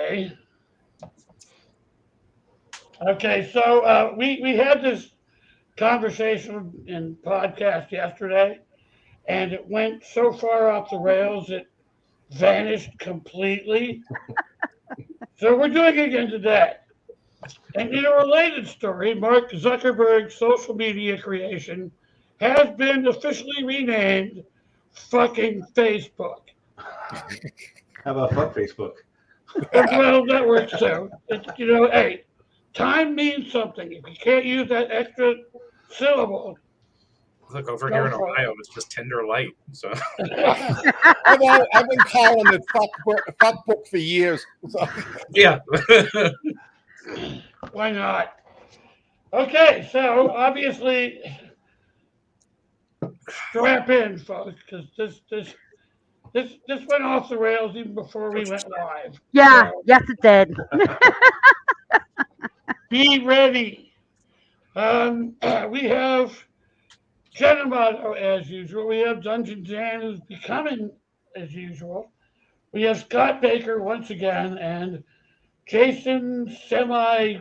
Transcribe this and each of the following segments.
Okay. Okay, so we had this conversation in podcast yesterday, and it went so far off the rails it vanished completely. So we're doing it again today. And in a related story, Mark Zuckerberg's social media creation has been officially renamed fucking Facebook. How about fuck Facebook? Well, that works too. Hey, time means something. If you can't use that extra syllable, Look, over here in Ohio, it's just Tinder Light. So I've been calling it fuck book for years. So. yeah. Why not? Okay, so obviously, strap in, folks, because this went off the rails even before we went live. Yeah, So yes, it did. be ready. We have Genemato as usual. We have Dungeon Dan who's becoming as usual. We have Scott Baker once again and Jason semi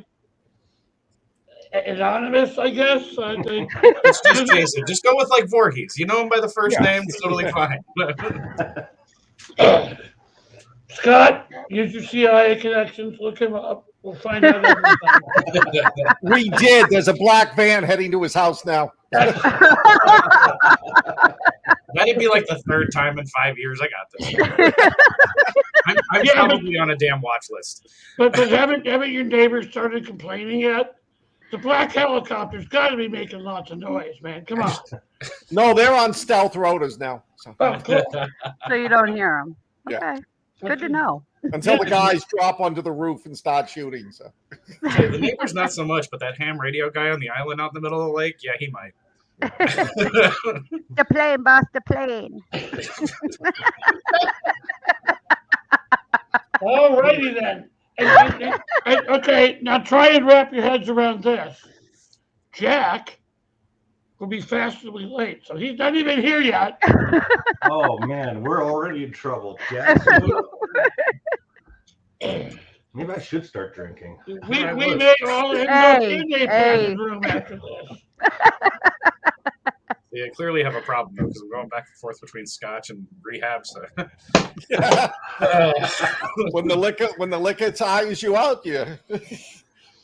anonymous, I guess. I think. It's just Jason. Just go with like Voorhees. You know him by the first name. It's totally fine. Scott, use your CIA connections. Look him up. We'll find out everything. We did. There's a black van heading to his house now. That'd be like the third time in 5 years I got this. I'm probably on a damn watch list. But haven't your neighbors started complaining yet? The black helicopter's got to be making lots of noise, man. Come on. No, they're on stealth rotors now. So. Oh, cool. So you don't hear them. Yeah. Okay. Good to know. Until the guys drop onto the roof and start shooting. So The neighbors not so much, but that ham radio guy on the island out in the middle of the lake, yeah, he might. The plane, boss, the plane. All righty then. Okay, now try and wrap your heads around this. Jack will be fashionably late, so he's not even here yet. Oh man, we're already in trouble, Jack. Maybe I should start drinking. We may all end up in a padded room after this. Yeah, clearly have a problem though, because we're going back and forth between scotch and rehab. So when the liquor tires you out, you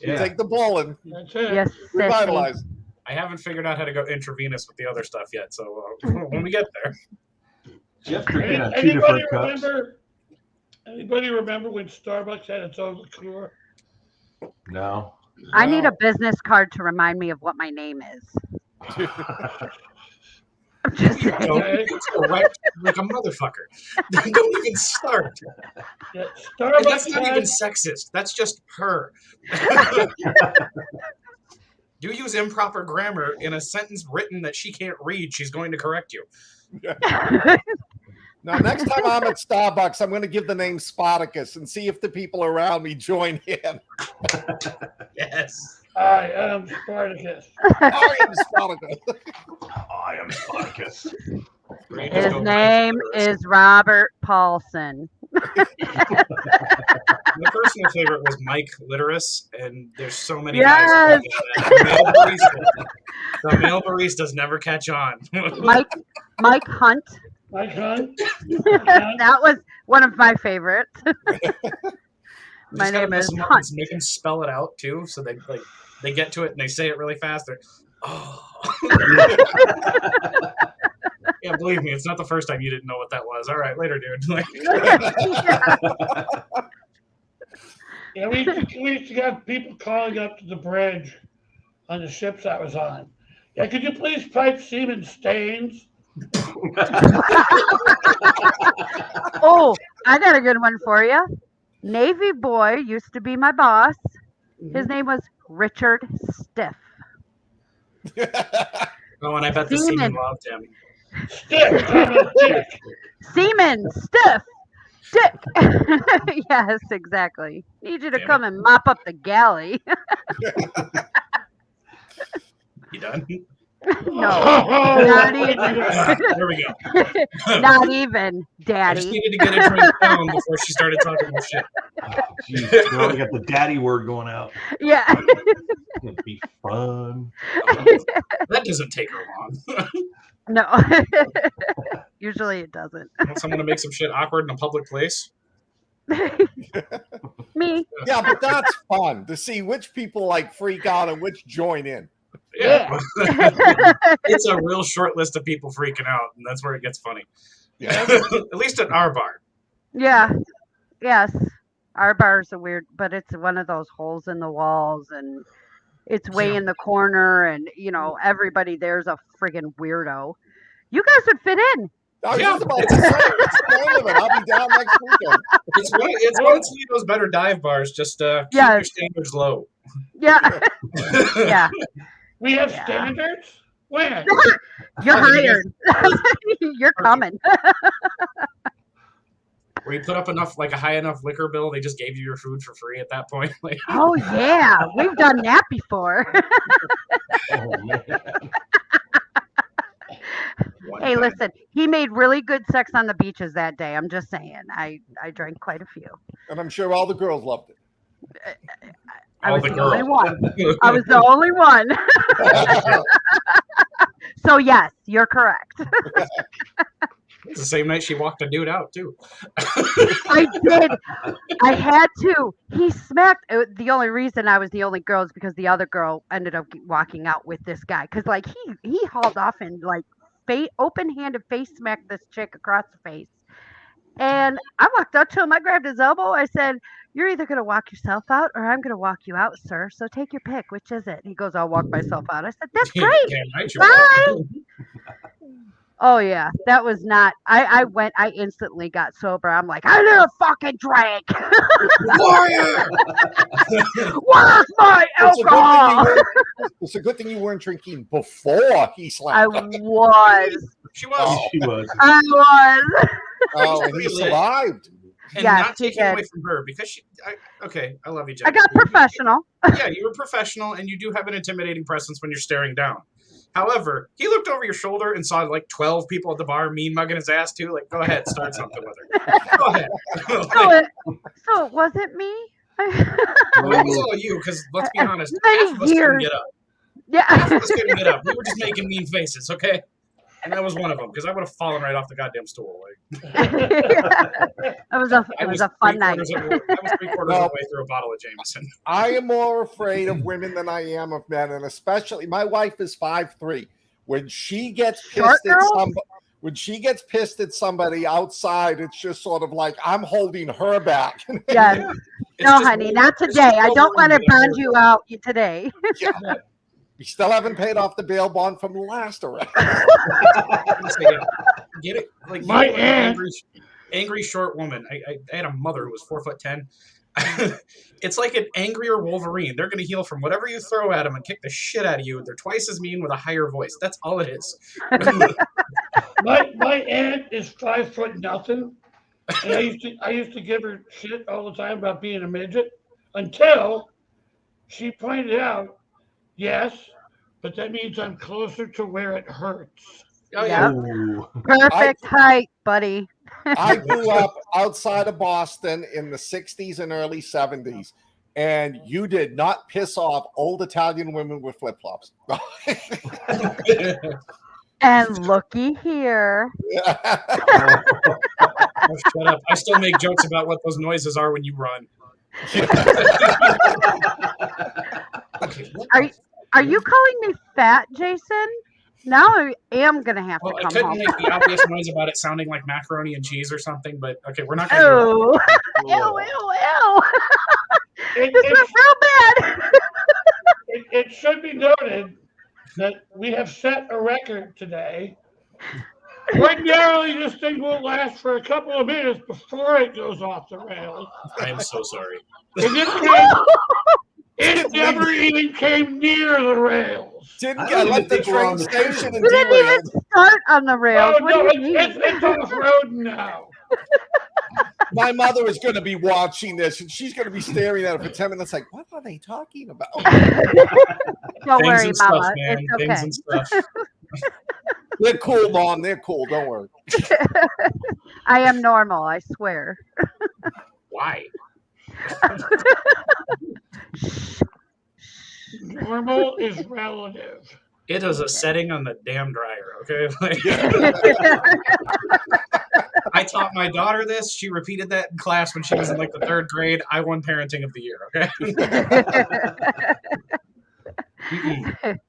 take the ball and That's it. Yes, revitalize. I haven't figured out how to go intravenous with the other stuff yet. So when we get there, Jeff drinking on two different cups. Anybody remember when Starbucks had its own liqueur? No. I need a business card to remind me of what my name is. I'm just saying. Okay. like a motherfucker. Don't even start. Yeah, And Starbucks that's not even had, sexist. That's just her. You use improper grammar in a sentence written that she can't read. She's going to correct you. Now, next time I'm at Starbucks, I'm going to give the name Spartacus and see if the people around me join in. Yes. I am Spartacus. I am Spartacus. I am Spartacus. His name is Robert Paulson. My personal favorite was Mike Literus, and there's so many Yes. guys. The male baristas never catch on. Mike Hunt. Mike Hunt. That was one of my favorites. My Just gotta name is mess them up Hunt. and make them spell it out too, so they get to it and they say it really fast. They're yeah, believe me, it's not the first time you didn't know what that was. All right, later, dude. Yeah, we used to have people calling up to the bridge on the ships I was on. Yeah, could you please pipe Seaman Staines? Oh, I got a good one for you. Navy boy used to be my boss. His name was Richard Stiff. Oh, and I bet the Seaman. seaman loved him. Stick, I'm a dick. Seaman Stiff. Dick. Yes, exactly. Need you to Damn come and mop up the galley. You done? No, Oh, not even. There we go. Not even, I just Daddy. needed to get it drink down before she started talking more shit. Jeez, they already got the daddy word going out. Yeah. It'd be fun. That doesn't take her long. No. Usually it doesn't. Want someone to make some shit awkward in a public place? Me. Yeah, but that's fun to see which people like freak out and which join in. Yeah. It's a real short list of people freaking out, and that's where it gets funny. Yeah. At least at our bar. Yeah. Yes. Our bar's a weird, but it's one of those holes in the walls, and it's way Yeah. in the corner, and everybody there's a friggin' weirdo. You guys would fit in. I was Yeah. just about to say, it's kind of it. I'll be down next weekend. It's one of Toledo's better dive bars. Just keep Yeah. your standards low. Yeah. Yeah. we have Yeah. standards? When? You're Perfect. hired. You're coming. Where you put up a high enough liquor bill, they just gave you your food for free at that point. Like, Oh yeah, we've done that before. Oh, man. one Hey, time. listen, he made really good sex on the beaches that day. I'm just saying. I drank quite a few. And I'm sure all the girls loved it. I All was the the only girls. one. I was the only one. So yes, you're correct. It's the same night she walked a dude out too. I did. I had to. He smacked. The only reason I was the only girl is because the other girl ended up walking out with this guy. Because like he hauled off and like open-handed face smacked this chick across the face. And I walked up to him. I grabbed his elbow. I said, "You're either gonna walk yourself out or I'm gonna walk you out, sir. So take your pick. Which is it?" He goes, "I'll walk myself out." I said, "That's great." Damn right you Bye. are. Oh yeah, that was not. I instantly got sober. I'm like, I never fucking drank. Warrior! Where's my alcohol? It's a good thing you weren't drinking before he I slapped. was. She was. Oh. She was. I was. Oh, and he survived. And Yes, not she taking away did. from her because I love you, Jen. I got professional. Yeah, you were professional and you do have an intimidating presence when you're staring down. However, he looked over your shoulder and saw like 12 people at the bar mean mugging his ass too. Like, go ahead, start something with her. Go ahead. So it wasn't me. Well, it was all you because let's be honest, Many half of us couldn't years. get up. Half of Yeah. us couldn't get up. We were just making mean faces, okay? And that was one of them because I would have fallen right off the goddamn stool. Like, It was a fun night. I was 3/4 of the way through a bottle of Jameson. I am more afraid of women than I am of men, and especially my wife is 5'3". When she gets Short pissed at girls? somebody, when she gets pissed at somebody outside, it's just sort of like I'm holding her back. Yes. It's No, just honey, more- not it's today. just I more don't want to women than bond you out today. We still haven't paid off the bail bond from the last arrest. Get it? Like My you know, aunt- angry short woman. I had a mother who was 4'10". It's like an angrier Wolverine. They're going to heal from whatever you throw at them and kick the shit out of you. They're twice as mean with a higher voice. That's all it is. My aunt is 5'0". And I used to give her shit all the time about being a midget until she pointed out, yes, but that means I'm closer to where it hurts. Oh yeah. Yep. Ooh. Perfect height, buddy. I grew up outside of Boston in the 60s and early 70s, and you did not piss off old Italian women with flip-flops. And looky here. Oh, shut up. I still make jokes about what those noises are when you run. Okay, what the Are you calling me fat, Jason? Now I am gonna have Well, to I come couldn't home. make the obvious noise about it sounding like macaroni and cheese or something, but okay, we're not going to do it. Oh, ew, ew, ew. It, This is it, real bad. it should be noted that we have set a record today. Ordinarily, this thing will last for a couple of minutes before it goes off the rails. I am so sorry. In this case, it never even came near the rails. Didn't I get don't left the even think we're train on the station and We didn't even derailed. start on the rails. Oh, What no, do you mean? it's off road now. My mother is going to be watching this, and she's going to be staring at it for 10 minutes, like, what are they talking about? Don't Things worry, and stuff, Mama. man. It's Things okay. and stuff. They're cool, Mom. They're cool. Don't worry. I am normal, I swear. Why? Normal is relative. It is a setting on the damn dryer, okay? Like, I taught my daughter this. She repeated that in class when she was in like the 3rd grade. I won parenting of the year, okay? Mm-mm.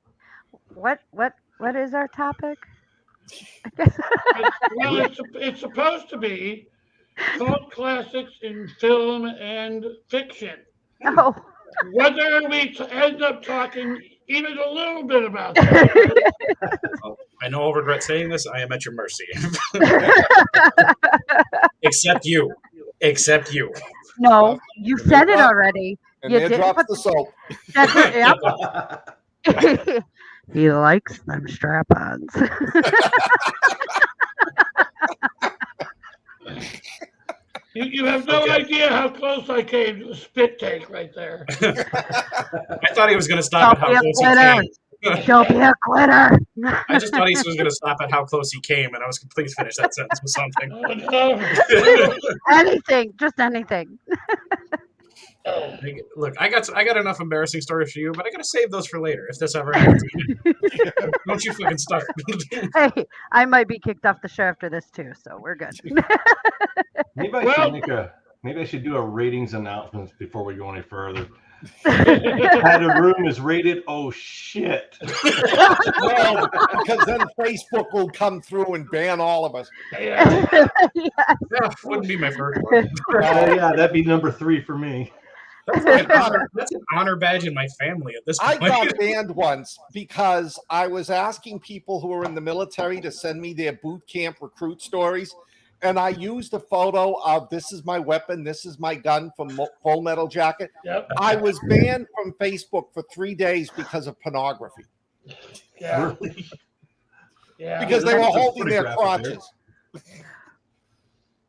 What is our topic? It's supposed to be cult classics in film and fiction. Oh. Whether we end up talking even a little bit about that. I know I'll regret saying this. I am at your mercy. Except you. Except you. No, you said it already. And You there didn't drops put the soap. That's it. Yep. He likes them strap-ons. You have no Okay. idea how close I came to a spit take right there. I thought he was going to stop at how Don't be a close he quitter. came. Don't be a quitter. I just thought he was going to stop at how close he came, and I was going to please finish that sentence with something. Oh, no. Anything, just anything. Look, I got enough embarrassing stories for you, but I got to save those for later if this ever happens again. Don't you fucking start. Hey, I might be kicked off the show after this too, so we're good. Maybe I Well- should maybe I should do a ratings announcement before we go any further. Had a room is rated. Oh shit! No, because then Facebook will come through and ban all of us. Yeah. Yeah. Yeah, wouldn't be my first one. Yeah, that'd be number 3 for me. That's an honor badge in my family at this I point. got banned once because I was asking people who were in the military to send me their boot camp recruit stories. And I used a photo of this is my weapon, this is my gun from Full Metal Jacket. Yep. I was banned from Facebook for 3 days because of pornography. Yeah. Really? Yeah. Because they were That's holding pretty their graphic there. crotches.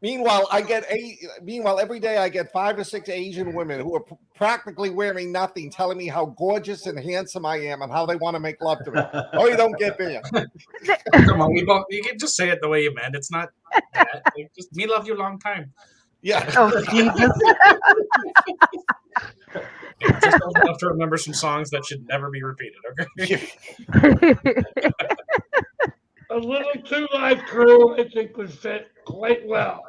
Meanwhile, every day I get 5 or 6 Asian women who are practically wearing nothing, telling me how gorgeous and handsome I am and how they want to make love to me. Oh, you don't get banned. Come on, you can just say it the way you meant. It's not that. Like, just me love you long time. Yeah. Oh Jesus! Just old enough to remember some songs that should never be repeated. Okay. A little 2 Live Crew, I think, would fit quite well.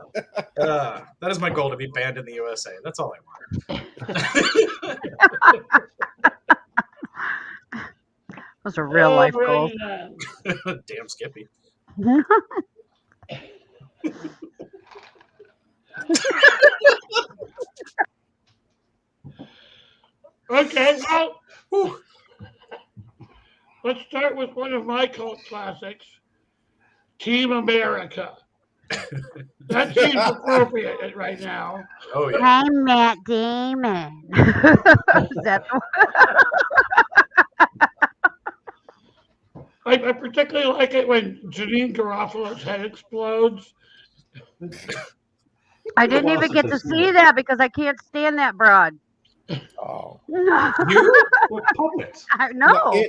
That is my goal, to be banned in the USA. That's all I want. Those are real life goals. Alrighty Damn Skippy. then. Okay, well, Whew. let's start with one of my cult classics, Team America. That seems appropriate right now. Oh yeah. I'm Matt Damon. Is that the I particularly like it when Janine Garofalo's head explodes. I didn't even get to see that because I can't stand that broad. Oh. No, You? What puppets? I know.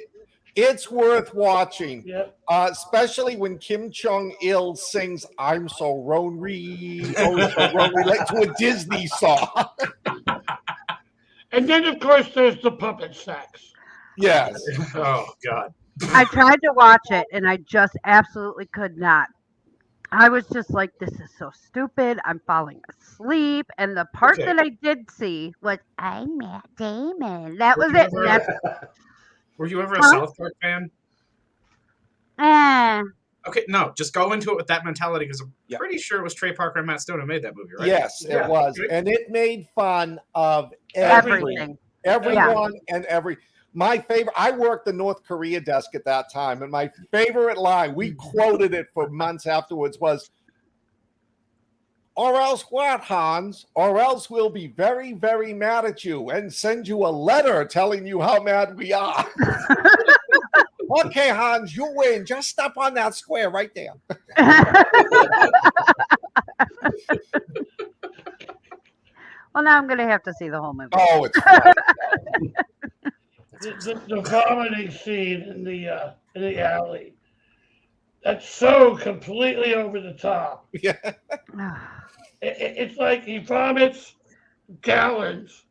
It's worth watching, Yep. especially when Kim Jong-il sings "I'm so lonely," oh, so lonely, like to a Disney song. And then, of course, there's the puppet sex. Yes. Oh God. I tried to watch it and I just absolutely could not. I was just like, this is so stupid. I'm falling asleep. And the part Okay. that I did see was, I'm Matt Damon. That was Would you it. And ever- that's, Were you ever a Huh? South Park fan? Okay, no, just go into it with that mentality because I'm Yeah. pretty sure it was Trey Parker and Matt Stone who made that movie, right? Yes, Yeah. it was, and it made fun of everything. everyone, and every. My favorite. I worked the North Korea desk at that time, and my favorite line, we quoted it for months afterwards, was, "Or else what, Hans? Or else we'll be very, very mad at you and send you a letter telling you how mad we are." Okay, Hans, you win. Just step on that square right there. Well, now I'm gonna have to see the whole movie. Oh, it's fun. The vomiting scene in the alley. That's so completely over the top. Yeah. It's like he vomits gallons,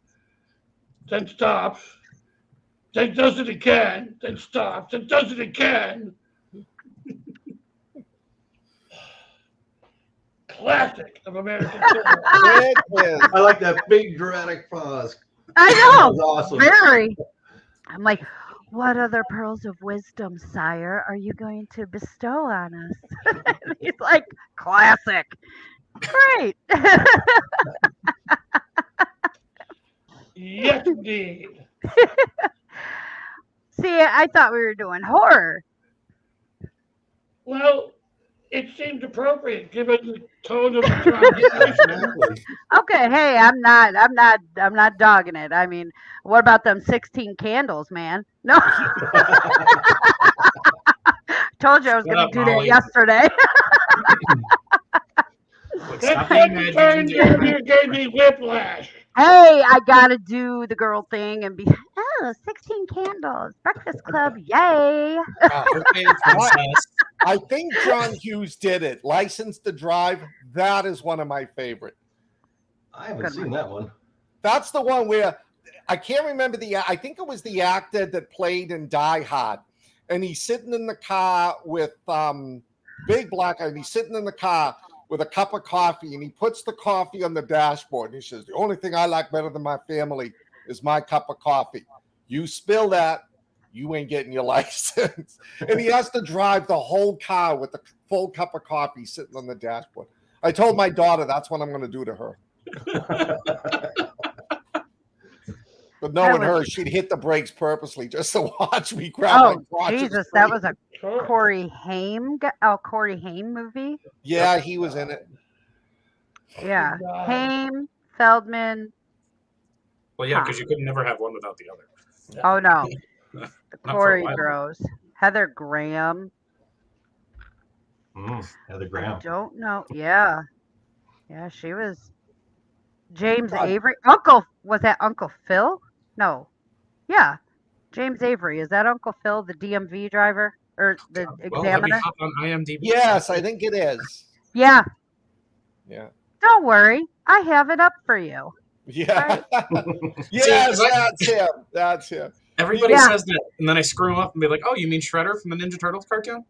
then stops, then does it again, then stops, then does it again. Classic of American cinema. It is. I like that big dramatic pause. I That know. was awesome. Very. I'm like, what other pearls of wisdom, sire, are you going to bestow on us? And he's like, classic. Great. Yes, indeed. See, I thought we were doing horror. Well, it seemed appropriate given the tone of the conversation. Exactly. Okay, hey, I'm not dogging it. I mean, what about them 16 candles, man? No. Told you I was Shut gonna up, do that Molly. yesterday. Look, That stop being second mad. turn You can do you it. gave me whiplash. Hey, I gotta do the girl thing and be 16 candles. Breakfast Club, yay. Okay, princess. I think John Hughes did it. License to Drive. That is one of my favorite. I haven't Good seen one. that one. That's the one where I can't remember I think it was the actor that played in Die Hard. And he's sitting in the car with Big Black, and he's sitting in the car with a cup of coffee, and he puts the coffee on the dashboard. And he says, the only thing I like better than my family is my cup of coffee. You spill that, you ain't getting your license. And he has to drive the whole car with the full cup of coffee sitting on the dashboard. I told my daughter that's what I'm going to do to her. But knowing her, she'd hit the brakes purposely just to watch me grab my Oh, crotches Jesus, free. that was a Sure. Corey Haim movie. Yeah, he was in it. Yeah. Wow. Haim, Feldman. Well, yeah, because you could never have one without the other. Oh no. The Not for a Corey while. Gross. Heather Graham. Heather I Graham. don't know. Yeah. Yeah, she was James God. Avery. Was that Uncle Phil? No. Yeah. James Avery. Is that Uncle Phil, the DMV driver? Or the Well, let me examiner? hop on IMDb. Yes, I think it is. Yeah. Yeah. Don't worry. I have it up for you. Yeah. See, Yes, 'cause I- that's him. That's him. Everybody Yeah. says that, and then I screw them up and be like, "Oh, you mean Shredder from the Ninja Turtles cartoon?"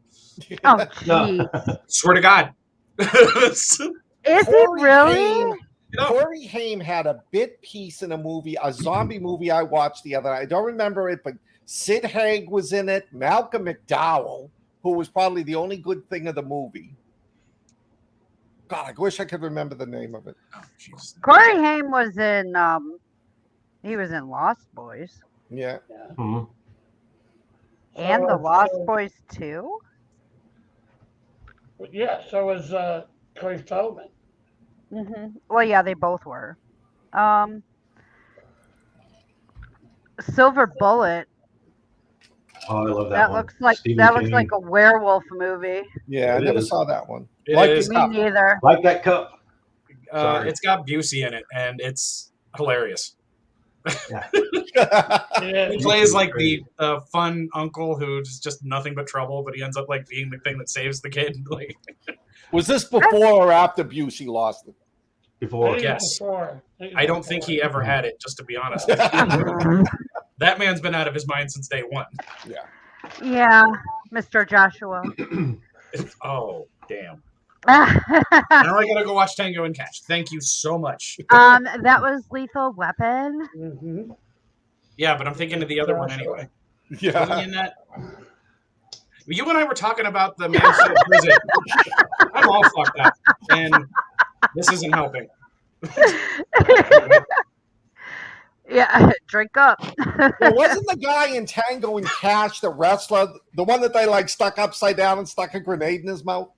Oh, No. gee. Swear to God. Is it Corey really? Haim, You know, Corey Haim had a bit piece in a movie, a zombie movie I watched the other night. I don't remember it, but Sid Haig was in it. Malcolm McDowell, who was probably the only good thing of the movie. God, I wish I could remember the name of it. oh, jeez. Corey Haim was in he was in Lost Boys. Yeah. Mhm. And the So- Lost so- Boys too? Yeah, so was Corey Feldman. Well, yeah, they both were. Silver Bullet. Oh, I love that, That one. looks like Stephen King. a werewolf movie. Yeah, I It never is. saw that one. It Like is. the Me cup. neither. Like that cup. Sorry. It's got Busey in it, and it's hilarious. Yeah. He plays like the fun uncle who's just nothing but trouble, but he ends up like being the thing that saves the kid. Like, Was this before or after Busey lost it? Before. Yes. Before. I don't think he ever had it, just to be honest. That man's been out of his mind since day one. Yeah, Mr. Joshua. Oh, damn. Now I gotta go watch Tango and Cash. Thank you so much. That was Lethal Weapon. Mm-hmm. Yeah, but I'm thinking of the other one anyway. Was he Yeah. in that? You and I were talking about the man in prison. I'm all fucked up, and this isn't helping. Yeah, drink up. Well, wasn't the guy in Tango and Cash the wrestler, the one that they like stuck upside down and stuck a grenade in his mouth?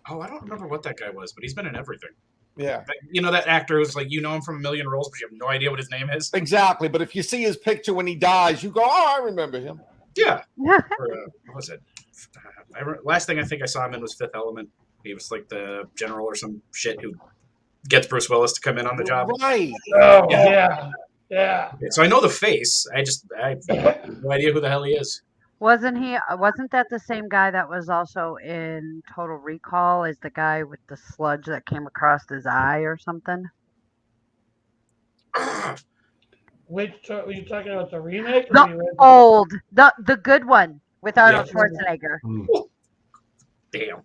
Oh, I don't remember what that guy was, but he's been in everything. Yeah, You know that actor who's like, you know him from a million roles, but you have no idea what his name is? exactly. But if you see his picture when he dies, you go, "Oh, I remember him." Yeah. Or, what was it? Last thing I think I saw him in was Fifth Element. He was like the general or some shit who gets Bruce Willis to come in on the job. Right. Oh, Yeah. yeah. So I know the face. I have no idea who the hell he is. Wasn't that the same guy that was also in Total Recall as the guy with the sludge that came across his eye or something? Which were you talking about, the remake? Or The the original? old, the good one with Arnold Yeah. Schwarzenegger. Hmm. Damn.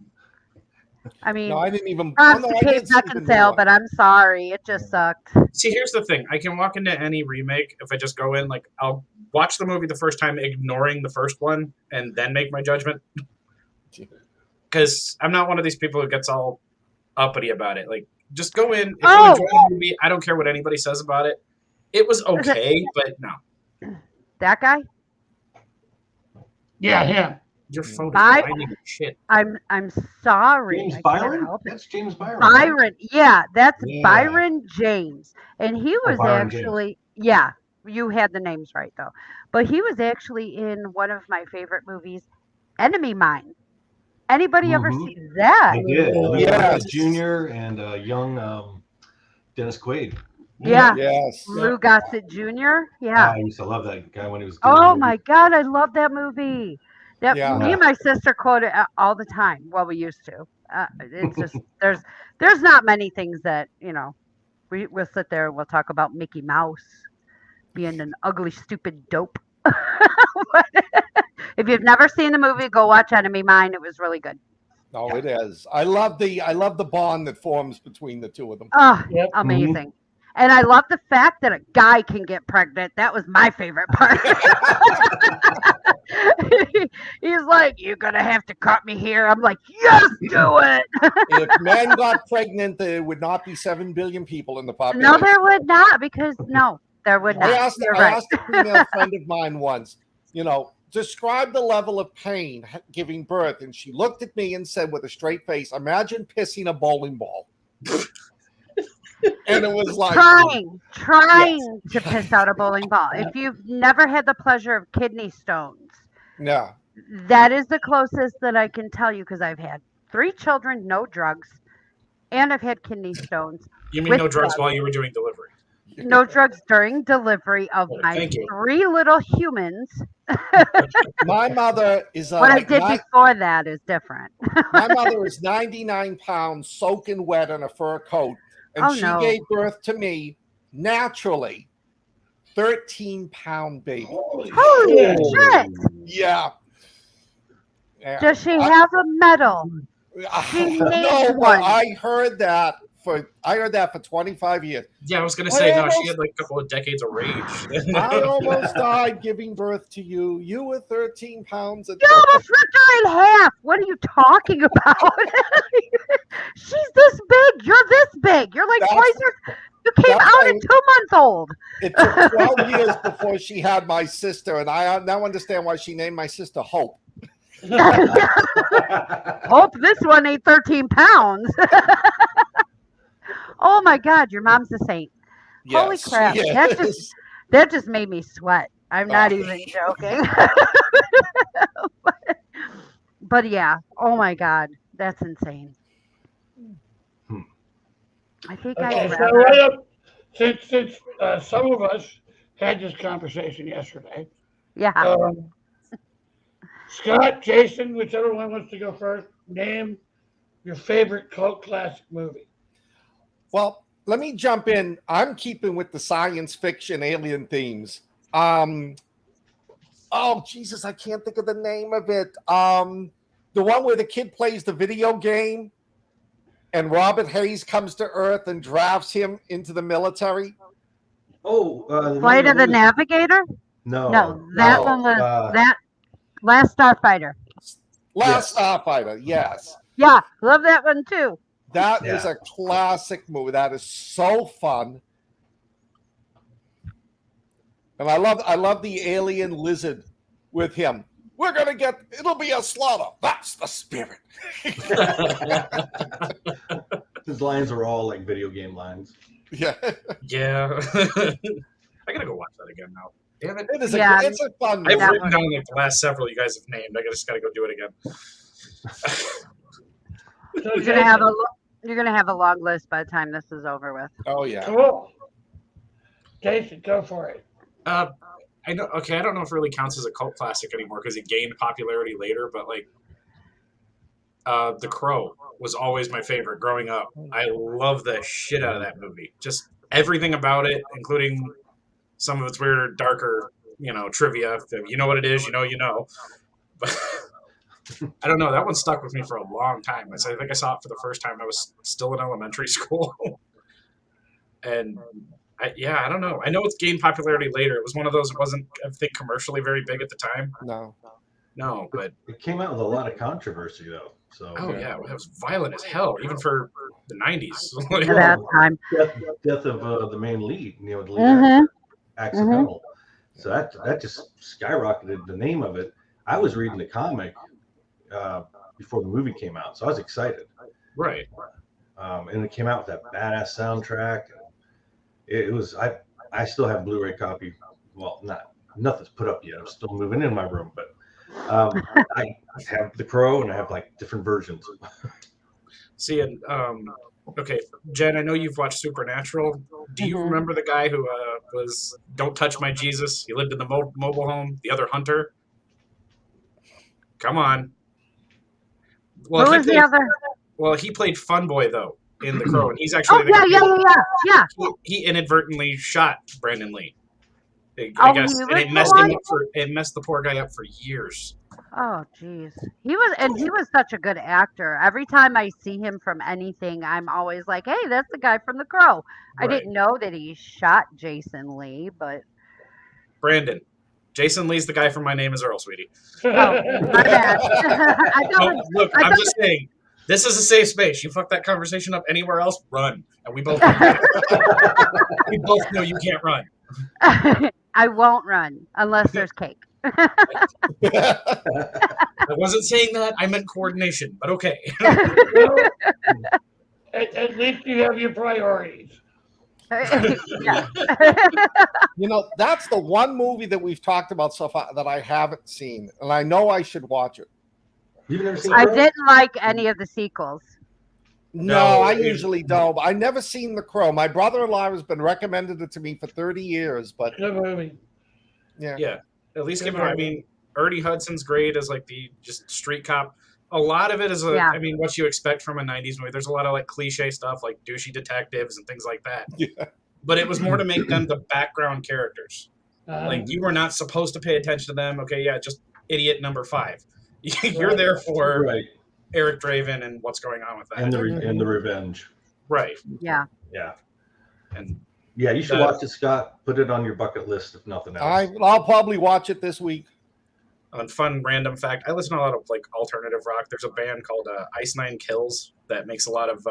I mean, No, I didn't even. props no, to I Kate didn't see the new Beckinsale, one. but I'm sorry, it just sucked. See, here's the thing. I can walk into any remake if I just go in, like, I'll watch the movie the first time, ignoring the first one, and then make my judgment. Because I'm not one of these people who gets all uppity about it. Like, just go in. If you enjoy the movie, I don't care what anybody says about it. It was okay, but no. That guy? Yeah, him. Your phone is Bye. blinding as shit. I'm sorry. James I can't Byron? help it. That's James Byron. Byron, yeah, that's Yeah. Byron James, and he was Byron James. actually, yeah, you had the names right though, but he was actually in one of my favorite movies, Enemy Mine. Anybody ever Mhm. see that? I did. Yes. Junior and young Dennis Quaid. Yeah, Yes. Lou Gossett Jr. Yeah. I used to love that guy when he was. Oh my God, I love that movie. That Yeah. me and my sister quote it all the time. Well, we used to. It's just there's not many things that we'll sit there and we'll talk about Mickey Mouse being an ugly, stupid dope. If you've never seen the movie, go watch Enemy Mine. It was really good. No, it is. I love the bond that forms between the two of them. Oh, Yep. amazing. And I love the fact that a guy can get pregnant. That was my favorite part. He's like, "You're gonna have to cut me here." I'm like, "Yes, do it." If men got pregnant, there would not be 7 billion people in the population. No, there would not, because there would not. I asked You're right. a female friend of mine once, describe the level of pain giving birth. And she looked at me and said with a straight face, imagine pissing a bowling ball. And it was like trying to piss out a bowling ball. If you've never had the pleasure of kidney stones, yeah. that is the closest that I can tell you, because I've had 3 children, no drugs, and I've had kidney stones. You mean With no drugs drugs. while you were doing delivery? No drugs during delivery of Oh, my thank you. 3 little humans. My mother is What I did before that is different. my mother is 99 pounds soaking wet in a fur coat. And Oh, she no. gave birth to me naturally. 13-pound baby. Holy shit. shit! Yeah. Does she have a medal? She No, needs but one. I heard that for 25 years. Yeah, I was gonna I say no. almost- She had like a couple of decades of rage. I almost died giving birth to you. You were 13 pounds. You almost ripped her in half. What are you talking about? She's this big. You're this big. You're like That's- twice her. You came that's out why- at 2-month-old. It took 12 years before she had my sister, and I now understand why she named my sister Hope. Hope this one ain't 13 pounds. Oh my God, your mom's a saint. Holy Yes, crap. yes. That just made me sweat. I'm not even joking. but yeah, oh my God, that's insane. I think Okay, I'd so rather. right up, since some of us had this conversation yesterday, Yeah. Scott, Jason, whichever one wants to go first, name your favorite cult classic movie. Well, let me jump in. I'm keeping with the science fiction alien themes. Oh Jesus, I can't think of the name of it. The one where the kid plays the video game and Robert Hayes comes to Earth and drafts him into the military. Flight of the Navigator? No, No, that one was that Last Starfighter. Last Starfighter, yes. Yeah, love that one too. That is a classic movie. That is so fun. And I love the alien lizard with him. It'll be a slaughter. That's the spirit. His lines are all like video game lines. Yeah. Yeah. I gotta go watch that again now. Damn it. It's a fun movie. I've That written one. down like the last several you guys have named. I just gotta go do it again. So You're gonna have a You're gonna have a long list by the time this is over with. Oh yeah. Cool. Jason, go for it. I know. Okay, I don't know if it really counts as a cult classic anymore because it gained popularity later. But like, The Crow was always my favorite growing up. I love the shit out of that movie. Just everything about it, including some of its weirder, darker, trivia. If you know what it is, you know. But I don't know. That one stuck with me for a long time. I think I saw it for the first time. I was still in elementary school, and I don't know. I know it's gained popularity later. It was one of those. It wasn't, I think, commercially very big at the time. No, but It came out with a lot of controversy, though. So it was violent as hell, even for the 90s. At that time. death of the main lead, the lead Mhm. actor, accidental. So that just skyrocketed the name of it. I was reading the comic before the movie came out, so I was excited. Right. And it came out with that badass soundtrack. It was I still have a Blu-ray copy. Well, nothing's put up yet. I'm still moving in my room, but I have The Crow and I have like different versions. See, and okay, Jen, I know you've watched Supernatural. Do you Mhm. remember the guy who was "Don't Touch My Jesus"? He lived in the mobile home. The other hunter. Come on. Who was the other? Well, he played Fun Boy though in The Crow, and he's Oh actually yeah. he inadvertently shot Brandon Lee. I Oh, guess, he and was it messed the him one? up it messed the poor guy up for years. Oh jeez. He was such a good actor. Every time I see him from anything, I'm always like, hey, that's the guy from The Crow. I Right. didn't know that he shot Jason Lee, but Brandon. Jason Lee's the guy from My Name Is Earl, sweetie. oh, my bad. I No, thought look, I I'm thought- just saying, this is a safe space. You fuck that conversation up anywhere else, run. And we both know we both know you can't run. I won't run unless there's cake. I wasn't saying that. I meant coordination, but okay. Well, at least you have your priorities. Yeah. That's the one movie that we've talked about so far that I haven't seen, and I know I should watch it. You've never seen I Crow? didn't like any of the sequels. No, I it- usually don't. But I never seen The Crow. My brother-in-law has been recommended it to me for 30 years, but Good movie. Yeah. At least Good give it. I movie. mean, Ernie Hudson's great as like the just street cop. A lot of it is Yeah. I mean, what you expect from a '90s movie. There's a lot of like cliche stuff, like douchey detectives and things like that. Yeah. But it was more to make them the background characters. Uh, Like you were not supposed to pay attention to them. Okay, yeah, just idiot number 5. You're there for Right. Eric Draven and what's going on with that. And the revenge. Right. Yeah. Yeah. And Yeah, you should The- watch it, Scott. Put it on your bucket list if nothing else. I'll probably watch it this week. on fun random fact, I listen to a lot of like alternative rock. There's a band called Ice Nine Kills that makes a lot of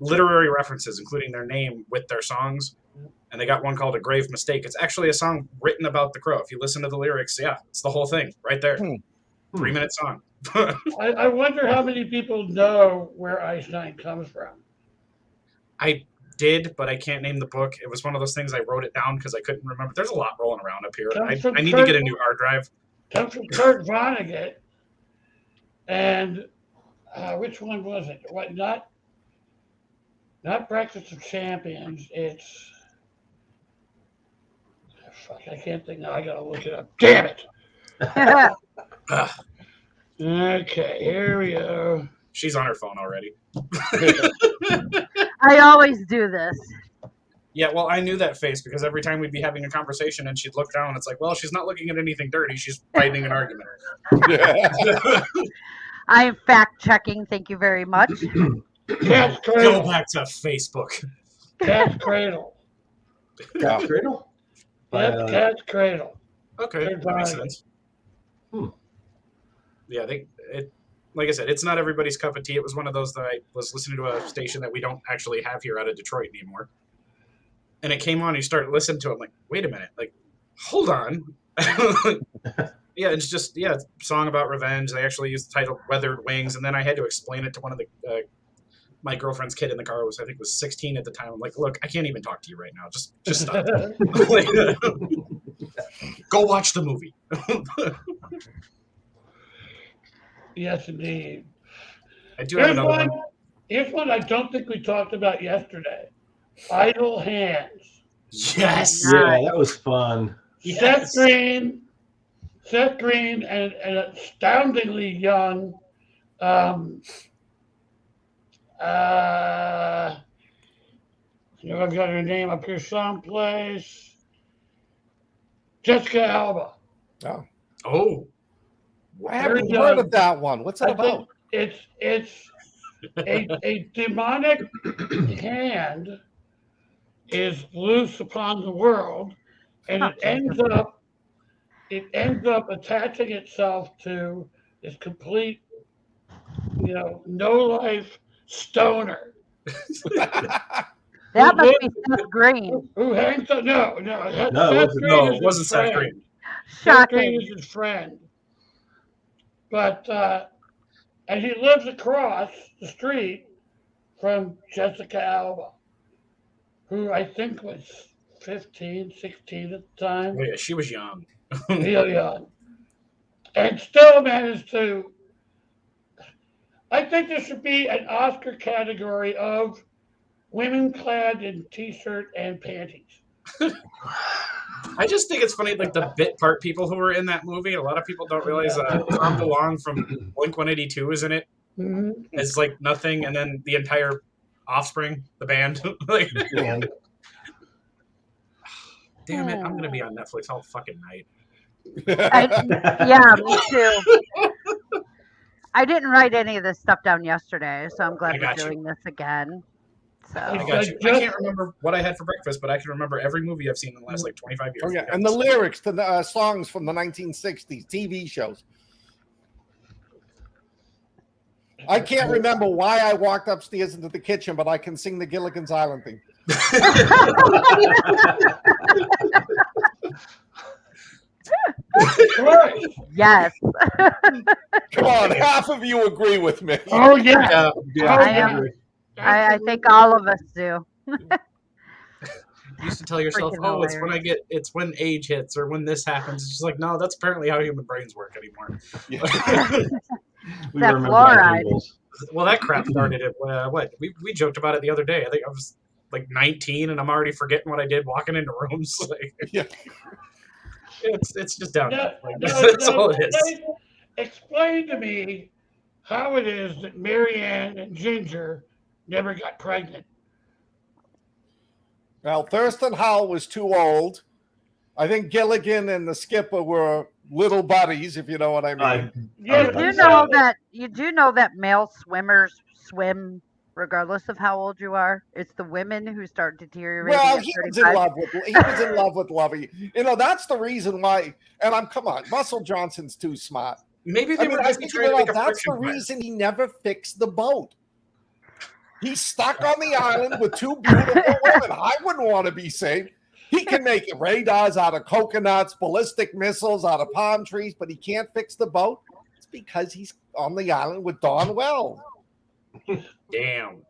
literary references, including their name with their songs. And they got one called A Grave Mistake. It's actually a song written about The Crow. If you listen to the lyrics, yeah, it's the whole thing right there. 3-minute song. I wonder how many people know where Ice Nine comes from. I did, but I can't name the book. It was one of those things I wrote it down because I couldn't remember. There's a lot rolling around up here. I need to get a new hard drive. Comes from Kurt Vonnegut. And which one was it? What? Not Breakfast of Champions. It's fuck. I can't think now. I gotta look it up. Damn it. Ugh, Okay, here we go. she's on her phone already. I always do this. Yeah, well, I knew that face because every time we'd be having a conversation and she'd look down, it's like, well, she's not looking at anything dirty. She's fighting an argument. I am fact checking. Thank you very much. Cat's Go Cradle. back to Facebook. Cat's Cradle. Cat's Cradle? Yep, Cat's Cradle. Okay, Good that makes vibe. sense. Hmm. Yeah, like I said, it's not everybody's cup of tea. It was one of those that I was listening to a station that we don't actually have here out of Detroit anymore. And it came on, and you start listening to it. I'm like, wait a minute, like, hold on. Yeah, it's just a song about revenge. They actually used the title "Weathered Wings," and then I had to explain it to one of the my girlfriend's kid in the car was 16 at the time. I'm like, look, I can't even talk to you right now. Just stop. Like, go watch the movie. Yes, indeed. I do have Here's another one. one. Here's one I don't think we talked about yesterday. Idle Hands. Yes. Yeah, that was fun. Yes. Seth Green and an astoundingly young I've got her name up here someplace. Jessica Alba. Oh. I haven't heard of that one. What's it I about? think it's a demonic hand is loose upon the world, and it ends up attaching itself to this complete, no life stoner. That must be Seth Green. Who hangs up? No. it wasn't Seth Green. Seth Green Shocking. is his friend. But, and he lives across the street from Jessica Alba, who I think was 15, 16 at the time. Oh, yeah, she was young. Real young. And still managed to. I think there should be an Oscar category of women clad in t-shirt and panties. I just think it's funny, like the bit part people who were in that movie. A lot of people don't realize Tom DeLonge from Blink-182 is in it. Mm-hmm. It's like nothing, and then the entire Offspring, the band. Like, damn it, I'm gonna be on Netflix all fucking night. Yeah, me too. I didn't write any of this stuff down yesterday, so I'm glad we're doing this again. So I got you. I can't remember what I had for breakfast, but I can remember every movie I've seen in the last 25 years. Oh yeah, and the lyrics to the songs from the 1960s TV shows. I can't remember why I walked upstairs into the kitchen, but I can sing the Gilligan's Island thing. Yes. Come on, half of you agree with me. Oh yeah. I think all of us do. You used to tell yourself, "Oh, it's when age hits or when this happens." It's just like, no, that's apparently how human brains work anymore. That fluoride. Well, that crap started at what? We joked about it the other day. I think I was like 19, and I'm already forgetting what I did walking into rooms. Like, it's just down. That's all it is. Explain to me how it is that Marianne and Ginger never got pregnant. Well, Thurston Howell was too old. I think Gilligan and the skipper were little buddies, if you know what I mean. You do know that male swimmers swim regardless of how old you are. It's the women who start deteriorating. Well, he was in love with Lovey. You know, that's the reason why. And come on, Russell Johnson's too smart. Maybe they were just trying to make a that's the reason he never fixed the boat. He's stuck on the island with two beautiful women. I wouldn't want to be saved. He can make radars out of coconuts, ballistic missiles out of palm trees, but he can't fix the boat. It's because he's on the island with Dawn Wells. Damn.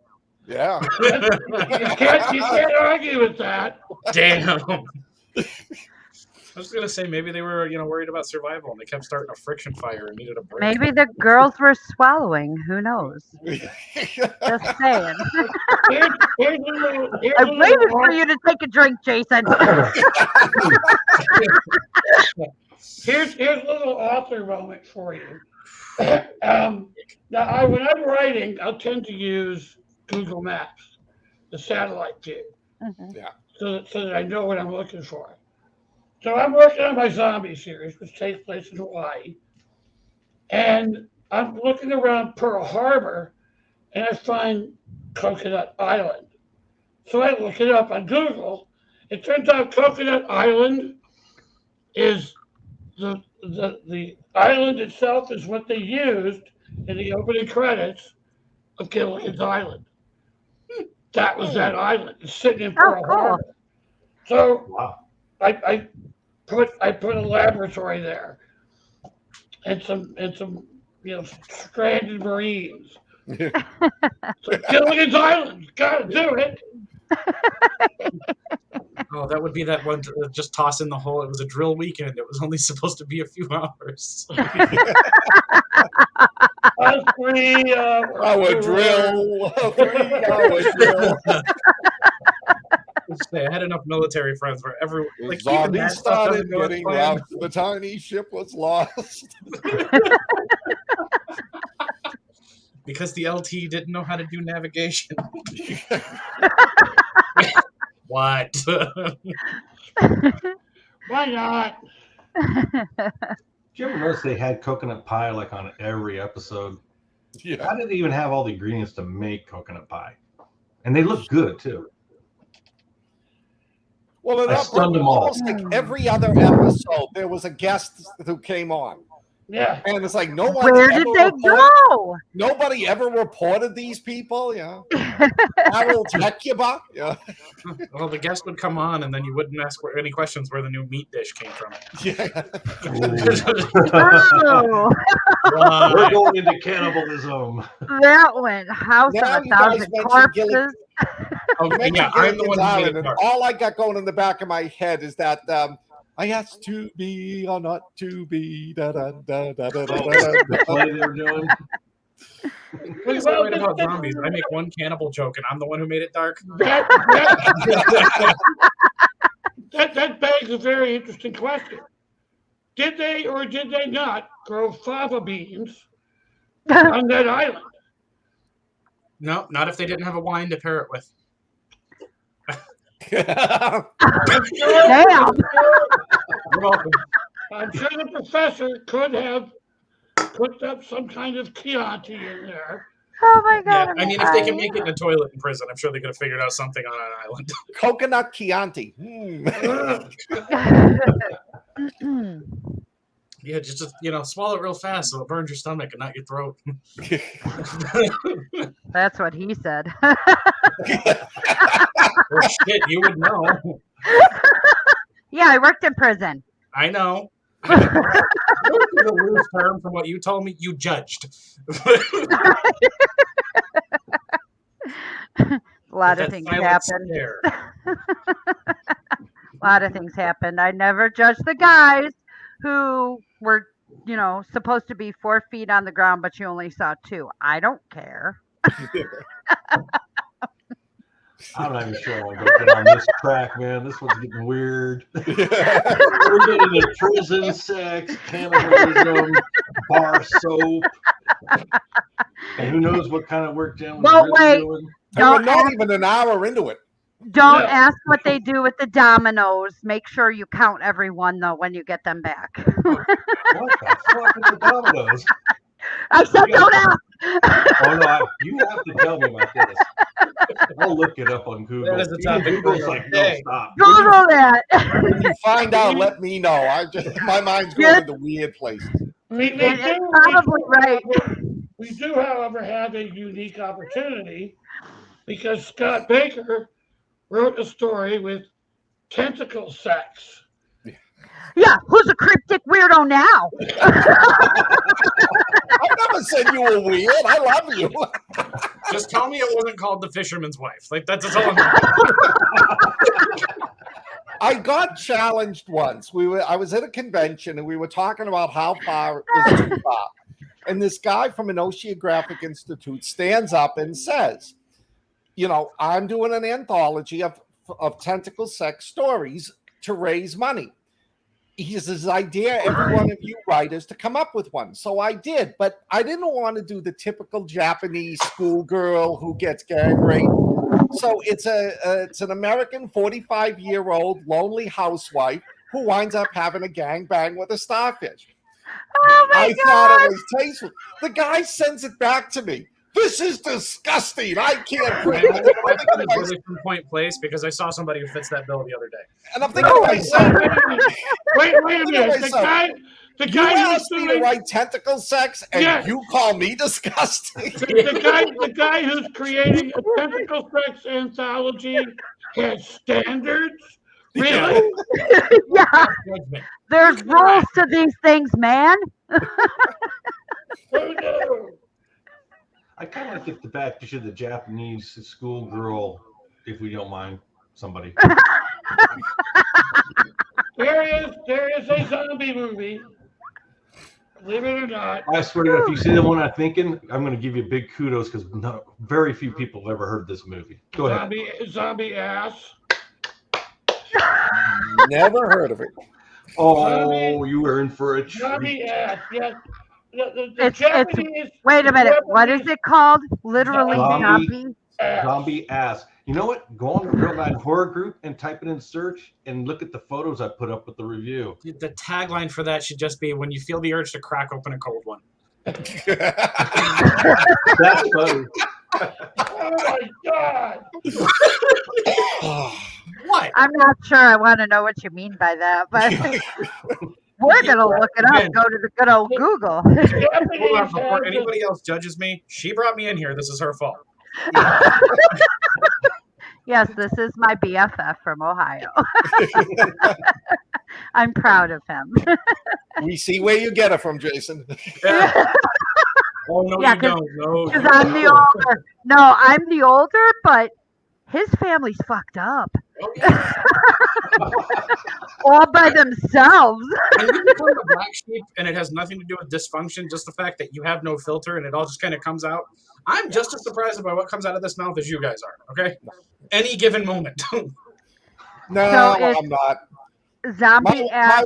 Yeah. You can't argue with that. Damn. I was gonna say maybe they were, worried about survival and they kept starting a friction fire and needed a break. Maybe the girls were swallowing. Who knows? Just saying. I'm waiting for you to take a drink, Jason. Here's a little author moment for you. Now, when I'm writing, I'll tend to use Google Maps, the satellite view, so that I know what I'm looking for. So I'm working on my zombie series, which takes place in Hawaii, and I'm looking around Pearl Harbor, and I find Coconut Island. So I look it up on Google. It turns out Coconut Island is the island itself is what they used in the opening credits of Gilligan's Island. That was that island. It's sitting in Pearl Harbor. So I put a laboratory there and some stranded Marines. So Gilligan's Island, gotta do it. Oh, that would be that one to just toss in the hole. It was a drill weekend. It was only supposed to be a few hours. us three. Our drill. 3-hour drill. Say, I had enough military friends where everyone like even Zombies that stuff started doesn't go as getting planned. rough. The tiny ship was lost. Because the LT didn't know how to do navigation. What? Why not? Did you ever notice they had coconut pie like on every episode? Yeah. How did they even have all the ingredients to make coconut pie? And they look good too. Well, I stunned them all. almost like every other episode, there was a guest who came on. Yeah. And it's like no one Where did they go? Nobody ever reported these people, yeah. Harold Hecuba, yeah. Well, the guest would come on, and then you wouldn't ask any questions where the new meat dish came from. Yeah. Oh, Why? We're going into cannibalism. that went House Now of a you guys Thousand mentioned Gilly- Corpses. Oh, Mention yeah, I'm the Gilligan's one who made Island, it and dark. all I got going in the back of my head is that I asked to be or not to be. Da, da, da, da, da, da, The da. play they were doing. Please don't write about zombies. I make one cannibal joke, and I'm the one who made it dark. That begs a very interesting question. Did they or did they not grow fava beans on that island? No, not if they didn't have a wine to pair it with. Damn. You're welcome. I'm sure the professor could have put up some kind of Chianti in there. Oh my Yeah, god. I mean, if they can make it in a toilet in prison, I'm sure they could have figured out something on an island. Coconut Chianti. Mm. Yeah, just swallow it real fast so it burns your stomach and not your throat. That's what he said. Well, shit, you would know. Yeah, I worked in prison. I know. What is a loose term from what you told me? You judged. A lot of That things silent happened. stare. A lot of things happened. I never judged the guys who were, supposed to be 4 feet on the ground, but you only saw 2. I don't care. I'm not even sure I want to go down this track, man. This one's getting weird. We're getting into prison sex, cannibalism, bar soap, and who knows what kind of work Jen was Well, really wait. doing. And we're Don't not ask, even an hour into it. don't Yeah. ask what they do with the dominoes. Make sure you count everyone though when you get them back. What the fuck is the dominoes? I said Yeah. don't ask. Oh no, you have to tell me about this. I'll look it up on Google. That is the Even topic for Google's another like, no, day. stop. Google that. When you find out, let me know. My mind's going into weird places. It's probably right. We do, however, have a unique opportunity because Scott Baker wrote a story with tentacle sex. Yeah, who's a cryptic weirdo now? I never said you were weird. I love you. Just tell me it wasn't called The Fisherman's Wife. Like, that's all I'm I got challenged once. I was at a convention and we were talking about how far is too far. And this guy from an Oceanographic Institute stands up and says, I'm doing an anthology of tentacle sex stories to raise money. He's his idea, every one of you writers, to come up with one. So I did, but I didn't want to do the typical Japanese schoolgirl who gets gang raped. So it's an American 45-year-old lonely housewife who winds up having a gangbang with a starfish. Oh my I god. thought it was tasteful. The guy sends it back to me. This is disgusting. I can't breathe. I think it's from Point Place because I saw somebody who fits that bill the other day. And I'm thinking to myself, Wait a minute. The you guy who's asked me to doing write tentacle sex, and Yeah. you call me disgusting. the guy who's creating a tentacle sex anthology has standards. Really? Yeah, Judgment. there's rules to these things, man. Oh, no. I kind of like it back to the Japanese schoolgirl, if we don't mind somebody. There is a zombie movie Believe it or not. I swear to God, if you see the one I'm thinking, I'm going to give you big kudos because very few people have ever heard this movie. Go ahead. Zombie ass. Never heard of it. Oh, you were in for a treat. Zombie ass. Yes. The It's Japanese. wait a minute. What is Japanese it called? Literally Zombie. ass. Zombie ass. You know what? Go on the Real Night Horror Group and type it in search and look at the photos I put up with the review. The tagline for that should just be when you feel the urge to crack open a cold one. That's funny. Oh my god. What? I'm not sure I want to know what you mean by that, but we're gonna look it up. Go to the good old Google. Hold on, Japanese before has anybody else judges me, she brought me in here. This is her fault. Yes, this is my BFF from Ohio. I'm proud of him. We see where you get it from, Jason. Oh no, Yeah, you don't. No. Because I'm the older. No, I'm the older, but his family's fucked up. Oh, yeah. All by themselves. And you become a black sheep, and it has nothing to do with dysfunction. Just the fact that you have no filter, and it all just kind of comes out. I'm just as surprised by what comes out of this mouth as you guys are. Okay, any given moment. No, So it's- I'm not. Zombie ass.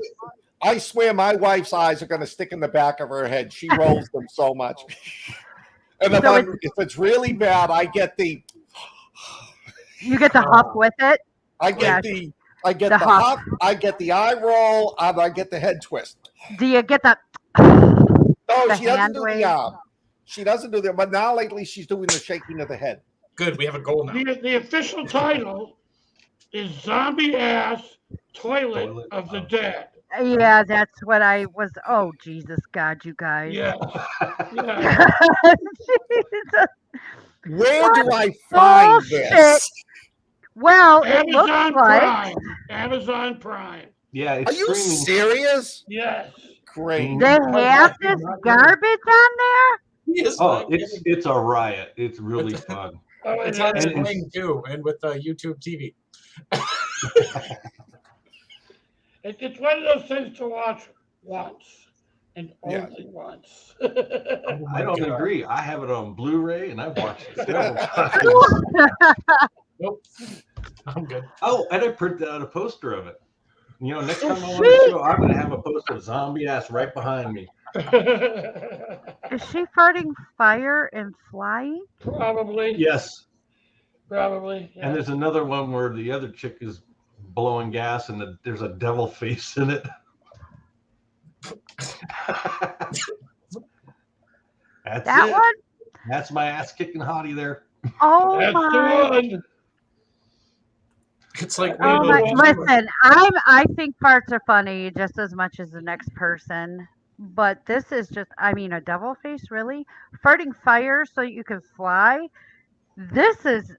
I swear my wife's eyes are going to stick in the back of her head. She rolls them so much. And So if it's really bad, I get the You get the huff with it. I get Yeah. the The huff. huff, I get the eye roll, and I get the head twist. Do you get the? No, The she doesn't hand do wave. the arm. She doesn't do that. But now lately, she's doing the shaking of the head. Good, we have a goal now. The official title is Zombie Ass Toilet of the Dead. Yeah, that's what I was. Oh Jesus, God, you guys. Yeah. Yeah. Jesus. Where do I find Bullshit. this? Well, it looks Amazon like Prime. Amazon Prime. Yeah, it's Are you streaming. serious? Yes. Great. they have this garbage on there. Yes, Oh, I- it's a riot. It's really fun. Oh, it's and on then- and- Sling too, and with YouTube TV. it's one of those things to watch once and Yeah. only once. I don't agree. I have it on Blu-ray and I've watched it several times. Nope, I'm good. Oh, and I printed out a poster of it. You know, next time I'm on the show, I'm gonna have a poster of Zombie Ass right behind me. Is she farting fire and flying? Probably. Yes. Probably. Yeah. And there's another one where the other chick is blowing gas and there's a devil face in it. That's That it. one? That's my ass kicking hottie there. Oh That's my. the one. It's like Oh one my, of those- listen, I think farts are funny just as much as the next person. But this is just, I mean, a devil face, really? Farting fire so you can fly? This is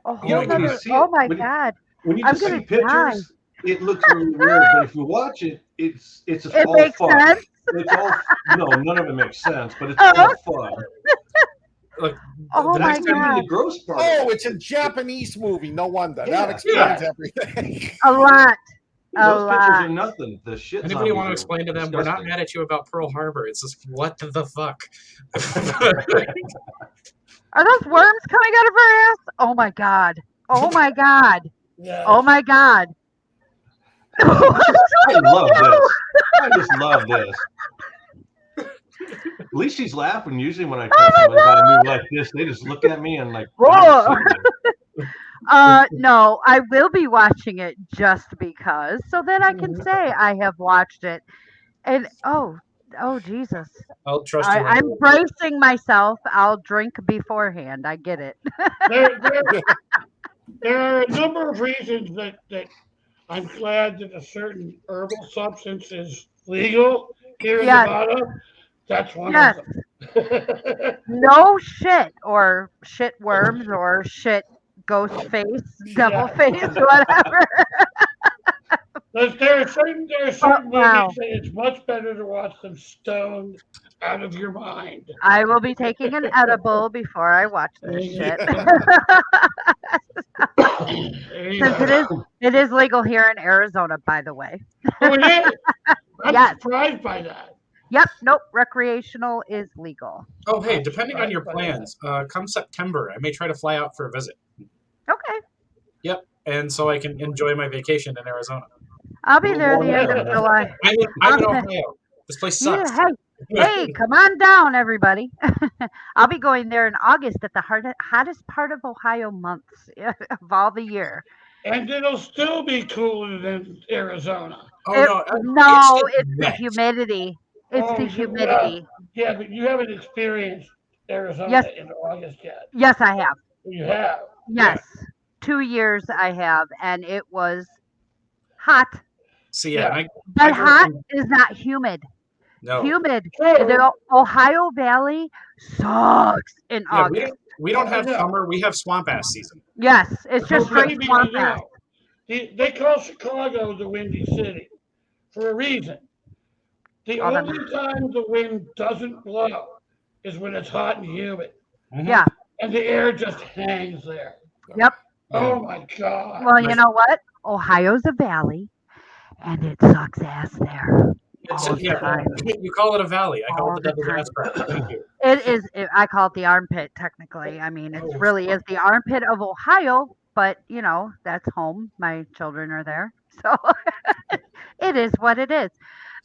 a whole You know, when you other, see oh it- my when you- God. When you I'm just see gonna pictures, it looks really weird. But if you watch it, it's just It all makes fun. sense. It's all no, none of it makes sense, but it's Oh. all fun. Like, Oh the my next That's time- gonna be God. the gross part. Oh, it's a Japanese movie. No wonder. Yeah. That explains everything. A lot. A Those pictures are lot. nothing. The shit. Anybody want to zombies are explain to them? We're not disgusting. mad at you about Pearl Harbor. It's just what the fuck. Are those worms coming out of her ass? Oh my God. Oh my God. Yeah. Oh my God. I love this. I just love this. At least she's laughing. Usually when I tell somebody about a movie like this, they just look at me and like. Whoa. No, I will be watching it just because, so then I can say I have watched it. And oh Jesus, I'll trust you. I'm bracing myself. I'll drink beforehand. I get it. There are a number of reasons that I'm glad that a certain herbal substance is legal here in Yes. Nevada. That's one Yes. of them. No shit or shit worms or shit ghost face, devil face, whatever. There are certain wow. movies that it's much better to watch them stoned out of your mind. I will be taking an edible before I watch this shit. There you Since go. it is legal here in Arizona, by the way. Oh, it is? I'm Yes. surprised by that. Yep. Nope. Recreational is legal. Oh, hey, depending on your plans, come September, I may try to fly out for a visit. Okay. Yep, and so I can enjoy my vacation in Arizona. I'll be there the end of July. I'm in Okay. Ohio. This place Yeah. sucks. Hey, come on down, everybody. I'll be going there in August at the hottest part of Ohio months of all the year. And it'll still be cooler than Arizona. Oh no, No, it's it's the wet. humidity. It's Oh, the humidity. Yeah, but you haven't experienced Arizona Yes. in August yet. Yes, I have. You have. Yes. 2 years I have, and it was hot. See, yeah, and But I go hot from- is not humid. no, Humid. True. The Ohio Valley sucks in yeah, August. we don't have Yeah. summer. We have swamp ass season. Yes, it's just Well, straight maybe swamp you ass. know. They call Chicago the Windy City for a reason. The Oh, that only time the wind doesn't blow is when it's hot and humid, Mhm. Yeah. and the air just hangs there. Yep. Oh my God. Well, you know what? Ohio's a valley, and it sucks ass there. It's all the yeah, time. you call it a valley. I call All it the the devil's time. ass crack. Thank you. It is. I call it the armpit. Technically, I mean, it really is the armpit of Ohio. But that's home. My children are there, so it is what it is.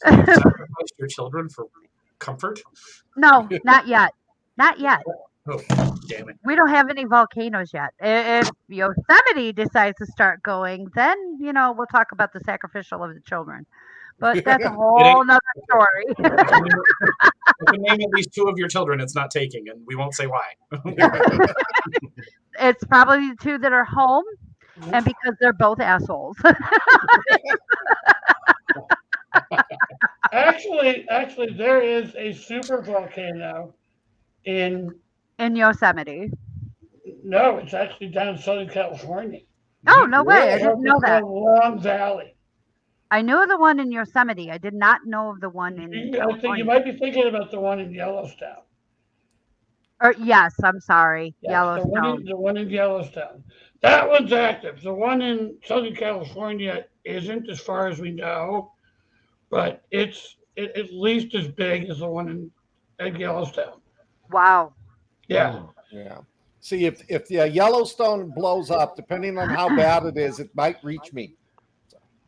So you sacrificed your children for comfort? No, not yet. Not yet. Oh, damn it. We don't have any volcanoes yet. If Yosemite decides to start going, then we'll talk about the sacrificial of the children. But that's a whole nother story. I can name at least 2 of your children it's not taking, and we won't say why. It's probably the 2 that are home, and because they're both assholes. Actually, there is a super volcano in. In Yosemite. No, it's actually down in Southern California. Oh, no way. I It's didn't know that. called Long Valley. I knew the one in Yosemite. I did not know of the one in I think you California. might be thinking about the one in Yellowstone. Or yes, I'm sorry, Yes, Yellowstone. The one in Yellowstone. That one's active. The one in Southern California isn't, as far as we know, but it's at least as big as the one in Yellowstone. Wow. Yeah. Yeah. See, if the Yellowstone blows up, depending on how bad it is, it might reach me.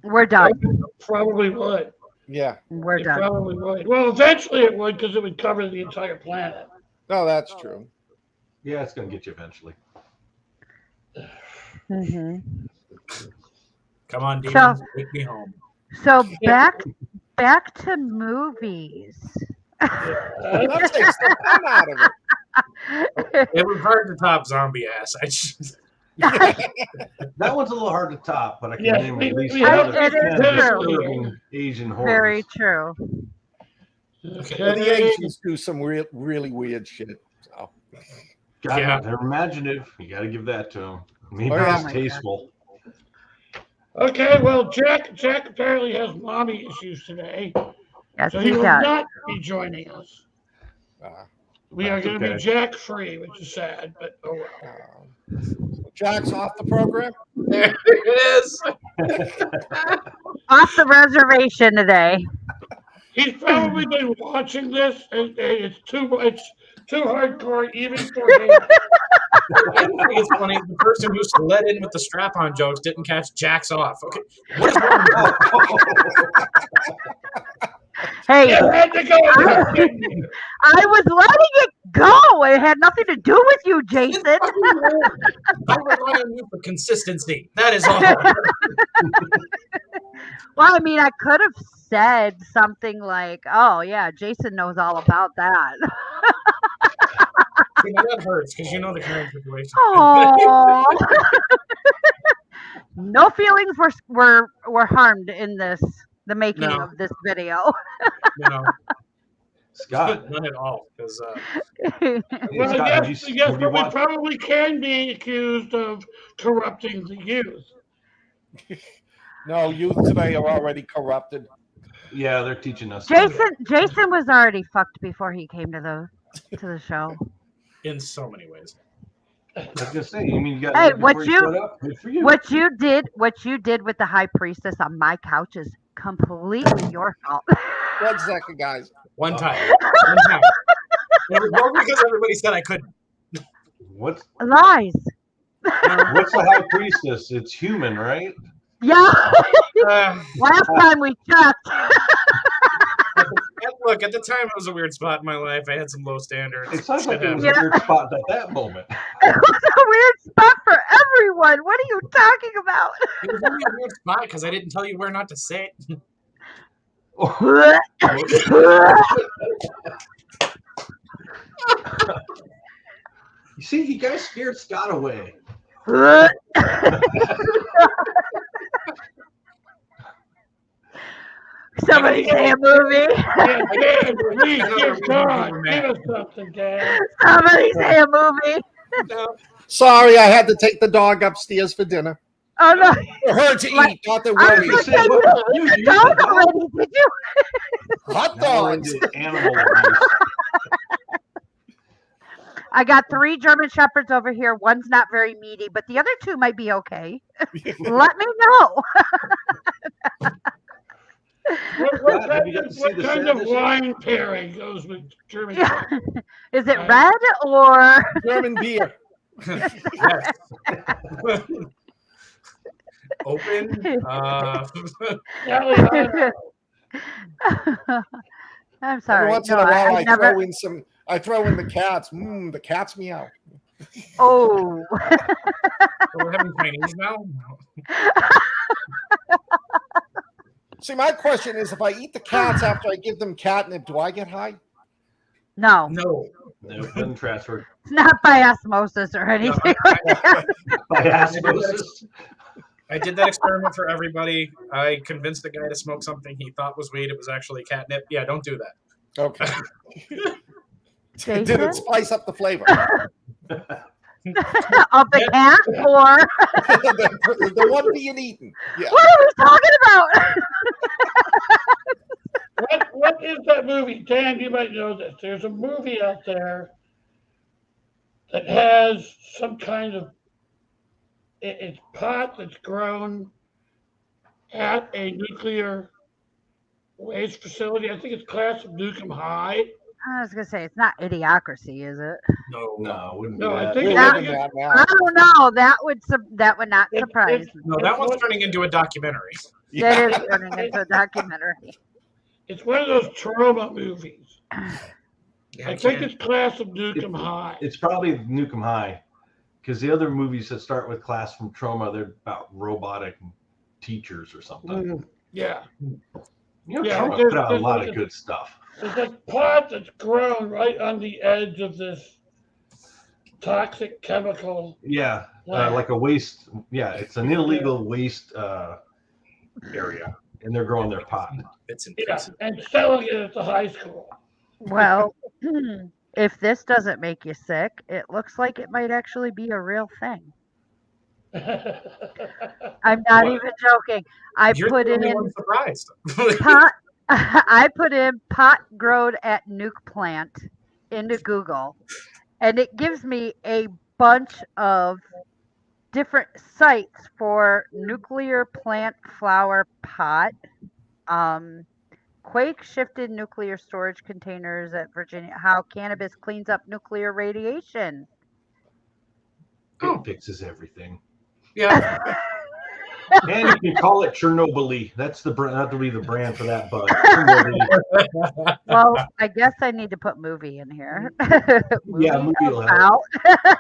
We're done. Probably would. Yeah. We're It done. probably would. Well, eventually it would, because it would cover the entire planet. No, that's true. Yeah, it's gonna get you eventually. Hmm. Come on, demons, take me home. So back to movies. That takes the fun out of it. It was hard to top zombie ass. I just, That one's a little hard to top, but I can Yeah, name at least we one have- of it the is 10 true. disturbing Asian horrors. Very true. The Asians do some really weird shit. So. Yeah. They're imaginative. You got to give that to them. Maybe Oh, yeah. it's my God. tasteful. Okay, well, Jack apparently has mommy issues today, Yes, so he he will does. not be joining us. Uh, We are That's going to be okay. Jack free, which is sad, but oh well. Jack's off the program. there it is. Off the reservation today. He's probably been watching this, and it's too hardcore even for him. I think it's funny. The person who's let in with the strap-on jokes didn't catch Jack's off. Okay, what is wrong with Hey, You had to go there, didn't you? I was letting it go. It had nothing to do with you, Jason. I rely on you for consistency. That is all. Well, I mean, I could have said something like, "Oh yeah, Jason knows all about that." See, now that hurts because you know the current situation. Oh, no feelings were harmed in the making No. of this video. No, Scott, none at all. Because Well, Scott, I have guess, you, have you we watched? probably can be accused of corrupting the youth. No, youth today are already corrupted. Yeah, they're teaching us. Jason was already fucked before he came to the show. in so many ways. I was gonna say, you mean you got Hey, there what before you- showed up? Good for you. What you did with the high priestess on my couch is completely your fault. 1 second, guys. One time. One time. It was only because everybody said I couldn't. What's Lies. what's the high priestess? It's human, right? Yeah. Uh, Last time we checked. look, at the time, it was a weird spot in my life. I had some low standards. It sounds like Shit it was happened. a weird spot at that moment. It was a weird spot for everyone. What are you talking about? It was only a weird spot because I didn't tell you where not to sit. You see, you guys scared Scott away. Somebody say a movie. Yeah, Dan, please give God. Give us something, Dan. Somebody say a movie. No. Sorry, I had to take the dog upstairs for dinner. Oh no. For her to eat, not the I worry. was say, gonna what- say, you- you you don't did already, did you? Hot Now we're dogs. into animal abuse. I got 3 German Shepherds over here. One's not very meaty, but the other 2 might be okay. Let me know. What Have you got to see the kind of sadness yet? wine pairing goes with German? Yeah. Is it Right. red or German beer. Yes. Open. Sally, I- I'm Every sorry. once No, in a while, I I never. throw in some. I throw in the cats. The cats meow. Oh. We're having Chinese now. See, my question is, if I eat the cats after I give them catnip, do I get high? No, No. No, doesn't transfer not by osmosis or anything. by osmosis. I did that experiment for everybody. I convinced the guy to smoke something he thought was weed. It was actually catnip. Yeah, don't do that. Okay. Did Jason? it spice up the flavor? Of the cat or the one being eaten. Yeah. what are we talking about? what is that movie? Dan, you might know this. There's a movie out there that has some kind of it's pot that's grown at a nuclear waste facility. I think it's Class of Nukem High. I was gonna say it's not Idiocracy, is it? No. No, wouldn't No, be I that. think We're Yeah. living that now. I don't know. That would not It- surprise it- me. No, that one's turning into a documentary. That is turning into a documentary. It's one of those trauma movies. Yeah, I think it's Class of Nukem High. It's probably Nukem High, because the other movies that start with Class from Trauma, they're about robotic teachers or something. Yeah. You know, Yeah, Trauma there's- put out a there's lot like of a- good stuff. There's like pot that's grown right on the edge of this toxic chemical. Yeah, Wow. like a waste. Yeah, it's an illegal waste area, and they're growing their pot. Bits and Yeah, pieces. and selling it at the high school. Well, if this doesn't make you sick, it looks like it might actually be a real thing. I'm not What? even joking. I You're put the only in one surprised. pot. I put in pot grown at nuke plant into Google, and it gives me a bunch of different sites for nuclear plant flower pot, quake shifted nuclear storage containers at Virginia, how cannabis cleans up nuclear radiation. Oh. It fixes everything, Yeah. and you can call it Chernobyl. That's the brand. That would be the brand for that bug. Chernobyl. Well, I guess I need to put movie in here. Yeah, movie will help. about.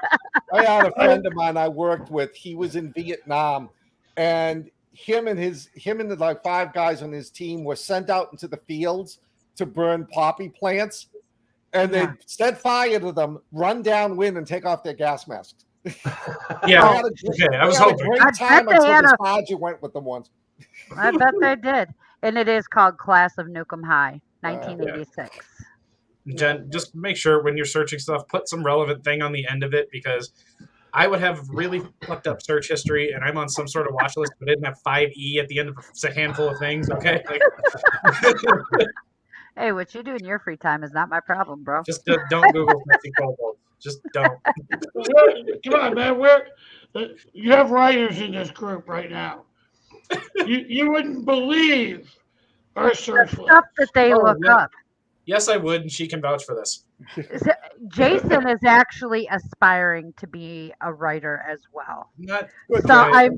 I had a friend of mine I worked with. He was in Vietnam, and him and the like 5 guys on his team were sent out into the fields to burn poppy plants, and they Yeah. set fire to them, run downwind, and take off their gas masks. Yeah. They had a- Okay, I was they had a hoping. great I time bet they until had the a- sergeant went with them once. I bet they did. And it is called Class of Nukem High, 1986. Jen, just make sure when you're searching stuff, put some relevant thing on the end of it, because I would have really fucked up search history, and I'm on some sort of watch list, but I didn't have 5E at the end of a handful of things. Okay, like, Hey, what you do in your free time is not my problem, bro. just don't Google sexy kobolds. Just don't. Come on, man. You have writers in this group right now. You wouldn't believe Our search was. Stuff that they Oh, look yeah. up. Yes, I would, and she can vouch for this. Jason is actually aspiring to be a writer as well. Not Good So Okay.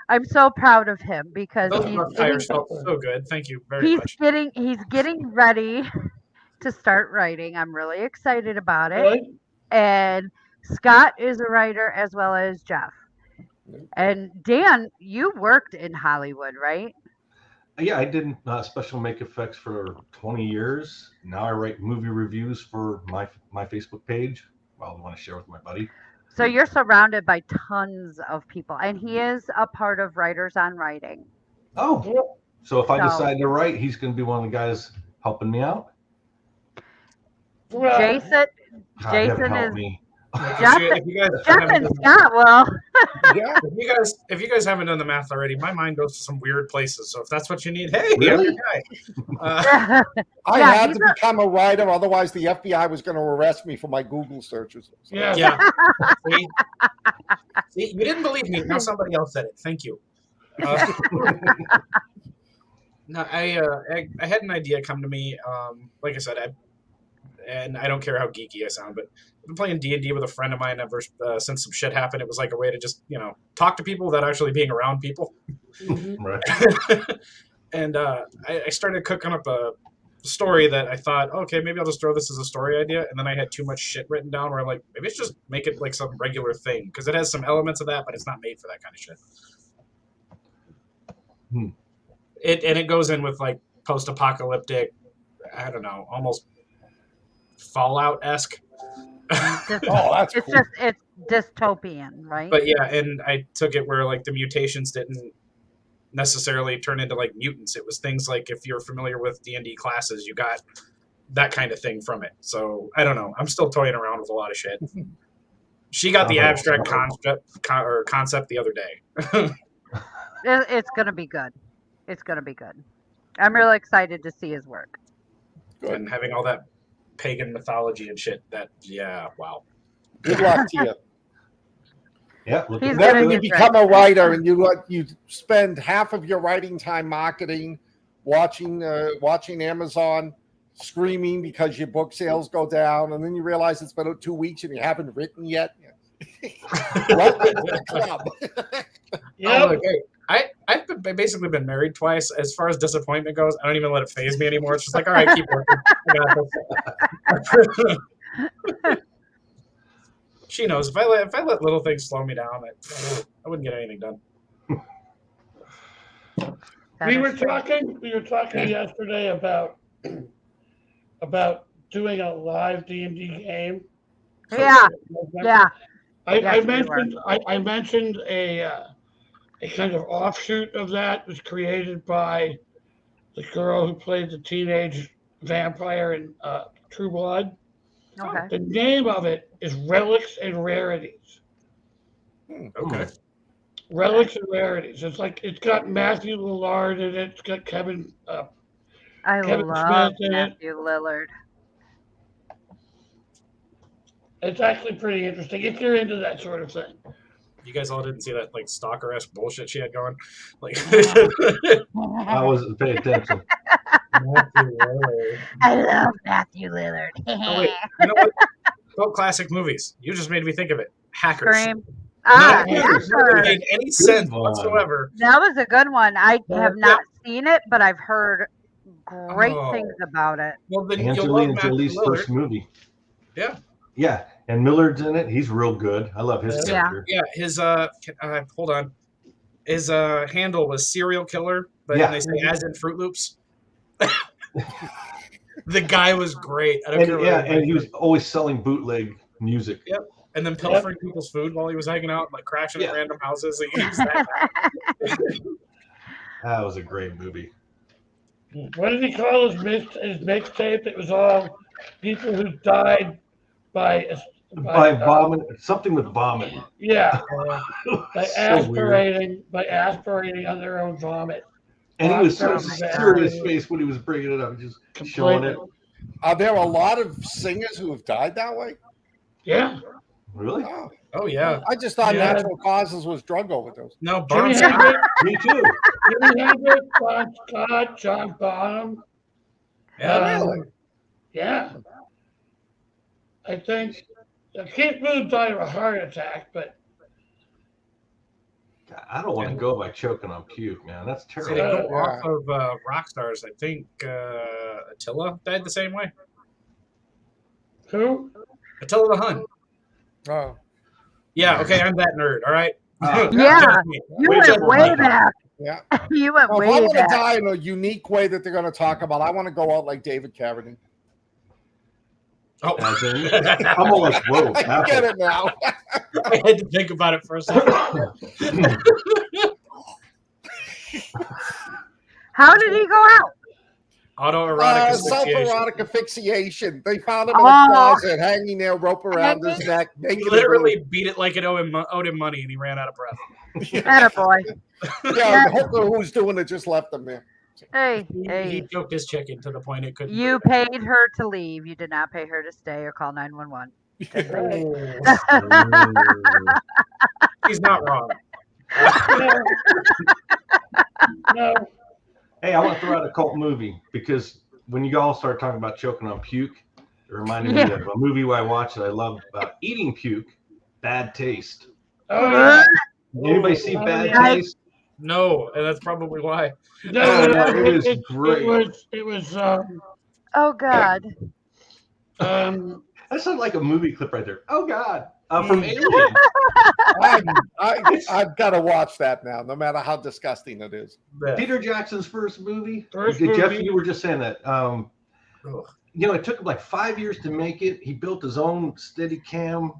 I'm so proud of him because those he's rough tires felt so good. Thank you very much. he's getting ready to start writing. I'm really excited about it. Really? And Scott is a writer as well as Jeff. And Dan, you worked in Hollywood, right? Yeah, I did special make effects for 20 years. Now I write movie reviews for my Facebook page. Well, I want to share with my buddy. So you're surrounded by tons of people, and he is a part of Writers on Writing. Oh, so if I So- decide to write, he's going to be one of the guys helping me out. Well, Jason, God, heaven Jason help is me. If you guys Jeff haven't and done- Scott. Well, Yeah. if you guys haven't done the math already, my mind goes to some weird places. So if that's what you need, hey, I'm Really? your guy. I Yeah, had he's to become a writer, otherwise the FBI was going to arrest me for my Google searches. yes. Yeah. See? See, you didn't believe me. Now somebody else said it. Thank you. No, I had an idea come to me. Like I said, and I don't care how geeky I sound, but I've been playing D&D with a friend of mine ever since some shit happened. It was like a way to just talk to people without actually being around people. Mhm. Right. And I started cooking up a story that I thought, okay, maybe I'll just throw this as a story idea. And then I had too much shit written down where I'm like, maybe it's just make it like some regular thing because it has some elements of that, but it's not made for that kind of shit. It goes in with like post-apocalyptic, I don't know, almost Fallout-esque. Oh, that's it's cool. just it's dystopian, right? But yeah, and I took it where like the mutations didn't necessarily turn into like mutants. It was things like if you're familiar with D&D classes, you got that kind of thing from it. So I don't know. I'm still toying around with a lot of shit. She got the abstract concept the other day. It's gonna be good. It's gonna be good. I'm really excited to see his work. And having all that pagan mythology and shit. Wow. Good luck to you. Yeah. Look He's at gonna Then that. you be become a writer and you spend half of your writing time marketing, watching Amazon, screaming because your book sales go down, and then you realize it's been 2 weeks and you haven't written yet. Welcome to the club. Yep. Oh, look, hey, I've basically been married twice. As far as disappointment goes, I don't even let it phase me anymore. It's just like, all right, keep working. I got this. She knows if I let little things slow me down, I wouldn't get anything done. That We is were true. talking yesterday about doing a live D&D game. Yeah, yeah. I Yes, we were. mentioned a kind of offshoot of that was created by the girl who played the teenage vampire in True Blood. Okay. The name of it is Relics and Rarities. Okay. Relics and Rarities. It's got Matthew Lillard in it. It's got Kevin I Kevin love Smith in it. Matthew Lillard. It's actually pretty interesting if you're into that sort of thing. You guys all didn't see that like stalker-esque bullshit she had going? Like I wasn't paying attention. I love Matthew Lillard. Oh, wait. You know what? About classic movies. You just made me think of it. Hackers. Scream. Ah, None of Hackers. it made any sense one. whatsoever. That was a good one. I have Yeah. not seen it, but I've heard great Oh. things about it. Well, then you'll Angelina love Matthew Jolie's Lillard. first movie. Yeah. Yeah, and Millard's in it. He's real good. I love his Yeah. character. Yeah, his hold on. His handle was serial killer, but Yeah. they say as in Fruit Loops. The guy was great. I don't care And, what yeah, anybody and he was says. always selling bootleg music. Yep. And then pilfering people's food while he was hanging out, like crashing at Yeah. random houses. He was that guy. That was a great movie. What did he call his mixtape? It was all people who died by Vomit, something with vomit. yeah, by So weird. aspirating on their own vomit. And he was so Oh my God. serious face when he was bringing it up, just showing it. Are there a lot of singers who have died that way? Yeah, Really? Oh, Oh yeah. I just thought Yeah. natural causes was drug overdose. No, Jimi Bon Scott. Hendrix, Me too. Jimi Hendrix, Bon Scott, John Bonham. Yeah. Really? Yeah. I think Keith Moon died of a heart attack, but I don't want to go by choking on puke, man. That's So they terrible. go off of rock stars. I think Attila died the same way. who? Attila the Hun. Oh. Yeah. Okay, I'm that nerd. All right. Yeah. Trust me. You Wait went till way Mike. back. Yeah. You went Now, if I way want to back. die in a unique way that they're going to talk about, I want to go out like David Carradine. Oh. As in, I'm all like, whoa, I get it now. I had to think about it for a second. How did he go out? Autoerotic asphyxiation. Self-erotic asphyxiation. They found him in a Oh. closet, hanging there, rope around his neck. He naked literally beat it like it owed him money, and he ran out of breath. Attaboy. Yeah, the hooker who was doing it just left him there. Hey, He hey. choked his chicken to the point it couldn't. You paid her to leave. You did not pay her to stay or call 911. Oh. He's not wrong. No. No. Hey, I want to throw out a cult movie because when you all start talking about choking on puke, it reminded me of a movie I watched that I loved about eating puke, Bad Taste. Oh, yeah. Anybody see Oh, Bad yeah. Taste? No, and that's probably why. No, no, it was great. It was Oh, God. That sounded like a movie clip right there. Oh God, from Alien. I've got to watch that now, no matter how disgusting it is. Yeah. Peter Jackson's first movie. First Jeff, movie. you were just saying that. Ugh. You know, it took him like 5 years to make it. He built his own Steadicam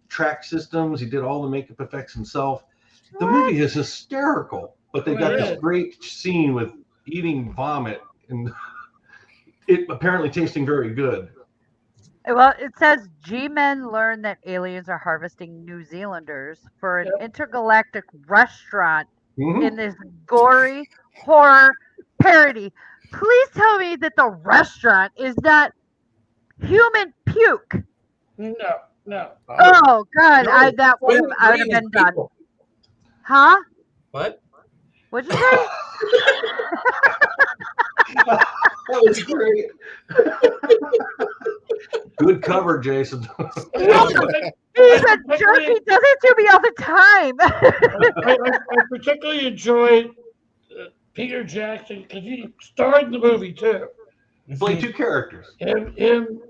track systems. He did all the makeup effects himself. The movie is hysterical, but they've got It this is. great scene with eating vomit and it apparently tasting very good. Well, it says G-men learn that aliens are harvesting New Zealanders for an Yep. intergalactic restaurant Mhm. in this gory horror parody. Please tell me that the restaurant is not human puke. no, no. Oh God, No. I would have Soylent Green been is done. people. Huh? What? What'd you say? That was great. Good cover, Jason. He's a jerk. He does it to me all the time. I particularly enjoyed Peter Jackson because he starred in the movie too. Play two characters. Him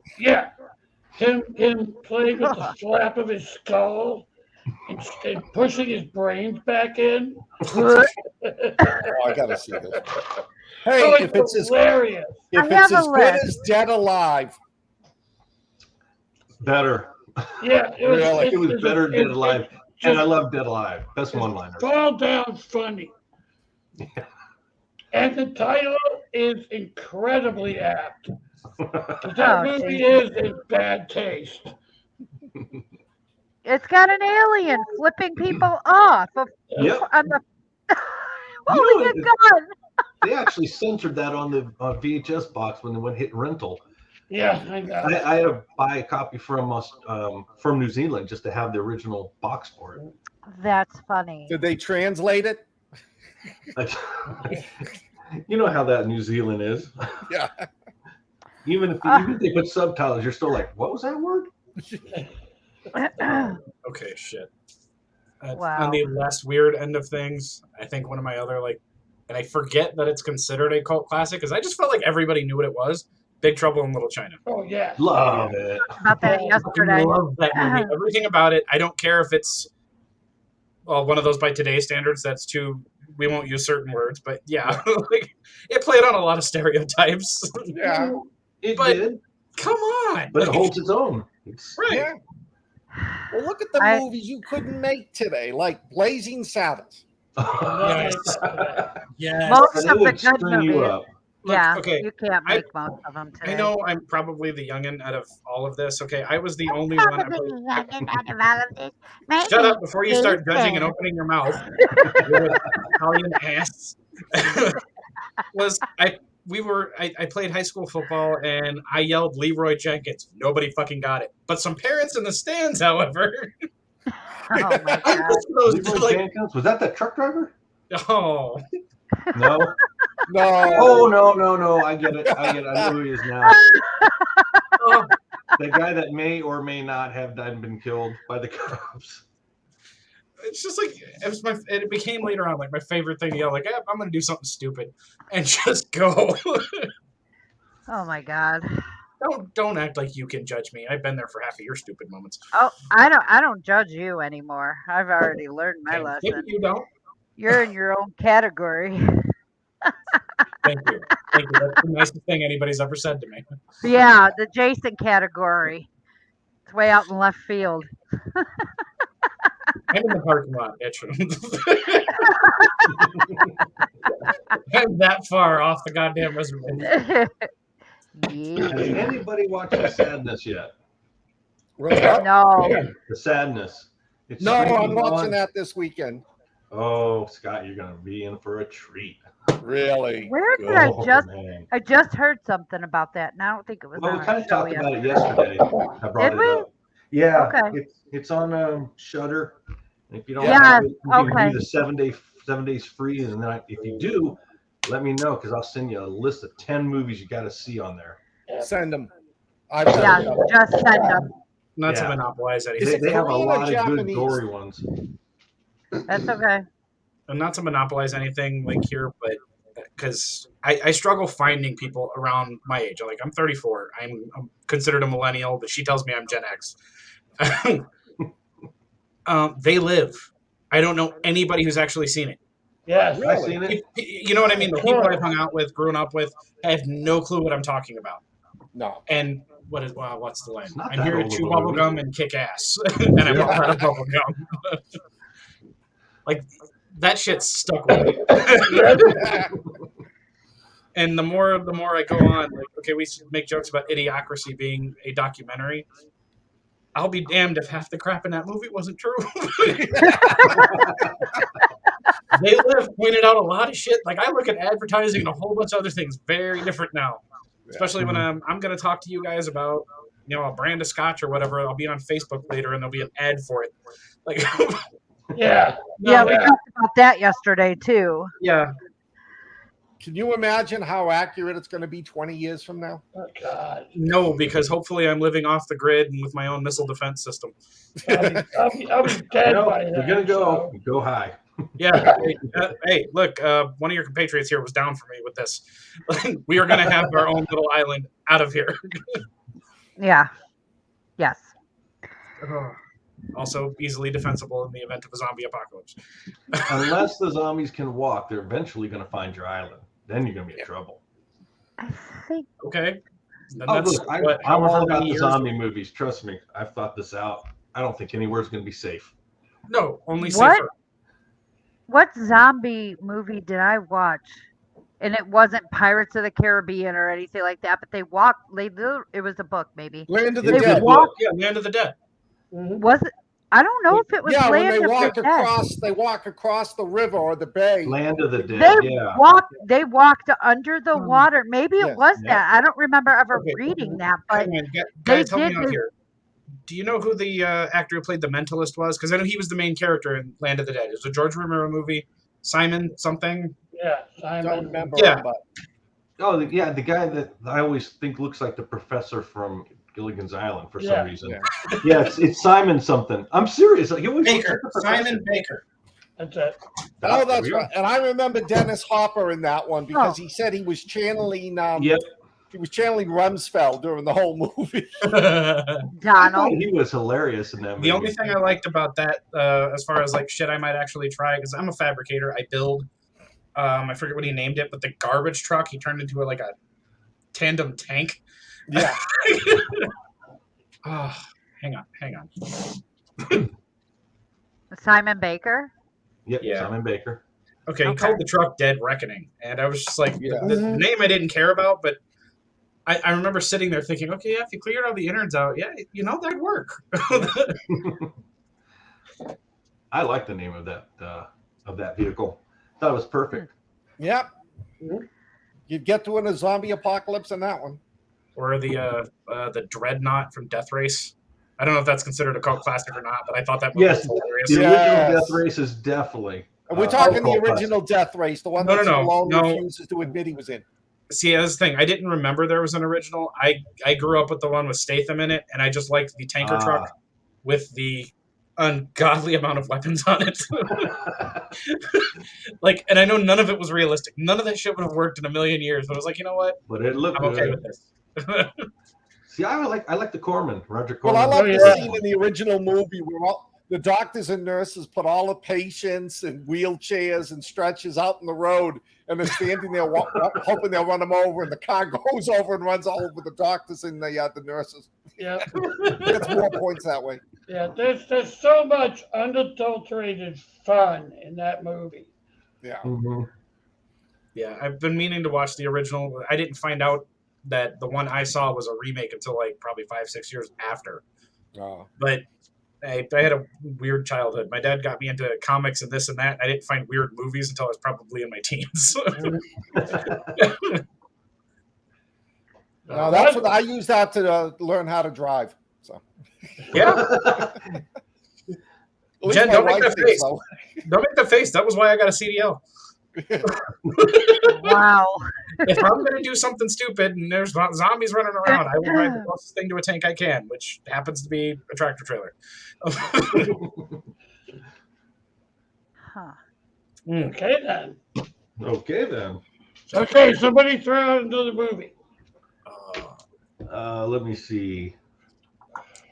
playing with the flap of his skull and pushing his brains back in. Oh, I got to see this. Hey, Oh, if it's hilarious. I have a as good list. as Dead Alive, Better. Yeah, Really, it was better than Dead it's Alive. And I love Dead Alive. Best one-liner. fall down funny. And the title is incredibly apt. 'Cause that Oh, movie geez. is in bad taste. It's got an alien flipping people off of, Yep. on the You holding know, a gun. They actually censored that on the VHS box when they went hit rental. Yeah, I know. I had to buy a copy from us from New Zealand just to have the original box for it. That's funny. did they translate it? You know how that New Zealand is. Yeah. Even if they put subtitles, you're still like, what was that word? Okay, shit. Wow. On the less weird end of things, I think one of my other and I forget that it's considered a cult classic because I just felt like everybody knew what it was. Big Trouble in Little China. Oh, yeah. Love it. About that I yesterday. love that movie. Everything about it. I don't care if it's one of those by today's standards. That's too. We won't use certain words, but yeah, it played on a lot of stereotypes. Yeah. It But- did, Come on, but it holds its own. It's, right. Yeah. Well, look at the I- movies you couldn't make today, like Blazing Saddles. Yes. Yes. Most That of the would good string you movies. up. Look, Yeah, okay, you can't I- make most of them today. I know I'm probably the youngin' out of all of this. Okay, I was the only one. Shut up before you start judging and opening your mouth. You're an Italian ass. I played high school football and I yelled Leroy Jenkins. Nobody fucking got it. But some parents in the stands, however, Oh my I god. listened to those Leroy like, Jenkins? Was that the truck driver? oh, No. No. Oh no! I get it. I know who he is now. oh, The guy that may or may not have died and been killed by the cops. it's just like it became later on like my favorite thing to yell like, I'm gonna do something stupid and just go. Oh my god. Don't act like you can judge me. I've been there for half of your stupid moments. Oh, I don't judge you anymore. I've already learned my Okay, maybe lesson. you don't. You're in your own category. Thank you. Thank you. That's the nicest thing anybody's ever said to me. Yeah, the Jason category. It's way out in left field. I'm in the parking lot, bitch. I'm that far off the goddamn reservation. Has Yeah. anybody watched The Sadness yet? What's up? No. The Sadness. It's No, I'm streaming watching on- that this weekend. Oh, Scott, you're gonna be in for a treat. Really? Where did Oh, man. I just heard something about that, and I don't think it was Well, on we our kind of show talked yet. about it yesterday. I brought Did it we? up. Yeah. Okay. It's on Shudder. If you don't Yes, have it, you can okay. do the 7 days free, and then if you do, let me know because I'll send you a list of 10 movies you got to see on there. Send them. Yeah, just send them. Not to Yeah. monopolize Is anything. it They have a Korean or lot of good Japanese? gory ones. That's okay. And not to monopolize anything like here, but because I struggle finding people around my age. Like I'm 34. I'm considered a millennial, but she tells me I'm Gen X. They live. I don't know anybody who's actually seen it. Yes. I've seen it. You know what I mean? The people I've hung out with, grown up with, have no clue what I'm talking about. No. And what's the line? It's not I'm that here to old of chew a bubble movie. gum and kick ass, and I'm all out of bubble gum. Like that shit stuck with me. And the more I go on, like, okay, we make jokes about Idiocracy being a documentary. I'll be damned if half the crap in that movie wasn't true. They Live pointed out a lot of shit. Like I look at advertising and a whole bunch of other things very different now. Especially when I'm going to talk to you guys about, a brand of scotch or whatever. I'll be on Facebook later and there'll be an ad for it. Like, Yeah. Yeah, we talked about that yesterday too. yeah. Can you imagine how accurate it's going to be 20 years from now? Oh, God. No, because hopefully I'm living off the grid and with my own missile defense system. I'll be dead No, by then. we're gonna go high. Yeah. Hey, look, one of your compatriots here was down for me with this. We are going to have our own little island out of here. Yeah. Yes. Also easily defensible in the event of a zombie apocalypse. Unless the zombies can walk, they're eventually gonna find your island. Then you're gonna be in trouble. I think Okay. Then Oh, that's look, I'm however all about many the years- zombie movies. Trust me, I've thought this out. I don't think anywhere's gonna be safe. No, only What? safer. what zombie movie did I watch? And it wasn't Pirates of the Caribbean or anything like that, but it was a book maybe. Land of the They Dead. walk- Yeah, Land of the Dead. Was it? I don't know if it was Yeah, when Land they of walk the Dead. across the river or the bay. Land of the Dead. They Yeah. They walked under the water. Maybe Yeah, it was yeah. that. I don't remember ever Okay. reading that, but Hang on, they guys, help me did out this- here. Do you know who the actor who played the Mentalist was? Because I know he was the main character in Land of the Dead. It was a George Romero movie. Simon something. Yeah. Don't Simon. remember. Yeah. But Oh, yeah, the guy that I always think looks like the professor from Gilligan's Island for Yeah. some reason. Yeah. Yeah, it's Simon something. I'm serious. He always looks Baker. like the professor. Simon Baker. That's it. Oh, There that's we go. right. And I remember Dennis Hopper in that one because he said he was channeling. Yep. He was channeling Rumsfeld during the whole movie. I thought Donald. he was hilarious in that movie. The only thing I liked about that, as far as like shit I might actually try, because I'm a fabricator, I build. I forget what he named it, but the garbage truck he turned into a tandem tank. Yeah. Oh, hang on. Simon Baker. Yep, Yeah. Simon Baker. Okay, he Okay. called the truck Dead Reckoning, and I was just like, Yeah. the name I didn't care about, but I remember sitting there thinking, okay, yeah, if you cleared all the innards out, yeah, that'd work. I like the name of that vehicle. Thought it was perfect. Yep. You'd get to in a zombie apocalypse in that one. Or the Dreadnought from Death Race. I don't know if that's considered a cult classic or not, but I thought that movie Yes. was hilarious. The Yes. original Death Race is definitely. And we're talking the cult classic. original Death Race, the one No, that no, Stallone no. refuses to admit he was in. See, that's the thing. I didn't remember there was an original. I grew up with the one with Statham in it, and I just liked the tanker truck with the ungodly amount of weapons on it. Like, and I know none of it was realistic. None of that shit would have worked in a million years. But I was like, you know what? But it looked I'm okay good. with this. See, I like the Corman, Roger Well, Corman. I love Oh, the yeah. scene in the original movie where the doctors and nurses put all the patients in wheelchairs and stretchers out in the road, and they're standing there hoping they'll run them over, and the car goes over and runs all over the doctors and the nurses. Yeah, Gets more points that way. yeah. There's so much unadulterated fun in that movie. Yeah. Mhm. Yeah, I've been meaning to watch the original. I didn't find out that the one I saw was a remake until like probably 5-6 years after. But I had a weird childhood. My dad got me into comics and this and that. I didn't find weird movies until I was probably in my teens. No, that's what I use that to learn how to drive. So Yeah, at least Jen, my don't make wife that thinks face. so. Don't make the face. That was why I got a CDL. Wow. If I'm going to do something stupid and there's zombies running around, I will ride the closest thing to a tank I can, which happens to be a tractor trailer. Huh. Okay then. Okay then. Okay, somebody throw out another movie. Let me see.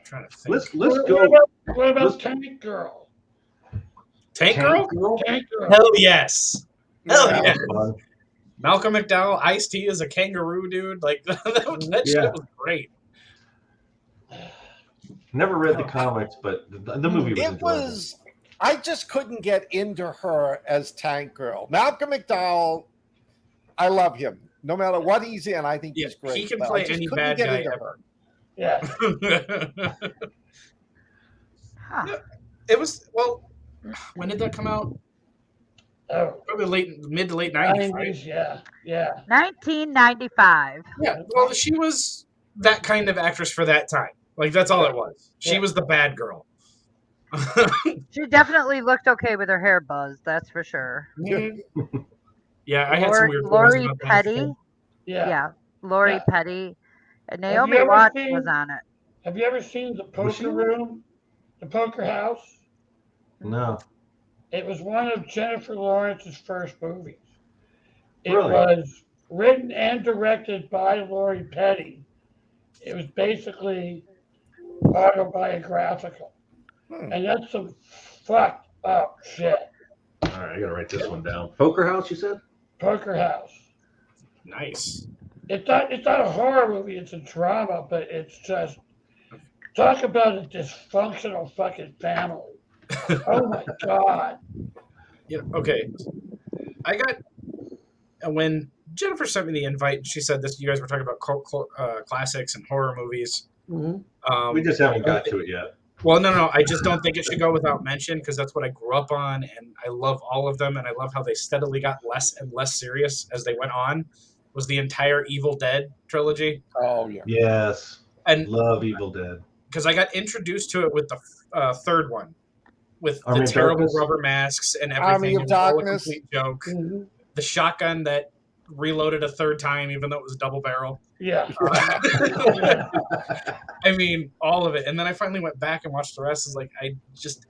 Trying to think. Let's What go. about, what about let's- Tank Girl? Tank Girl? Tank Girl. Hell yes. Hell That yeah. was fun. Malcolm McDowell, Ice-T is a kangaroo dude. Like, that Yeah. shit was great. Never read the comics, but the movie was It enjoyable. was. I just couldn't get into her as Tank Girl. Malcolm McDowell, I love him. No matter what he's in, I think Yeah, he's great. he can but I play just any couldn't bad get guy into ever. her. Yeah. Huh. It was, well, when did that come out? Oh, Probably mid to late 90s, right? 90s, yeah. Yeah. 1995. Yeah, well, she was that kind of actress for that time. Like, that's all it was. She Yeah. was the bad girl. She definitely looked okay with her hair buzzed, that's for sure. Yeah, I had some weird feelings Lori about that. Petty. Yeah. Yeah. Lori Yeah. Petty. And Have you Naomi ever Watts seen- was on it. Have you ever seen The Was she Poker in it? Room? The Poker House? No. It was one of Jennifer Lawrence's first movies. It Really? was written and directed by Lori Petty. It was basically autobiographical. And that's some fucked up shit. All right, I gotta write this one down. Poker House, you said? Poker House. Nice. It's not a horror movie, it's a drama, but it's just talk about a dysfunctional fucking family. Oh my god. Yeah, okay. I got, when Jennifer sent me the invite, she said this, you guys were talking about classics and horror movies. We just haven't got to it yet. Well, no. I just don't think it should go without mention because that's what I grew up on, and I love all of them, and I love how they steadily got less and less serious as they went on. Was the entire Evil Dead trilogy, Oh yeah. Yes. and Love Evil Dead. because I got introduced to it with the third one, with Army the of terrible Darkness? rubber masks and Army everything. of It was all a Darkness. complete joke. Mhm. The shotgun that reloaded a third time, even though it was double barrel. Yeah. I mean, all of it. And then I finally went back and watched the rest. It's like,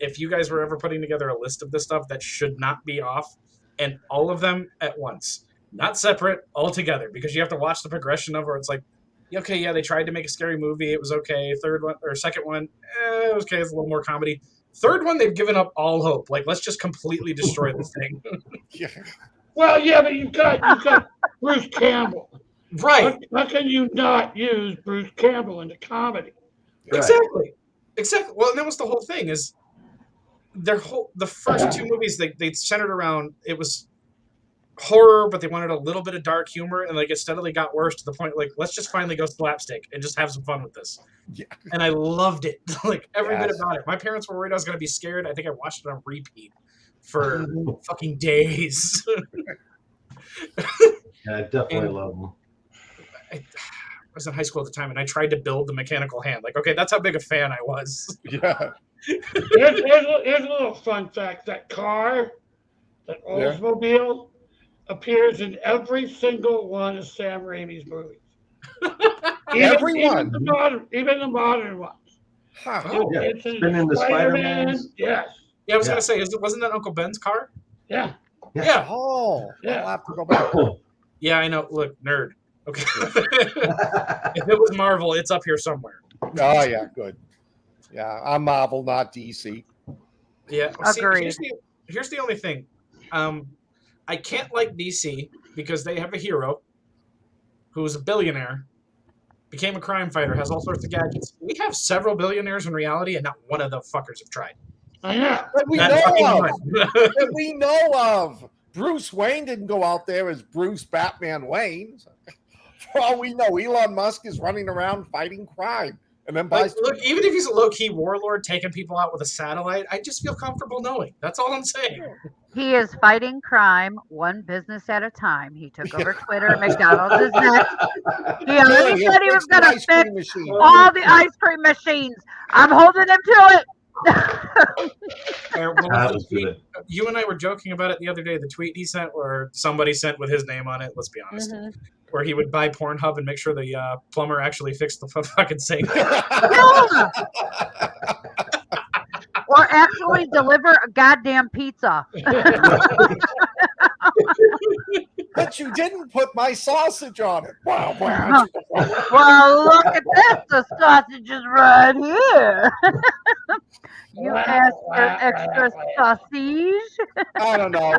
if you guys were ever putting together a list of this stuff that should not be off, and all of them at once, not separate, all together, because you have to watch the progression of where it's like, okay, yeah, they tried to make a scary movie. It was okay. Third one or second one, it was okay. It's a little more comedy. Third one, they've given up all hope. Like, let's just completely destroy this thing. Yeah. Well, yeah, but you've got Bruce Campbell. Right. How can you not use Bruce Campbell in the comedy? Right. Exactly. Well, and that was the whole thing is the first two movies they centered around, it was horror, but they wanted a little bit of dark humor, and like it steadily got worse to the point like, let's just finally go slapstick and just have some fun with this. Yeah. And I loved it. Like every bit Yes. about it. My parents were worried I was gonna be scared. I think I watched it on repeat for fucking days. Yeah, I definitely And- love them. I was in high school at the time, and I tried to build the mechanical hand. Like, okay, that's how big a fan I was. Yeah. Here's a little fun fact. That car, that Yeah. Oldsmobile, appears in every single one of Sam Raimi's movies. Everyone? Even the modern ones. Huh. Oh, Yeah, It's in been in the Spider-Man. Spider-Mans. Yes. Yeah, I was Yeah. gonna say, wasn't that Uncle Ben's car? Yeah. Yeah, Oh, Yeah. I'll have to go back. yeah, I know. Look, nerd. Okay, if it was Marvel, it's up here somewhere. Oh yeah, good. Yeah, I'm Marvel, not DC. Yeah, Agreed. Here's the only thing. I can't like DC because they have a hero who's a billionaire, became a crime fighter, has all sorts of gadgets. We have several billionaires in reality, and not one of the fuckers have tried. I know. That we Not fucking know of. one. That we know of. Bruce Wayne didn't go out there as Bruce Batman Wayne. For all we know, Elon Musk is running around fighting crime, and then Like, buys. look, even if he's a low-key warlord taking people out with a satellite, I just feel comfortable knowing. That's all I'm saying. He is fighting crime one business at a time. He took over Twitter. McDonald's is next. He already He'll said he was fix the going to ice fix cream machine. all the ice cream machines. I'm holding him to it. What was That the was tweet? good. You and I were joking about it the other day. The tweet he sent, or somebody sent with his name on it. Let's be honest, where he would buy Pornhub and make sure the plumber actually fixed the fucking sink. Yeah. Or actually deliver a goddamn pizza. But you didn't put my sausage on it. Wow, wow. Well, look at this. The sausage is right here. You asked for extra sausage. I don't know.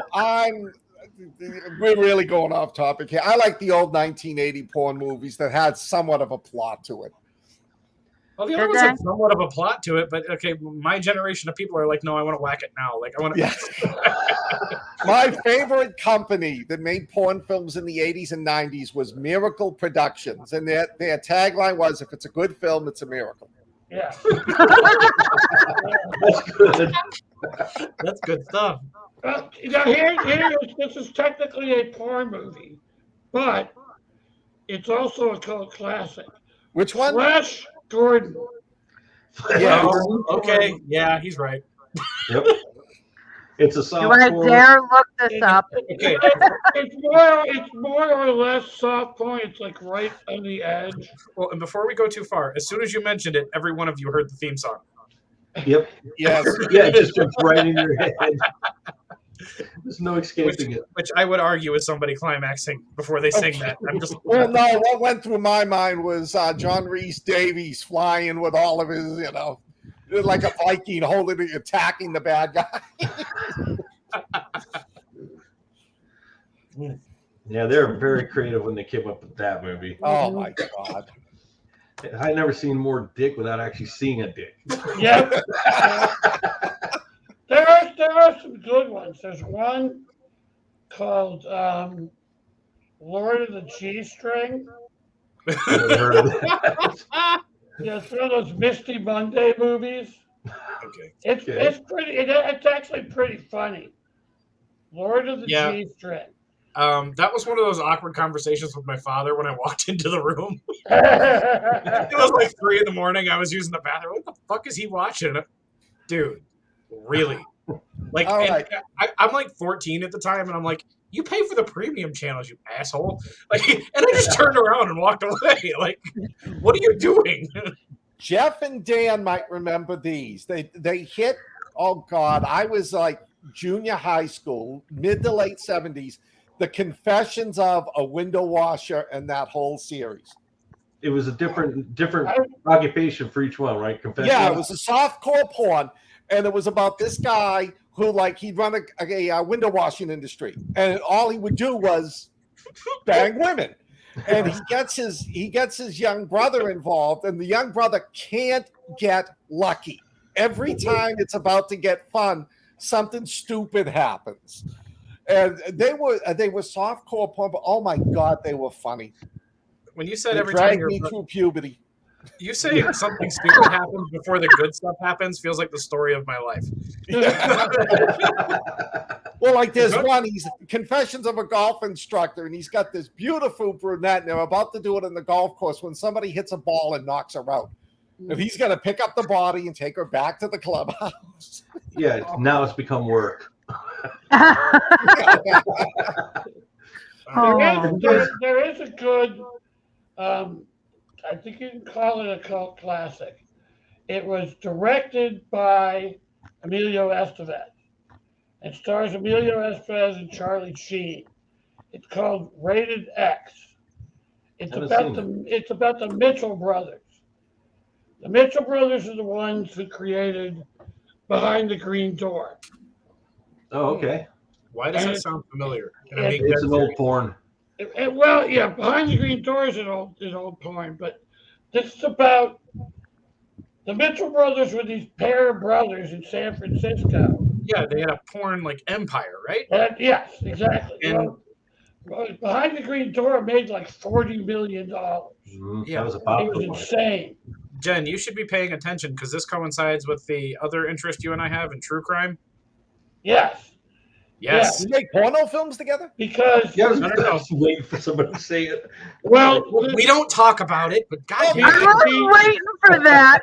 We're really going off topic here. I like the old 1980 porn movies that had somewhat of a plot to it. Well, the other ones have somewhat of a plot to it, but okay, my generation of people are like, no, I want to whack it now. Like, I want to. Yes. My favorite company that made porn films in the 80s and 90s was Miracle Productions. And their tagline was, if it's a good film, it's a miracle. Yeah. That's good. That's good stuff. Now this is technically a porn movie, but it's also a cult classic. Which one? Flash Gordon. Yeah. Oh, okay. Yeah, he's right. Yep. It's a soft Do I porn. dare look this up? Okay. It's more or less soft porn. It's like right on the edge. Well, and before we go too far, as soon as you mentioned it, every one of you heard the theme song. Yep. Yes. Yeah, it just jumps right in your head. There's no escaping it. Which I would argue is somebody climaxing before they sing that. I'm just. Well, no, what went through my mind was John Rhys Davies flying with all of his, like a Viking attacking the bad guy. Yeah, they're very creative when they came up with that movie. Oh my God. I never seen more dick without actually seeing a dick. Yeah. There are some good ones. There's one called Lord of the G-String. Never heard of it. Yeah, it's one of those Misty Monday movies. Okay. It's actually pretty funny. Lord of the Yeah. G-String. That was one of those awkward conversations with my father when I walked into the room. It was like 3 a.m. I was using the bathroom. What the fuck is he watching? Dude, really? Like, All and right. I'm like 14 at the time, and I'm like, you pay for the premium channels, you asshole. Like, and I just turned around and walked away. Like, what are you doing? Jeff and Dan might remember these. They hit, oh God, I was like junior high school, mid to late 70s. The Confessions of a Window Washer and that whole series. It was a different occupation for each one, right? Confession. Yeah, it was a softcore porn, and it was about this guy who, he'd run a window washing industry, and all he would do was bang women. And he gets his young brother involved, and the young brother can't get lucky. Every time it's about to get fun, something stupid happens. And they were softcore porn, but oh my God, they were funny. When you said They every time dragged me through puberty. you say something stupid happens before the good stuff happens, feels like the story of my life. Well, like there's one, he's Confessions of a Golf Instructor, and he's got this beautiful brunette, and they're about to do it on the golf course when somebody hits a ball and knocks her out. And he's going to pick up the body and take her back to the clubhouse. Yeah, now it's become work. There is a good, I think you can call it a cult classic. It was directed by Emilio Estevez. It stars Emilio Estevez and Charlie Sheen. It's called Rated X. It's about the Mitchell brothers. The Mitchell brothers are the ones who created Behind the Green Door. Oh, okay. Why does that sound familiar? It's an old porn. Well, yeah, Behind the Green Door is an old porn, but this is about the Mitchell brothers were these pair of brothers in San Francisco. Yeah, they had a porn like empire, right? Yes, exactly. And Behind the Green Door made like $40 million. Yeah, that was a It pop. was insane. Jen, you should be paying attention because this coincides with the other interest you and I have in true crime. Yes, Yes. You make porno films together? because Yeah, I No, no, no. was waiting for somebody to say it. well, We don't talk about it, but goddamn, I was waiting for that.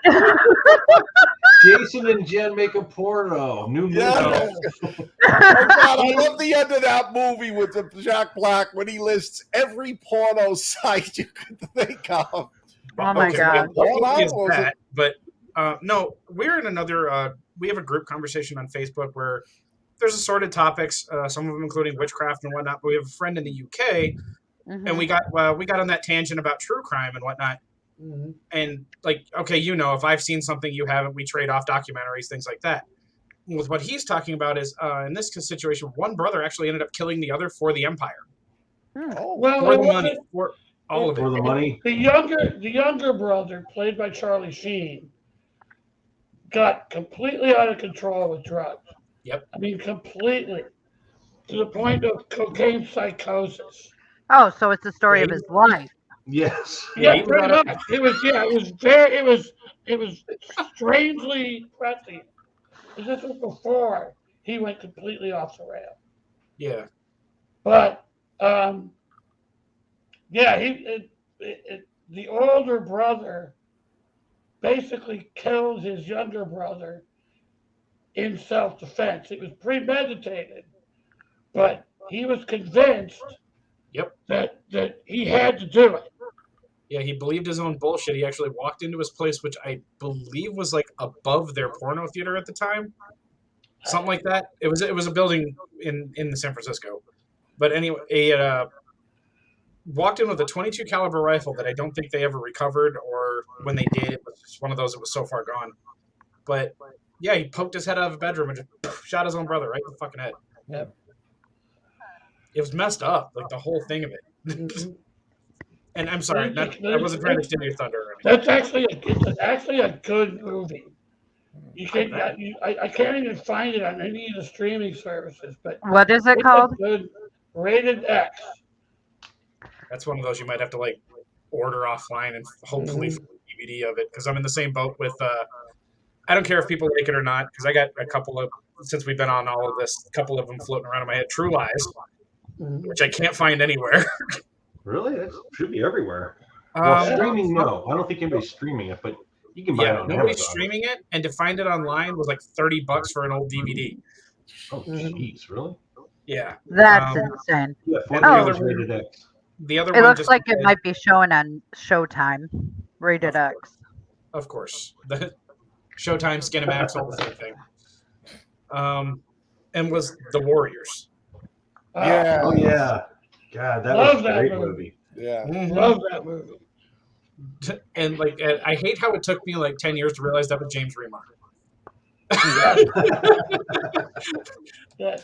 Jason and Jen make a porno. New movie. Yeah. Oh, God, I love the end of that movie with Jack Black when he lists every porno site you could think of. Oh my okay, God. what is What was that? But no, we're in another. We have a group conversation on Facebook where there's assorted topics, some of them including witchcraft and whatnot. But we have a friend in the UK, and we got on that tangent about true crime and whatnot. And like, okay, if I've seen something you haven't, we trade off documentaries, things like that. With what he's talking about is in this situation, one brother actually ended up killing the other for the empire, Oh, well, for it the money, wasn't- for all of For it. the money. the younger brother, played by Charlie Sheen, got completely out of control with drugs. Yep. I mean, completely, to the point of cocaine psychosis. Oh, so it's the story of his life. Yes. Yeah, Yeah, he pretty got much. It was strangely prescient. This was before he went completely off the rail. Yeah. But the older brother basically killed his younger brother in self-defense. It was premeditated, but he was convinced Yep. that he had to do it. Yeah, he believed his own bullshit. He actually walked into his place, which I believe was like above their porno theater at the time, something like that. It was a building in San Francisco, but anyway, he walked in with a .22 caliber rifle that I don't think they ever recovered, or when they did, it was just one of those that was so far gone. But yeah, he poked his head out of a bedroom and just shot his own brother right in the fucking head. Yep. It was messed up, like the whole thing of it. Mhm. And I'm sorry, I wasn't trying to steal your thunder or anything. That's actually a good movie. You can I can't even find it on any of the streaming services, but What is it it's called? a good Rated X. That's one of those you might have to like order offline and hopefully find a DVD of it, because I'm in the same boat with. I don't care if people like it or not, because I got a couple of, since we've been on all of this, a couple of them floating around in my head. True Lies, which I can't find anywhere. Really? That should be everywhere. Well, Um, streaming, no. I don't think anybody's streaming it, but you can buy it yeah, on nobody's Amazon. streaming it, and to find it online was like $30 for an old DVD. Oh, jeez, really? Yeah, That's Um, insane. Yeah, And the $40 other rated X. the other It one looks just like it had- might be showing on Showtime. Rated Of X. Of course, the Showtime, Skinamax, all the same thing. And was The Warriors. yeah. Oh, yeah. God, that Love was a that great movie. movie. Yeah. Love that movie. And like, I hate how it took me like 10 years to realize that was James Remar. Yeah.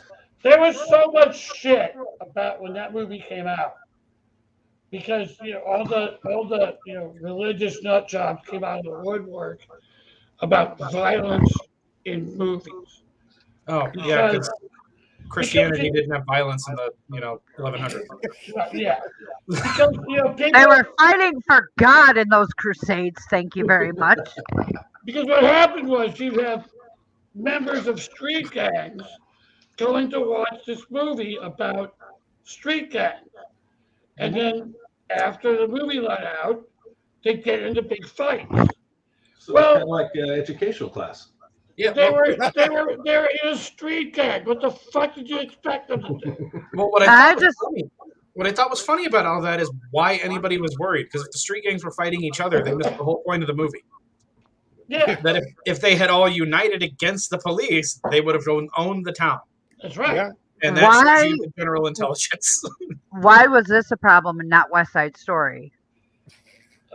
There was so much shit about when that movie came out, because all the religious nut jobs came out of the woodwork about violence in movies. Oh yeah, Because- because Christianity didn't have violence in the 1100s. Yeah, because They people, were fighting for God in those crusades. Thank you very much. because what happened was you have members of street gangs going to watch this movie about street gangs. And then after the movie let out, they get into big fights. So Well- kind of like educational class. Yeah. They were in a street gang. What the fuck did you expect them to do? Well, what I I thought was just- funny. What I thought was funny about all that is why anybody was worried. Because if the street gangs were fighting each other, they missed the whole point of the movie. Yeah, That if they had all united against the police, they would have owned the town. that's right. Yeah. And that Why- shows you the general intelligence. Why was this a problem and not West Side Story?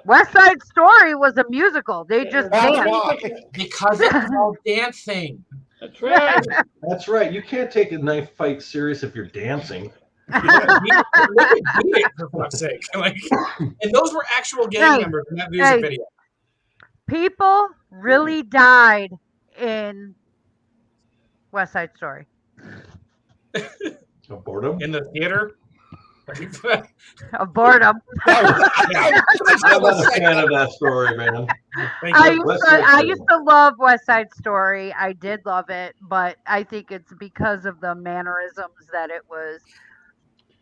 West Side Story was a musical. They just That's danced. why. because it was all dancing. That's right. That's right. You can't take a knife fight serious if you're dancing. Look at it, for fuck's sake. Like, and those were actual gang Hey, members in that music hey. video. People really died in West Side Story. Boredom. In the theater. Of boredom. I'm not a fan of that story, man. Thank I you. used, West to, Side I Story. used to love West Side Story. I did love it, but I think it's because of the mannerisms that it was.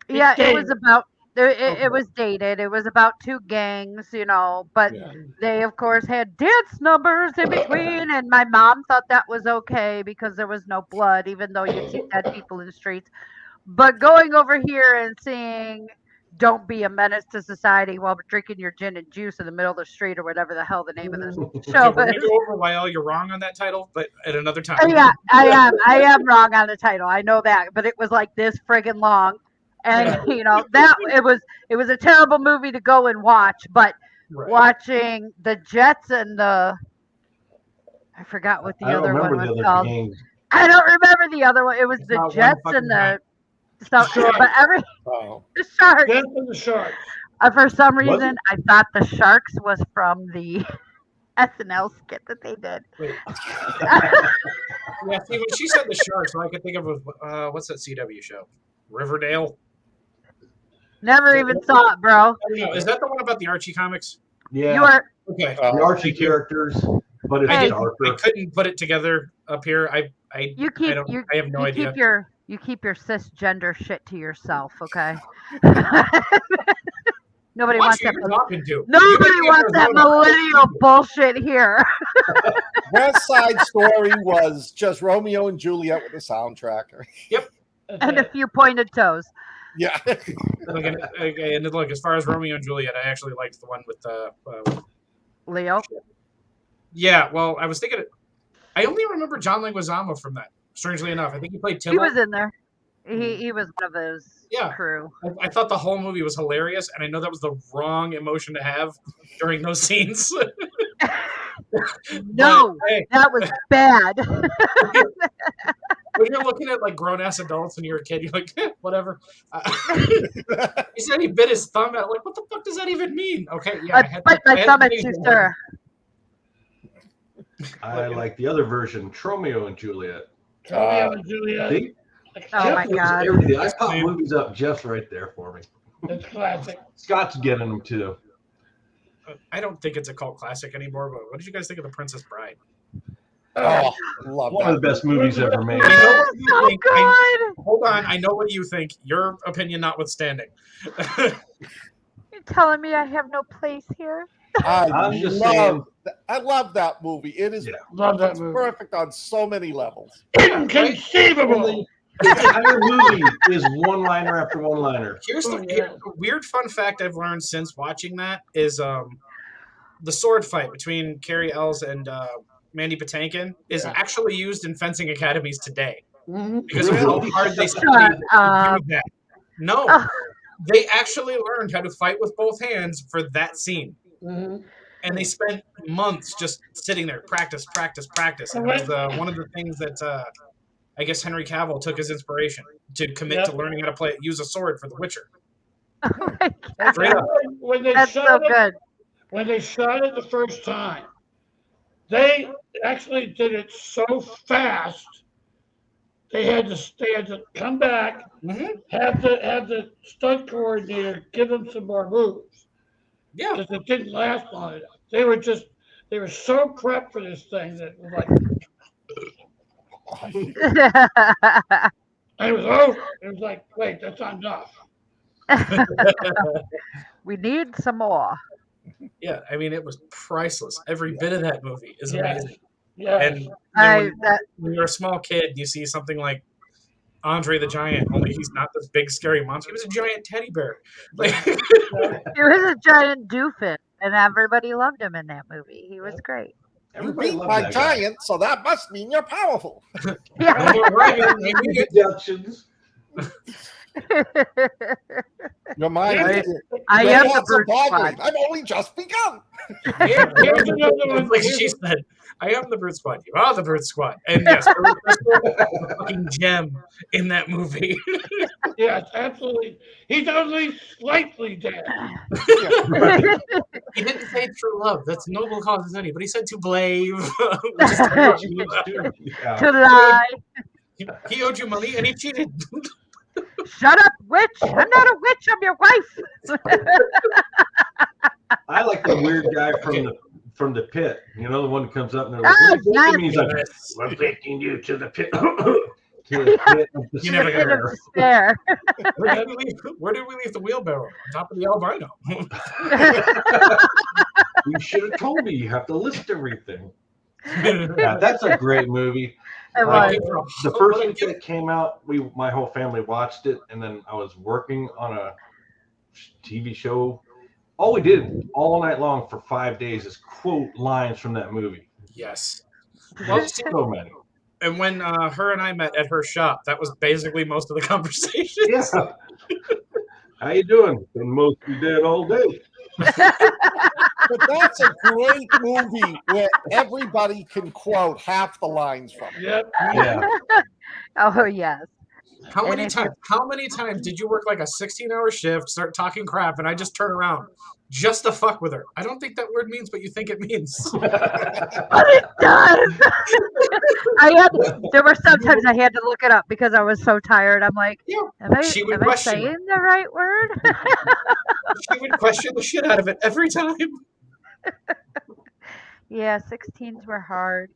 Yeah, it was dated. about. It was dated. It was about two gangs, but Yeah. they, of course, had dance numbers in between. And my mom thought that was okay because there was no blood, even though you'd see dead people in the streets. But going over here and seeing "Don't Be a Menace to Society" while drinking your gin and juice in the middle of the street, or whatever the hell the name of the Okay, show we're gonna is. go over why all you're wrong on that title, but at another time. Oh, yeah, I am wrong on the title. I know that, but it was like this friggin' long, and that it was a terrible movie to go and watch. But Right. watching the Jets and I forgot what the I don't other one remember the was other called. gangs. I don't remember the other one. It was It's the not one Jets fucking and the Sharks. but Oh. the Sharks. Death of the Sharks. For some Was reason, I thought the Sharks was from the SNL skit that they did. Wait. Yeah, see, when she said the Sharks, all I could think of was what's that CW show? Riverdale? Never even saw it, bro. I don't know. Is that the one about the Archie comics? Yeah, You are Okay. the Archie characters, but it's Hey. I darker. couldn't put it together up here. I you keep don't- you I have no you idea. keep you keep your cisgender shit to yourself, okay? Nobody Watch wants who that. you're talking to. Nobody You wants that Arizona. millennial bullshit here. West Side Story was just Romeo and Juliet with a soundtrack. That's And a it. few pointed toes. Yeah. And look, as far as Romeo and Juliet, I actually liked the one with Leo. yeah. Well, I was thinking. I only remember John Leguizamo from that. Strangely enough, I think he played He Tybalt. was in there. He was one of his Yeah. crew. I thought the whole movie was hilarious, and I know that was the wrong emotion to have during those scenes. No, But, hey, that was bad. when you're looking at like grown ass adults and you're a kid, you're like, whatever. He said he bit his thumb out. Like, what the fuck does that even mean? Okay, yeah, I bite my thumb at you, sir. I like the other version, Tromeo and Juliet. Romeo and Juliet. See? Oh Jeff my knows God. everything. I Yes, pop man. movies up. Jeff's right there for me. It's classic. Scott's getting them too. I don't think it's a cult classic anymore. But what did you guys think of The Princess Bride? Oh, love One of the that. best movies ever made. I know what you So think. good. Hold on, I know what you think. Your opinion notwithstanding. You're telling me I have no place here? I'm just saying. I love that movie. It is Yeah. Love that it's movie. perfect on so many levels. Inconceivable. The entire movie is one liner after one liner. Here's Oh, the yeah. weird fun fact I've learned since watching that is the sword fight between Carrie Ells and Mandy Patinkin is Yeah. actually used in fencing academies today Mhm. because of how Really? hard they Shut studied to up. do that. No, Oh. they actually learned how to fight with both hands for that scene. Mhm. And they spent months just sitting there, practice. And it was one of the things that I guess Henry Cavill took as inspiration to commit Yep. to learning how to use a sword for The Witcher. Oh my God. Straight up. When they That's so shot it, good. when they shot it the first time, they actually did it so fast. They had to come back, Mhm. have the stunt coordinator give them some more moves Yeah. because it didn't last long enough. They were so prepped for this thing that it was like And it was over. It was like, wait, that's not enough. We need some more. Yeah, I mean, it was priceless. Every bit of that movie is Yes. amazing. Yes. And then when you're a small kid, you see something like Andre the Giant, only he's not this big scary monster. He was a giant teddy bear. Like, He was a giant doofus, and everybody loved him in that movie. He was great. You Everybody beat loved my that guy. giant, so that must mean you're powerful. Yeah. no more bragging, I need it. Deductions. Your mind Yeah. is I your am the thoughts are brute boggling. squad. I've only just begun. Here's another one. Like she said, I am the Brute Squad. You are the Brute Squad. And yes, Billy Crystal is a fucking gem in that movie. Yes, absolutely. He's only slightly dead. He didn't say true love. That's noble cause as any, but he said to blave. Which is too much. Yeah. To lie. He owed you money and he cheated. Shut up, witch. I'm not a witch. I'm your wife. I like the weird guy from the pit. You know, the one that comes up and they're like, Oh, "What are you taking me?" He's like, Yes. "We're taking you to the pit." To the pit of You never Bit got of despair. Where did we leave the wheelbarrow? On top of the albino. You should have told me. You have to list everything. Yeah, that's a great movie. It Like, was. the first week that it came out, my whole family watched it, and then I was working on a TV show. All we did all night long for 5 days is quote lines from that movie. Yes. Well, so many. And when her and I met at her shop, that was basically most of the conversation. Yeah. How you doing? Been mostly dead all day. But that's a great movie where everybody can quote half the lines from it. Yep. Yeah. Oh, yes. How And many if times? How many times did you work like a 16-hour shift, start talking crap, and I just turn around just to fuck with her? I don't think that word means what you think it means. But it does. There were sometimes I had to look it up because I was so tired. I'm like, Yeah. am She would I question saying the right word? She would question the shit out of it every time. Yeah, 16s were hard.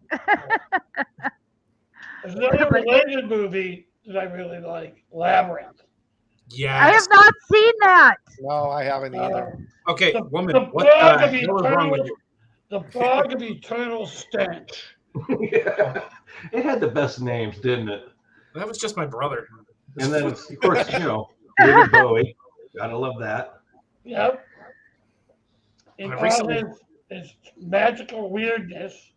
There's another related movie that I really like, Labyrinth. Yes. I have not seen that. No, I haven't either. Okay, The- woman, the what bog the of hell is wrong with eternal- you? The Fog of Eternal Stench. Yeah. It had the best names, didn't it? That was just my brother. And then, of course, David Bowie. Gotta love that. Yep. In I all recently- his magical weirdness.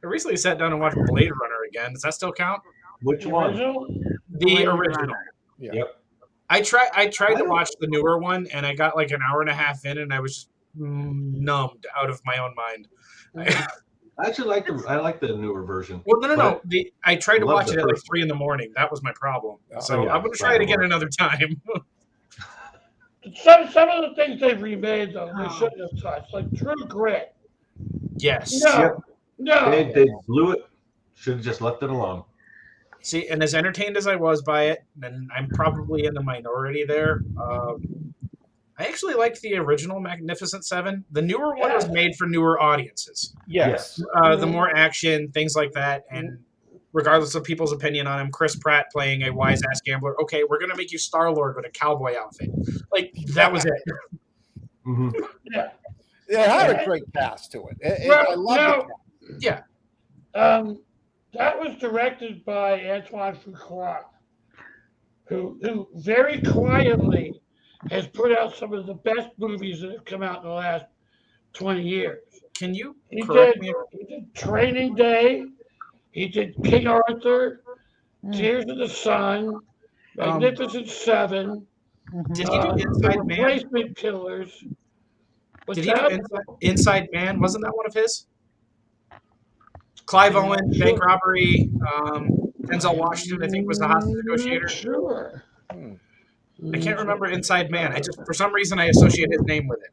I recently sat down and watched Blade Runner again. Does that still count? Which The one? original? The Blade original. Runner. Yep. I tried to watch the newer one, and I got like an hour and a half in, and I was just numbed out of my own mind. I actually like the newer version. Well, no. But I tried to love watch the it at like first 3 in the morning. That was my problem. So yeah, I'm gonna try it again another time. Some of the things they've remade, though, they shouldn't have touched. Like True Grit. Yes. No. Yep. No. They blew it. Should have just left it alone. See, and as entertained as I was by it, and I'm probably in the minority there. I actually liked the original Magnificent Seven. The newer one was made for newer audiences. Yes. The more action, things like that, and regardless of people's opinion on him, Chris Pratt playing a wise ass gambler. Okay, we're gonna make you Star-Lord with a cowboy outfit. Like that was it. Mm-hmm. Yeah. It had a great cast to it. Well, I love it. Yeah. That was directed by Antoine Fuqua, who very quietly has put out some of the best movies that have come out in the last 20 years. Can you He correct did, me? he did Training Day. He did King Arthur, Tears of the Sun, Magnificent Seven. Did he do The Inside Man? Replacement Killers. What's Did he do that? Inside Man? Wasn't that one of his? Clive Owen, Sure. bank robbery. Denzel Washington, I think, was the hostage negotiator. Sure. I can't remember Inside Man. I just, for some reason, I associate his name with it.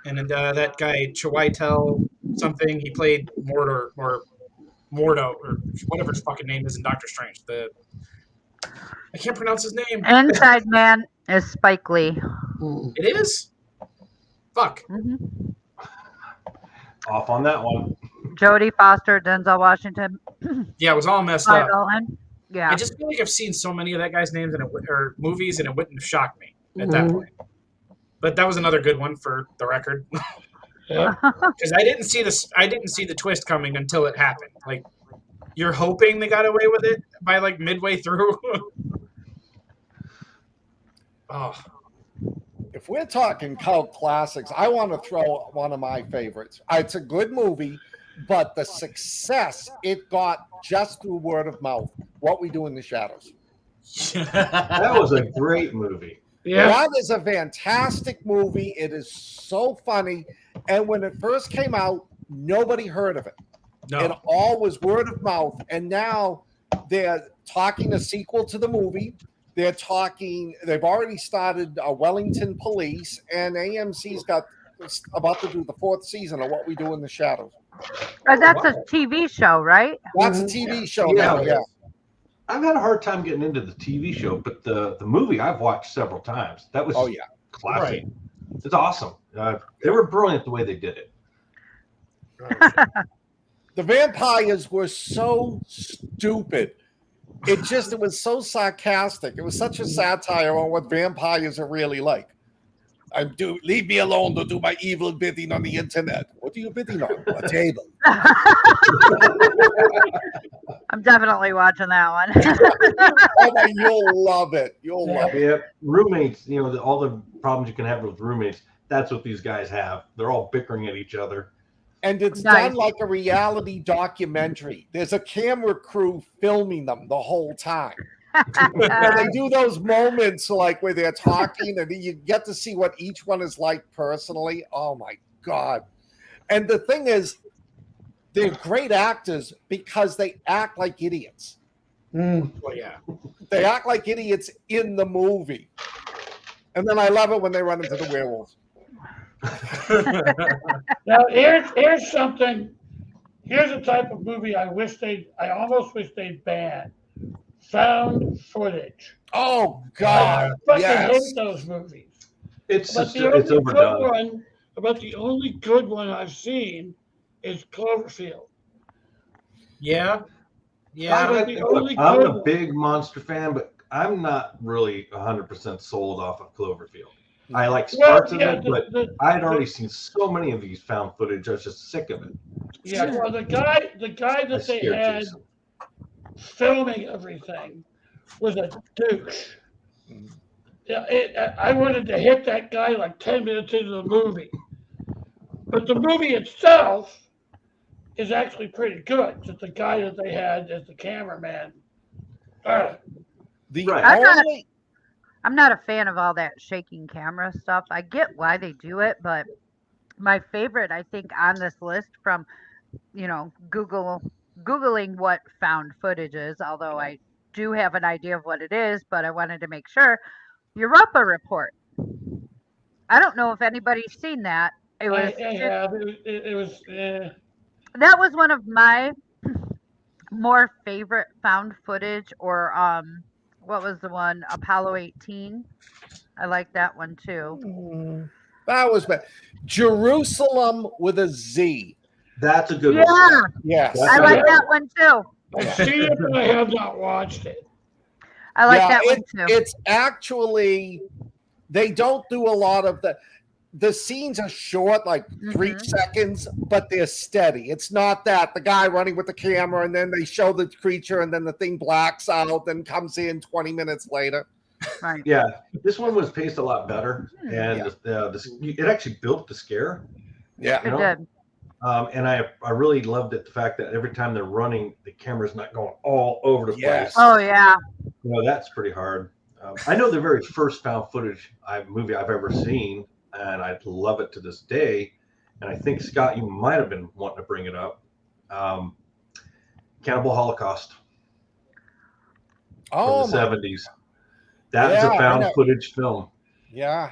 And then, that guy Chiwetel something, he played Mordo or whatever his fucking name is in Doctor Strange. I can't pronounce his name. Inside Man is Spike Lee. It is. Fuck. Mhm. off on that one. Jodie Foster, Denzel Washington, Yeah, it was all messed Clive up. Owen. Yeah. I just feel like I've seen so many of that guy's names or movies, and it wouldn't have shocked me at that Mhm. point. But that was another good one for the record, Yeah. because I didn't see this. I didn't see the twist coming until it happened. Like, you're hoping they got away with it by like midway through. Oh, If we're talking cult classics, I want to throw one of my favorites. It's a good movie, but the success it got just through word of mouth. What We Do in the Shadows. That was a great movie. Yeah. That is a fantastic movie. It is so funny. And when it first came out, nobody heard of it. It no. all was word of mouth. And now they're talking a sequel to the movie. They've already started Wellington Police, and AMC's about to do the 4th season of What We Do in the Shadows. Oh, that's a TV show, right? That's a TV show Yeah. now, yeah. I've had a hard time getting into the TV show, but the movie I've watched several times. That was Oh, yeah. classic. It's awesome. They were brilliant the way they did it. The vampires were so stupid. It was so sarcastic. It was such a satire on what vampires are really like. Leave me alone to do my evil bidding on the internet. What are you bidding on? A table. I'm definitely watching that one. Oh, my, you'll love it. You'll love it. Yeah, roommates. All the problems you can have with roommates. That's what these guys have. They're all bickering at each other. And it's Nice. done like a reality documentary. There's a camera crew filming them the whole time. And they do those moments like where they're talking and you get to see what each one is like personally. Oh my God. And the thing is, they're great actors because they act like idiots. Mm. Well, yeah. They act like idiots in the movie. And then I love it when they run into the werewolves. Now here's something. Here's a type of movie I almost wish they'd ban. Found footage. Oh I God. fucking Yes. hate those movies. It's But just, the it's only good overdone. the only good one I've seen is Cloverfield. Yeah. Yeah. But the only I'm good a one- big monster fan, but I'm not really 100% sold off of Cloverfield. I like Well, parts yeah, of it, but I had already seen so many of these found footage. I was just sick of it. well, the guy I that they scared had Jason. filming everything was a douche. Yeah, I wanted to hit that guy like 10 minutes into the movie. But the movie itself is actually pretty good. Just the guy that they had as the cameraman. The Right. I'm not a fan of all that shaking camera stuff. I get why they do it, but my favorite, I think, on this list from, Googling what found footage is, although I do have an idea of what it is, but I wanted to make sure. Europa Report. I don't know if anybody's seen that. It was I have. It was. that was one of my more favorite found footage, or what was the one, Apollo 18. I like that one too. That was bad. Jerusalem with a Z. That's a good Yeah, one. Yes. I like that one too. I've seen it, but I have not watched it. I like Yeah, that one too. It's actually, they don't do a lot of the scenes are short, like 3 seconds, but they're steady. It's not that the guy running with the camera and then they show the creature and then the thing blacks out and comes in 20 minutes later. Right. Yeah, this one was paced a lot better, and it actually built the scare. Yeah. You It know? did. And I really loved it, the fact that every time they're running, the camera's not going all over the Yes. place. Oh yeah. That's pretty hard. I know the very first found footage movie I've ever seen, and I love it to this day. And I think, Scott, you might have been wanting to bring it up. Cannibal Holocaust Oh, from the my, 70s. That is Yeah, a I found know. footage film. yeah.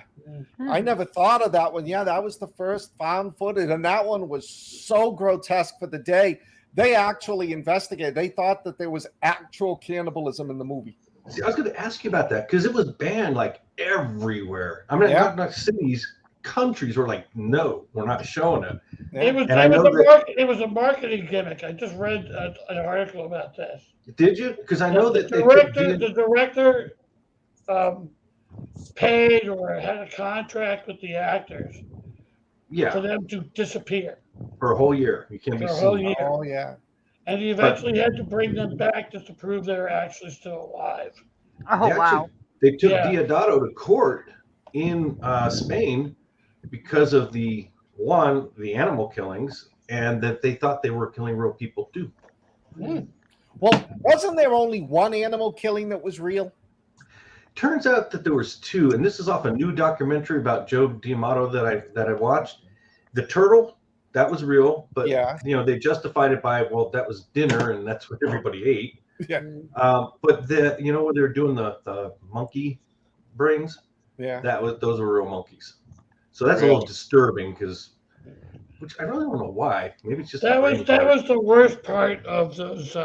I never thought of that one. Yeah, that was the first found footage, and that one was so grotesque for the day. They actually investigated. They thought that there was actual cannibalism in the movie. See, I was going to ask you about that because it was banned like everywhere. I mean, Yeah. not cities, countries were like, no, we're not showing it. It was, And I it, know was a that- it was a marketing gimmick. I just read an article about this. Did you? Because I know the that they took director paid or had a contract with the actors for yeah, them to disappear for a whole year. You can't be for a whole seen. year. Oh yeah. And he eventually had to bring them back just to prove they were actually still alive. Oh wow. They took Yeah. Diodato to court in Spain because of the animal killings, and that they thought they were killing real people too. Well, wasn't there only one animal killing that was real? Turns out that there was two, and this is off a new documentary about Joe D'Amato that I watched. The turtle, that was real, but Yeah. they justified it by, well, that was dinner and that's what everybody ate. Yeah. But when they were doing the monkey brains, Yeah. those were real monkeys. So that's a little disturbing which I really don't know why. Maybe it's just That the was brain that part. was the worst part of those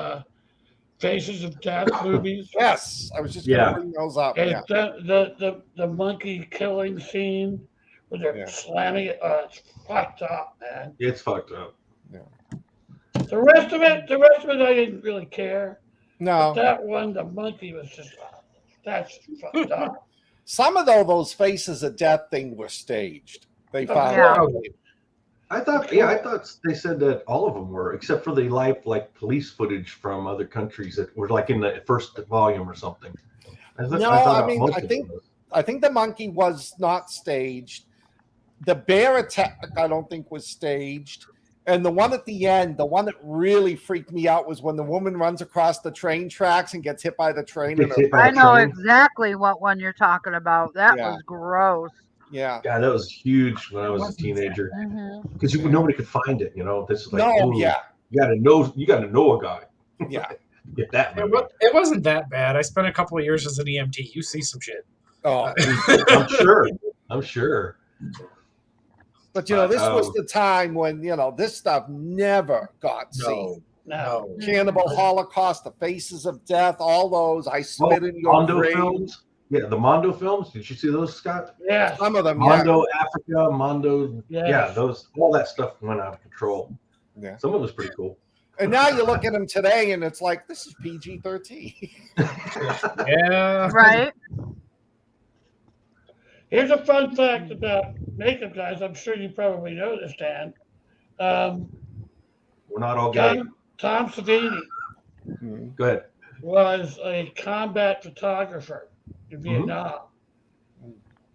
Faces of Death movies. Yes. I was just Yeah. gonna bring those up. And Yeah. the monkey killing scene where they're Yeah. slamming it. It's fucked up, man. It's fucked up. The rest of it, I didn't really care. No. That one, the monkey was just that's fucked up. Some of those Faces of Death thing were staged. They found Yeah. out. I thought they said that all of them were, except for the live police footage from other countries that were like in the first volume or something. I think the monkey was not staged. The bear attack, I don't think, was staged. And the one at the end, the one that really freaked me out was when the woman runs across the train tracks and gets hit by the train. I know exactly what one you're talking about. That Yeah. was gross. Yeah. Yeah, that was huge when I was a teenager Mhm. because nobody could find it. This is like, No, ooh, yeah. you got to know a guy. Yeah. Get that. It wasn't that bad. I spent a couple of years as an EMT. You see some shit. Oh. I'm sure. But this was the time when this stuff never got seen. No. Cannibal Holocaust, the Faces of Death, all those. I spit in your Mondo grave. films. Yeah, the Mondo films. Did you see those, Scott? Yeah. Some of them, Mondo Africa, Mondo. Yes. Yeah, all that stuff went out of control. Yeah. Some of it was pretty cool. And now you look at them today, and it's like this is PG-13. Yeah. Right? Here's a fun fact about makeup guys. I'm sure you probably know this, Dan. We're not all gay. Tom Savini Go ahead. was a combat photographer in Vietnam.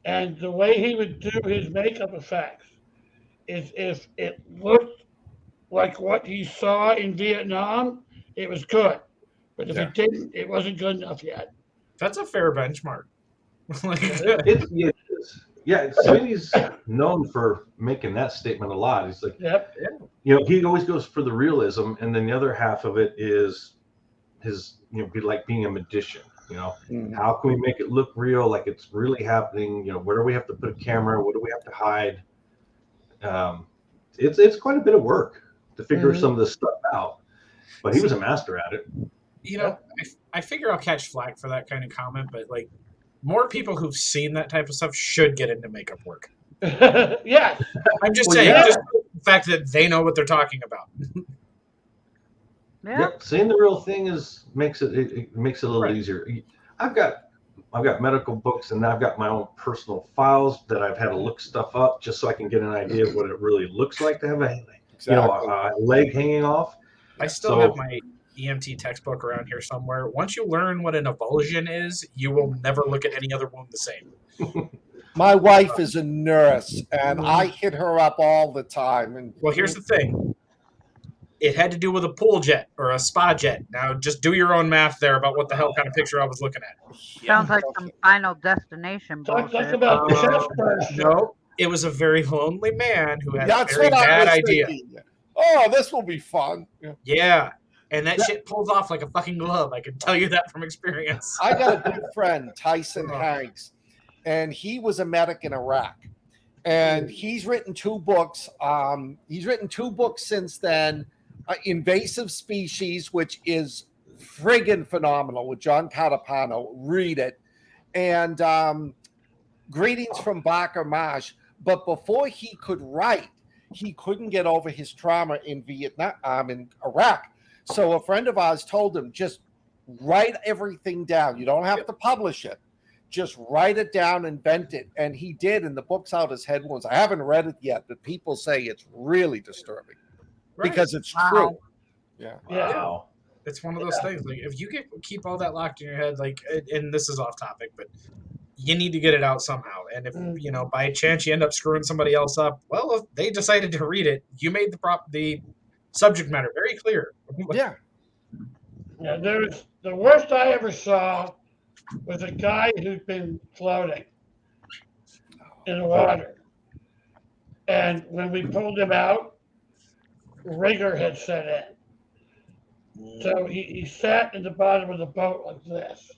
And the way he would do his makeup effects is if it looked like what he saw in Vietnam, it was good. But if it didn't, it wasn't good enough yet. That's a fair benchmark. It is. Yeah, Savini's known for making that statement a lot. He's like, Yep. he always goes for the realism, and then the other half of it is his, be like being a magician. How can we make it look real, like it's really happening? Where do we have to put a camera? What do we have to hide? It's quite a bit of work to figure some of this stuff out, but he was a master at it. I figure I'll catch flack for that kind of comment, but more people who've seen that type of stuff should get into makeup work. Yes. I'm just saying, just the fact that they know what they're talking about. Yeah. Yep, seeing the real thing makes it makes it a little easier. I've got medical books, and I've got my own personal files that I've had to look stuff up just so I can get an idea of what it really looks like to have a leg hanging off. I still have my EMT textbook around here somewhere. Once you learn what an avulsion is, you will never look at any other wound the same. My wife is a nurse, and I hit her up all the time. And well, here's the thing. It had to do with a pool jet or a spa jet. Now, just do your own math there about what the hell kind of picture I was looking at. Sounds like some Final Destination Talk bullshit. about chest burst. No, it was a very lonely man who had that's a very what I bad was idea. thinking. Oh, this will be fun. Yeah. And that shit pulls off like a fucking glove. I can tell you that from experience. I got a good friend, Tyson Hanks, and he was a medic in Iraq. And he's written 2 books. He's written 2 books since then. Invasive Species, which is friggin' phenomenal, with John Catapano. Read it. And Greetings from Baker Marsh. But before he could write, he couldn't get over his trauma in Vietnam, in Iraq. So a friend of ours told him, just write everything down. You don't have to publish it. Just write it down, invent it. And he did, and the book's out as Head Wounds. I haven't read it yet, but people say it's really disturbing because it's true. Yeah. Wow. It's one of those things. Like if you keep all that locked in your head, like, and this is off topic, but you need to get it out somehow. And if by chance you end up screwing somebody else up, well, if they decided to read it, you made the subject matter very clear. Yeah. Yeah, the worst I ever saw was a guy who'd been floating in the water. And when we pulled him out, rigor had set in. So he sat in the bottom of the boat like this.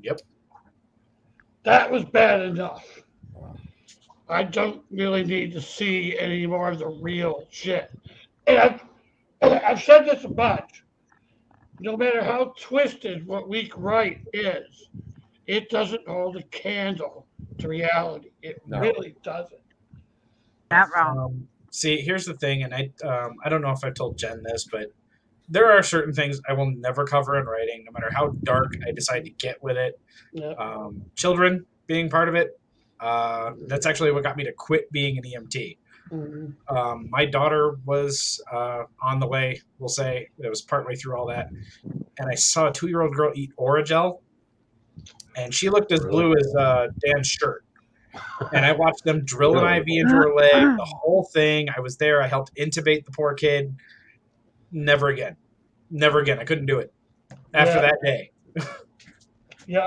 Yep. That was bad enough. I don't really need to see any more of the real shit. And I've said this a bunch. No matter how twisted what we write is, it doesn't hold a candle to reality. It really doesn't. Not wrong. See, here's the thing, and I don't know if I've told Jen this, but there are certain things I will never cover in writing, no matter how dark I decide to get with it. Yeah. Children being part of it, that's actually what got me to quit being an EMT. Mm-hmm. My daughter was on the way, we'll say. It was partway through all that. And I saw a 2-year-old girl eat Orajel, and she looked as blue as Dan's shirt. And I watched them drill an IV into her leg, the whole thing. I was there. I helped intubate the poor kid. Never again. Never again. I couldn't do it after that day. Yeah,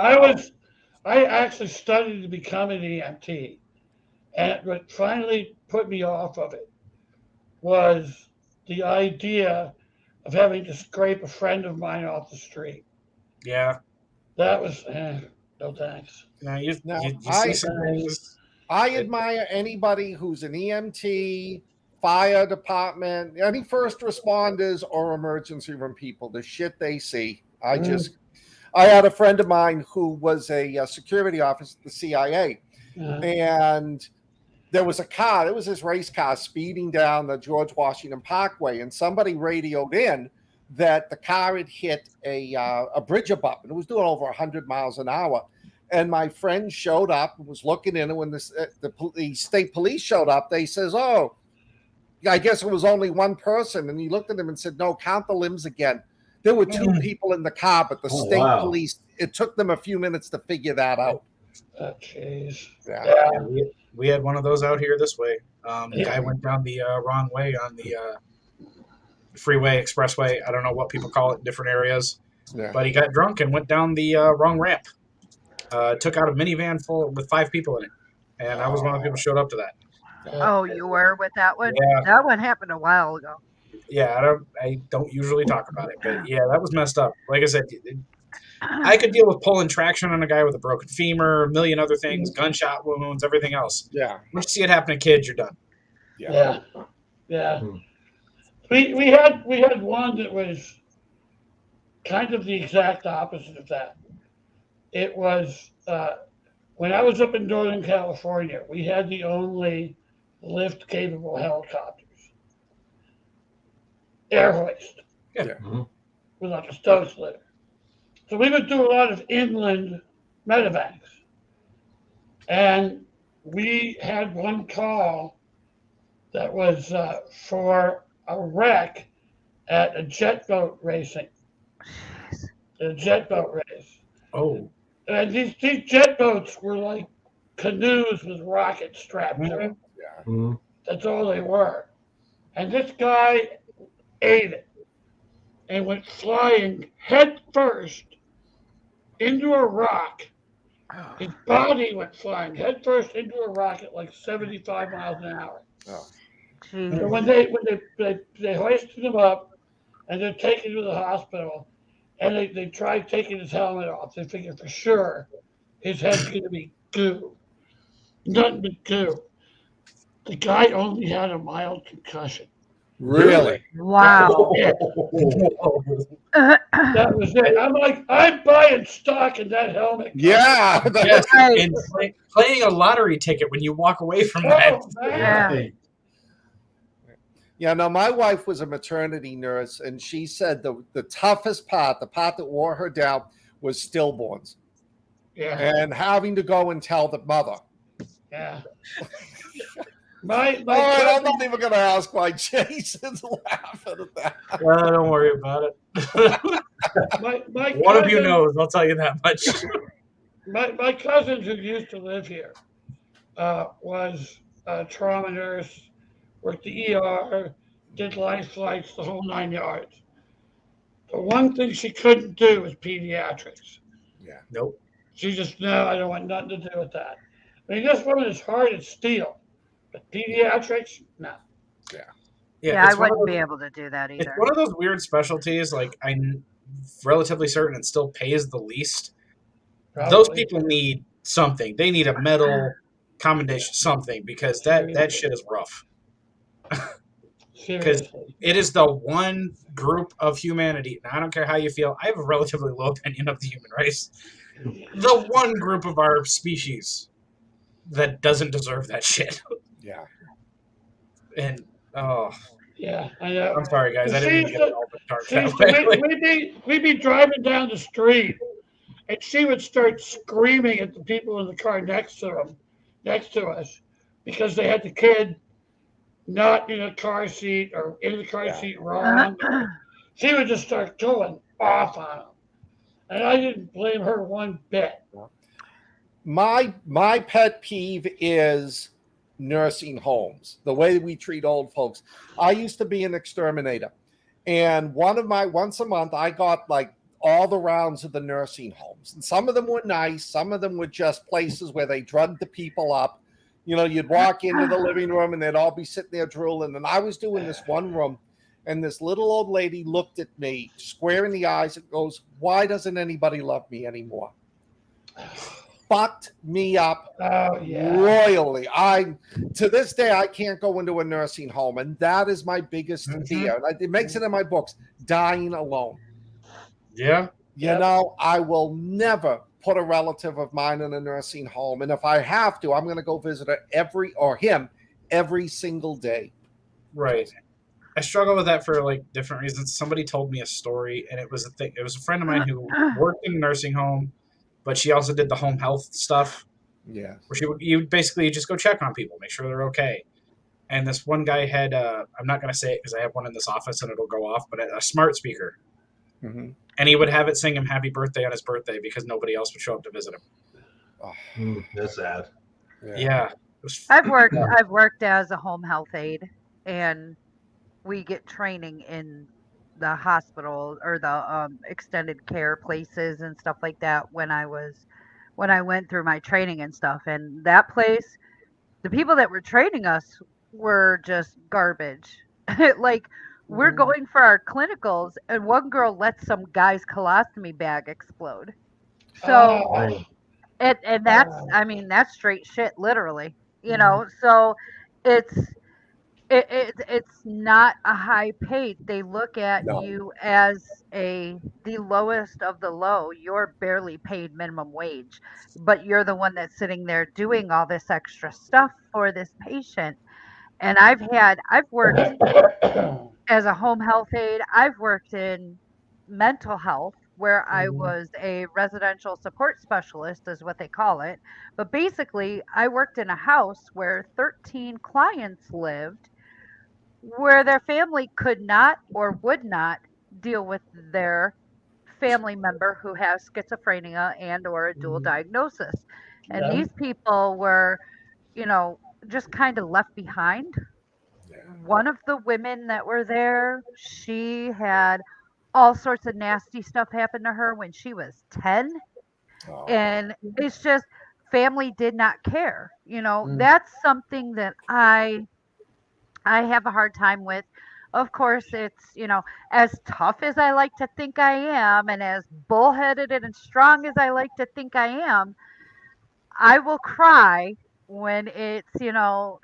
I actually studied to become an EMT. And what finally put me off of it was the idea of having to scrape a friend of mine off the street. Yeah. That was, no thanks. Now, you see some things. I admire anybody who's an EMT, fire department, any first responders or emergency room people, the shit they see. I had a friend of mine who was a security officer at the CIA, and there was a car, it was his race car speeding down the George Washington Parkway, and somebody radioed in that the car had hit a bridge abutment. It was doing over 100 miles an hour. And my friend showed up and was looking in, and when the state police showed up, they says, "Oh, I guess it was only one person." And he looked at them and said, "No, count the limbs again." There were 2 people in the car, but the state police, it took them a few minutes to figure that out. Oh, jeez. Yeah. We had one of those out here this way. The guy went down the wrong way on the freeway, expressway. I don't know what people call it in different areas. Yeah. But he got drunk and went down the wrong ramp. Took out a minivan full with 5 people in it. And I was one of the people who showed up to that. Oh, you were with that one? Yeah. That one happened a while ago. Yeah, I don't usually talk about it. But yeah, that was messed up. Like I said, I could deal with pulling traction on a guy with a broken femur, a million other things, gunshot wounds, everything else. Yeah. Once you see it happen to kids, you're done. Yeah. We had one that was kind of the exact opposite of that. It was when I was up in Northern California, we had the only lift-capable helicopters. Air hoist. Yeah. With like a stove slitter. So we would do a lot of inland medevacs. And we had one call that was for a wreck at a jet boat racing. A jet boat race. Oh. And these jet boats were like canoes with rockets strapped to them. Mm-hmm. That's all they were. And this guy ate it and went flying head first into a rock. His body went flying head first into a rock at like 75 miles an hour. Oh. So when they hoisted him up and they're taken to the hospital, and they tried taking his helmet off, they figured for sure his head's going to be goo. Nothing but goo. The guy only had a mild concussion. Really? Wow. Whoa. That was it. I'm like, I'm buying stock in that helmet. Yeah. Yes, Right. and playing a lottery ticket when you walk away from that. Oh, man. Yeah. Yeah, no, my wife was a maternity nurse, and she said the toughest part, the part that wore her down, was stillborns Yeah, and having to go and tell the mother. yeah. My All right, I'm cousin, not even going to ask why Jason's laughing at that. Don't worry about it. my One of you cousin- knows, I'll tell you that much. My cousin who used to live here was a trauma nurse, worked the ER, did life flights, the whole 9 yards. The one thing she couldn't do was pediatrics. Nope. She just, no, I don't want nothing to do with that. I mean, this woman is hard as steel, but pediatrics, no. Yeah, I it's one of wouldn't be those- able to do that It's either. one of those weird specialties. Like I'm relatively certain it still pays the least. Those Probably. people need something. They need a medal, commendation, something, because that shit is rough. Seriously. It is the one group of humanity. Now, I don't care how you feel. I have a relatively low opinion of the human race. The one group of our species that doesn't deserve that shit. Yeah. And oh, Yeah, I know. I'm sorry, guys. I didn't mean to get all the dark She that used to, way. we'd be driving down the street, and she would start screaming at the people in the car next to us, because they had the kid not in a car seat or in the car seat wrong. She would just start going off on them, and I didn't blame her one bit. My pet peeve is nursing homes, the way we treat old folks. I used to be an exterminator, and once a month I got like all the rounds of the nursing homes, and some of them were nice, some of them were just places where they drugged the people up. You know, you'd walk into the living room and they'd all be sitting there drooling. And I was doing this one room, and this little old lady looked at me square in the eyes and goes, "Why doesn't anybody love me anymore?" Fucked me up Oh yeah. royally. To this day I can't go into a nursing home, and that is my biggest fear. And it makes it in my books, dying alone. Yeah. You know, I will never put a relative of mine in a nursing home, and if I have to, I'm going to go visit him every single day. Right. I struggle with that for like different reasons. Somebody told me a story, and it was a thing. It was a friend of mine who worked in a nursing home, but she also did the home health stuff, Yeah. where you basically just go check on people, make sure they're okay. And this one guy had, I'm not going to say it because I have one in this office and it'll go off, but a smart speaker. Mm-hmm. And he would have it sing him happy birthday on his birthday because nobody else would show up to visit him. That's sad. Yeah. It was I've worked as a home health aide, and we get training in the hospital or the extended care places and stuff like that when I went through my training and stuff. And that place, the people that were training us were just garbage. Like, we're going for our clinicals, and one girl let some guy's colostomy bag explode. So Oh, and that's, I mean, that's straight shit, literally. You know, so it's it's not a high paid. They look at No. you as the lowest of the low. You're barely paid minimum wage, but you're the one that's sitting there doing all this extra stuff for this patient. And I've worked as a home health aide. I've worked in mental health, where I was a residential support specialist, is what they call it. But basically, I worked in a house where 13 clients lived, where their family could not or would not deal with their family member who has schizophrenia and or a dual diagnosis. And Yeah. these people were, you know, just kind of left behind. One of the women that were there, she had all sorts of nasty stuff happen to her when she was 10. Oh. And it's just, family did not care. You know, that's something that I have a hard time with. Of course, it's, you know, as tough as I like to think I am, and as bullheaded and strong as I like to think I am, I will cry when it's,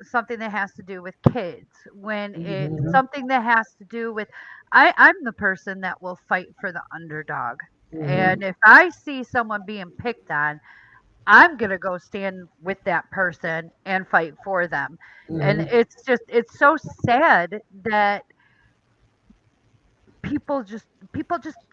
something that has to do with kids, when it's Mhm. something that has to do with I'm the person that will fight for the underdog. Mhm. And if I see someone being picked on, I'm going to go stand with that person and fight for them. And Mhm. it's so sad that people just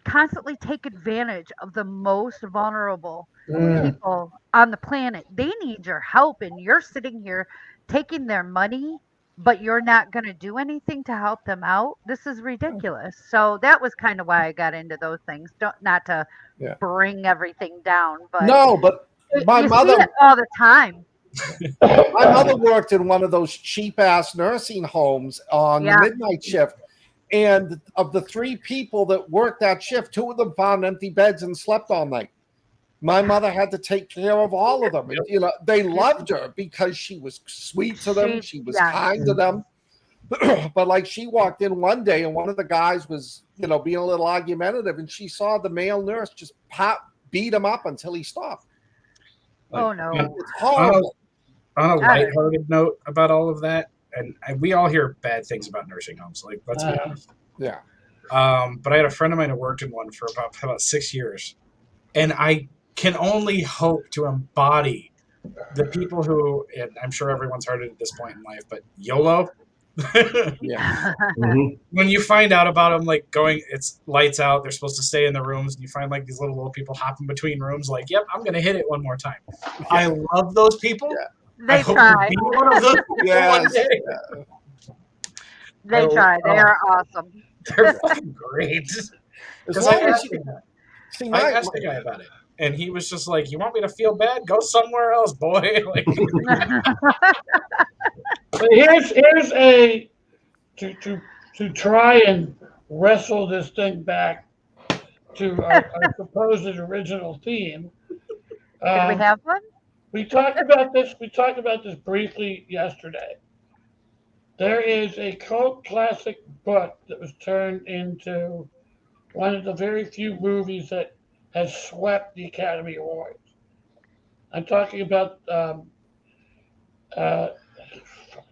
constantly take advantage of the most vulnerable Mm. people on the planet. They need your help, and you're sitting here taking their money, but you're not going to do anything to help them out. This is ridiculous. So that was kind of why I got into those things. Don't Not to Yeah. bring everything down, but No, but my you see it mother all the time. my mother worked in one of those cheap ass nursing homes on the Yeah. midnight shift. And of the 3 people that worked that shift, 2 of them found empty beds and slept all night. My mother had to take care of all of them. And, they loved her because she was sweet to them. She She was Yes. kind to them. But like she walked in one day and one of the guys was, being a little argumentative, and she saw the male nurse just beat him up until he stopped. Oh no. It's horrible. On a I don't know. lighthearted note about all of that, and we all hear bad things about nursing homes. Like, let's be honest. Yeah. But I had a friend of mine who worked in one for about 6 years, and I can only hope to embody the people who, and I'm sure everyone's heard it at this point in life, but YOLO. Yeah. Mhm. When you find out about them, like it's lights out, they're supposed to stay in the rooms, and you find like these little old people hopping between rooms, like, yep, I'm gonna hit it one more time. I love those people. Yeah. I They hope try. to be one of those people one Yes. day. They try. They are awesome. They're fucking great. As Because I long as asked you him that. see I asked the guy about it, and he was just like, "You want me to feel bad? Go somewhere else, boy." Like, But here's a to try and wrestle this thing back to our supposed original theme. Did we have one? We talked about this. We talked about this briefly yesterday. There is a cult classic book that was turned into one of the very few movies that has swept the Academy Awards. I'm talking about. Uh,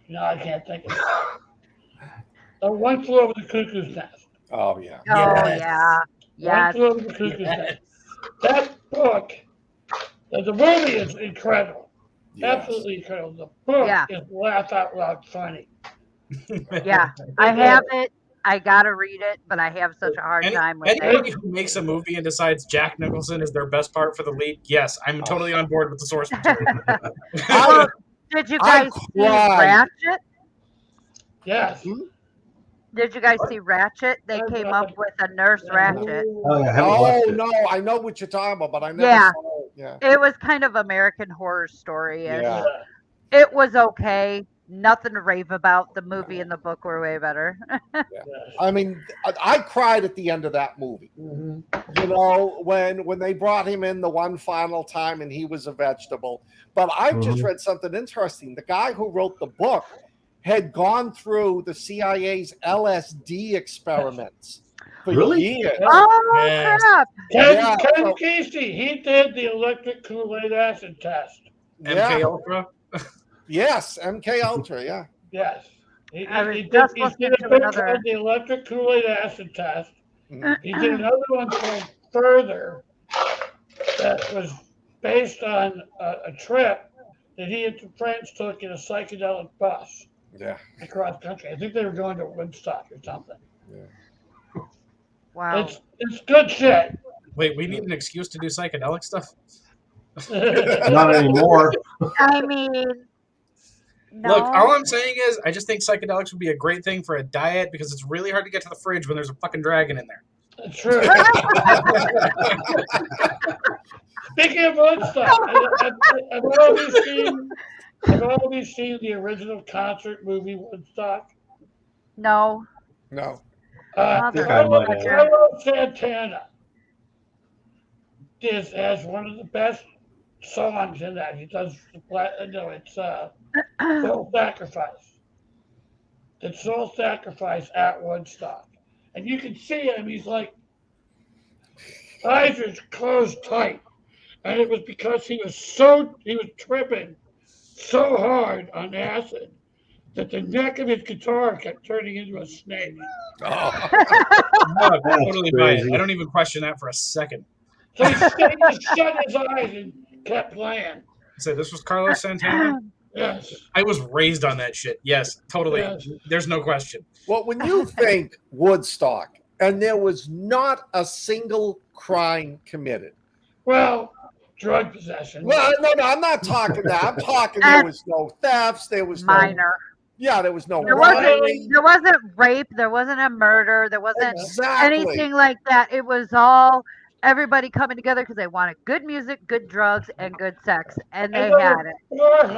no, I can't think of it. One Flew Over the Cuckoo's Nest. Oh yeah. Oh Yes. yeah. One Yes. Flew Over the Cuckoo's yes. Nest. That book, the movie is incredible. Yes. Absolutely incredible. The book Yeah. is laugh out loud funny. Yeah. I have it. I gotta read it, but I have such a hard time with Anybody it. who makes a movie and decides Jack Nicholson is their best part for the lead, yes, I'm totally on board with the source material. Well, did you I guys see cried. Ratchet? Yes. Did you guys see Ratchet? They came up with a Nurse Ratchet. Oh yeah, I haven't watched it. No, I know what you're talking about, but I never Yeah. saw it. Yeah. It was kind of American Horror Story. Yeah. It was okay. Nothing to rave about. The movie and the book were way better. Yes. I mean, I cried at the end of that movie. Mhm. When they brought him in the one final time and he was a vegetable. But I just read something interesting. The guy who wrote the book had gone through the CIA's LSD experiments for Really? years. Oh Yes. crap! Ken Yeah, so- Kesey, he did the electric Kool-Aid acid test. MK Yeah. Ultra. Yes, MK Ultra. Yeah. Yes. I was just he listening did to a book another- called the electric Kool-Aid acid test. Mhm. He did another one called Further that was based on a trip that he and some friends took in a psychedelic bus Yeah. across country. I think they were going to Woodstock or something. Wow. It's good shit. Wait, we need an excuse to do psychedelic stuff? Not anymore. I mean, no. Look, all I'm saying is I just think psychedelics would be a great thing for a diet because it's really hard to get to the fridge when there's a fucking dragon in there. It's true. Speaking of Woodstock, have all of you seen the original concert movie Woodstock? No. No. think I might have. Carlos Santana has one of the best songs in that. He does it's Soul Sacrifice. It's Soul Sacrifice at Woodstock. And you can see him, he's like, eyes are closed tight. And it was because he was tripping so hard on acid that the neck of his guitar kept turning into a snake. No, I'm That's totally buy it. crazy. I don't even question that for a second. So he just shut his eyes and kept playing. So this was Carlos Santana. Yes. I was raised on that shit. Yes, totally. Yes. There's no question. Well, when you think Woodstock, and there was not a single crime committed. Well, drug possession. Well, no, I'm not talking that. I'm talking there was no thefts. There was no, Minor. yeah, there was no There robbery. wasn't rape. There wasn't a murder. There wasn't Exactly. anything like that. It was all everybody coming together because they wanted good music, good drugs, and good sex, and they had it.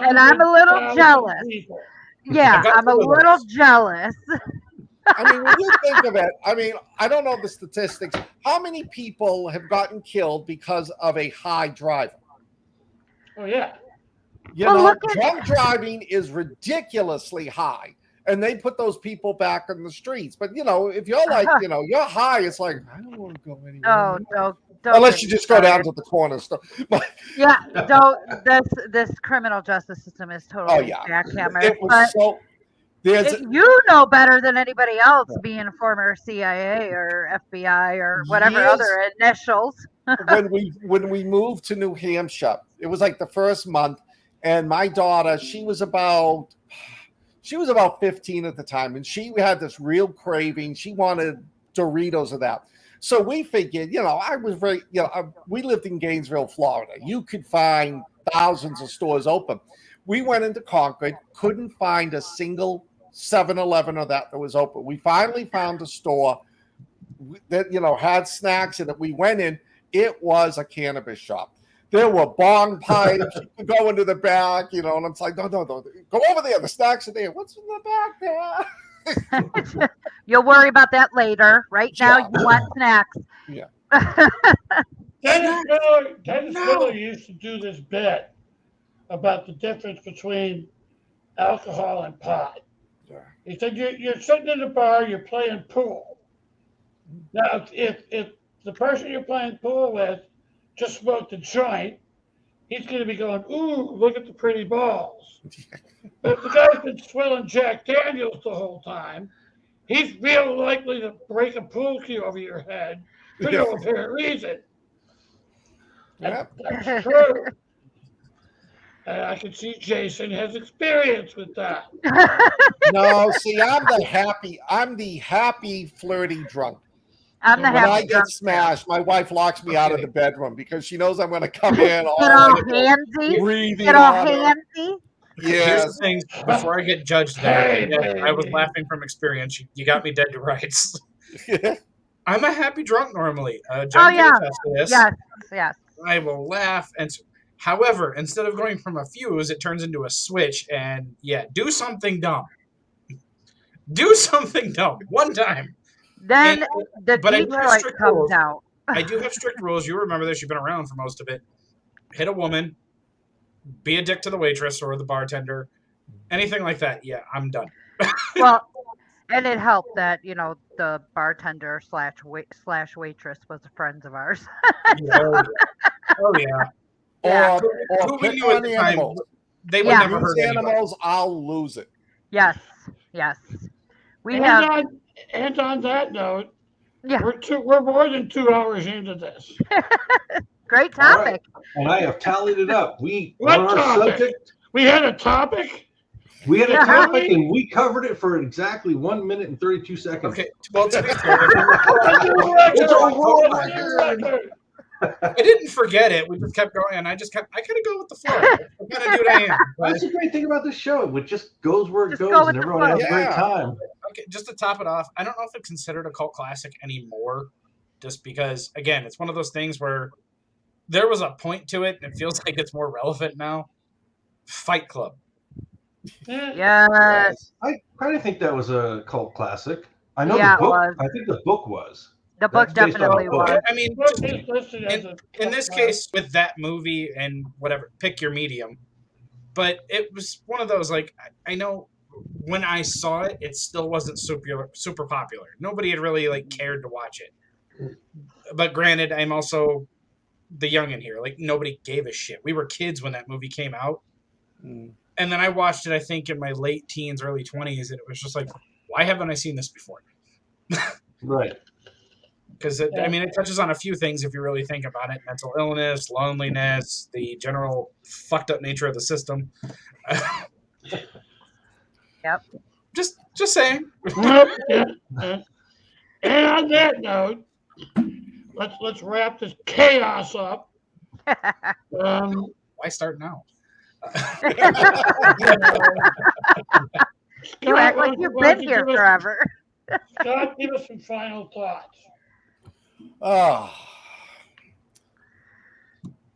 And I'm a little 400,000 jealous. people. Yeah, I've got I'm a two of little those. jealous. I mean, when you think of it, I mean, I don't know the statistics. How many people have gotten killed because of a high driver? Oh yeah. You Well, know, look at- drunk driving is ridiculously high, and they put those people back in the streets. But you know, if you're like, you know, you're high, it's like I don't want to go anywhere. Oh, don't Unless get you me just go down started. to the corner store. But Yeah, don't. This criminal justice system is totally yeah. jackhammered. it was But so. There's you know better than anybody else, being a former CIA or FBI or whatever Years- other initials. when we moved to New Hampshire, it was like the first month, and my daughter, she was about 15 at the time, and she had this real craving. She wanted Doritos or that. So we figured, you know, we lived in Gainesville, Florida. You could find thousands of stores open. We went into Concord, couldn't find a single 7-Eleven or that was open. We finally found a store that, you know, had snacks in it. We went in. It was a cannabis shop. There were bong pipes. You could go into the back, you know, and I'm like, no. Go over there. The snacks are there. What's in the back there? You'll worry about that later. Right now, Yeah. you want snacks. Yeah. Dennis Miller used to do this bit about the difference between alcohol and pot. Yeah. He said, you're sitting in a bar, you're playing pool. Now, if the person you're playing pool with just smoked a joint, he's going to be going, ooh, look at the pretty balls. But if the guy's been swilling Jack Daniels the whole time, he's real likely to break a pool cue over your head for no apparent reason. Yeah. That's true. And I can see Jason has experience with that. No, see, I'm the happy, flirty drunk. I'm the When I happy get drunk. smashed, my wife locks me out of the bedroom because she knows I'm going to come in all Get all like, handsy. breathing Get all on her. handsy. Here's Yes. the thing. Before I get judged there, Hey, yes, I was baby. laughing from experience. You got me dead to rights. I'm a happy drunk normally. Jen can yeah. attest to this. Yes. I will laugh. However, instead of going from a fuse, it turns into a switch. And yeah, do something dumb. Do something dumb one time. Then And- the but I do have Detroit strict comes rules. out. I do have strict rules. You remember this. You've been around for most of it. Hit a woman. Be a dick to the waitress or the bartender. Anything like that. Yeah, I'm done. Well, and it helped that the bartender slash waitress was friends of ours. Oh, yeah. Yeah. Or Who we pick knew at on the time, animals. they would Yeah. never Use hurt anybody. animals, I'll lose it. Yes. We And have on that note, Yeah. we're more than 2 hours into this. great All right. topic. And I have tallied it up. What On our topic? subject, We had a topic. we had a Yeah. topic and we covered it for exactly 1 minute and 32 seconds. Okay, well, to be fair, It's a world record. I didn't forget it. We just kept going, and I kind of go with the flow. I'm kind of dude I am. But, That's the great thing about this show. It just goes where it Just goes, go with and the everyone has flow. a great Yeah. time. okay, just to top it off, I don't know if it's considered a cult classic anymore, just because, again, it's one of those things where there was a point to it, and it feels like it's more relevant now. Fight Club. Yeah. Yes. I kind of think that was a cult classic. I know Yeah, the it book. was. I think the book was. The book That's based on a definitely book. was. I mean, Book just is listed as in this case, with that movie and whatever, pick your medium. But it was one of those, like, I know when I saw it, it still wasn't super popular. Nobody had really, like, cared to watch it. But granted, I'm also the youngin' here. Like, nobody gave a shit. We were kids when that movie came out. Mm. And then I watched it, I think, in my late teens, early 20s, and it was just like, why haven't I seen this before? Right. Because, it touches on a few things if you really think about it. Mental illness, loneliness, the general fucked up nature of the system. Yep. Just saying. Well, yeah, and on that note, let's wrap this chaos up. Why start now? You act like you've been here forever. Scott, give us some final thoughts. Oh.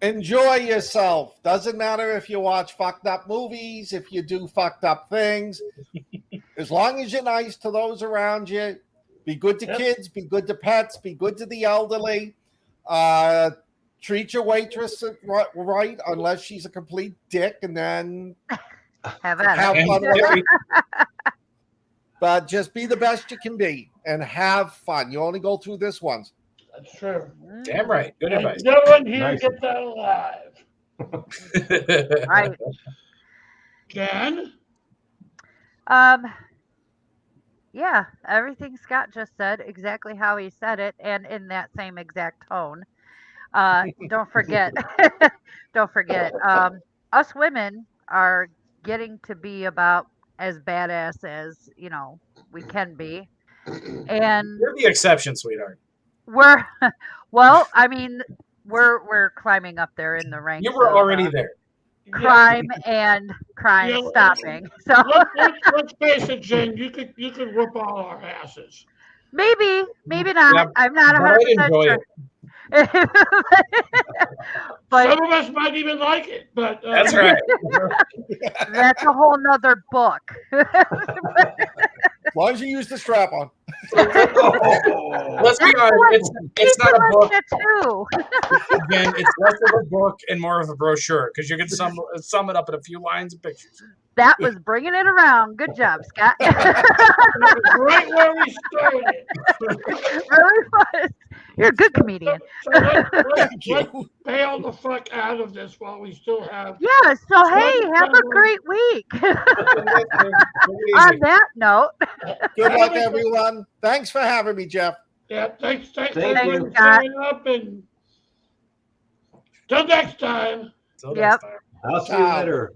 Enjoy yourself. Doesn't matter if you watch fucked up movies, if you do fucked up things. As long as you're nice to those around you, be good to kids, be good to pets, be good to the elderly. Treat your waitress right, unless she's a complete dick, and then have fun with her. But just be the best you can be and have fun. You only go through this once. That's true. Damn right. Good And advice. no one here Nice. gets out alive. Right. Jen? Yeah, everything Scott just said, exactly how he said it, and in that same exact tone. Don't forget, us women are getting to be about as badass as, we can be. And You're the exception, sweetheart. we're, well, I mean, we're climbing up there in the ranks. You were of, already there. crime and crime Yeah, stopping. So Let's face it, Jen. You could whoop all our asses. maybe not. Yeah, I'm not But I'd 100% enjoy sure. it. But Some of us might even like it, but That's right. that's a whole nother book. As long as you use the strap on. Let's be honest. It's not a book. Too. Again, it's less of a book and more of a brochure because you can sum it up in a few lines and pictures. That was bringing it around. Good job, Scott. right where we started. Really was. You're a good comedian. So let's bail the fuck out of this while we still have. Yeah, so hey, have a great week. On that note, Good luck, everyone. Thanks for having me, Jeff. Yeah, thanks Thank for you. showing up, and till next time. Till Yep. next time. I'll see you later.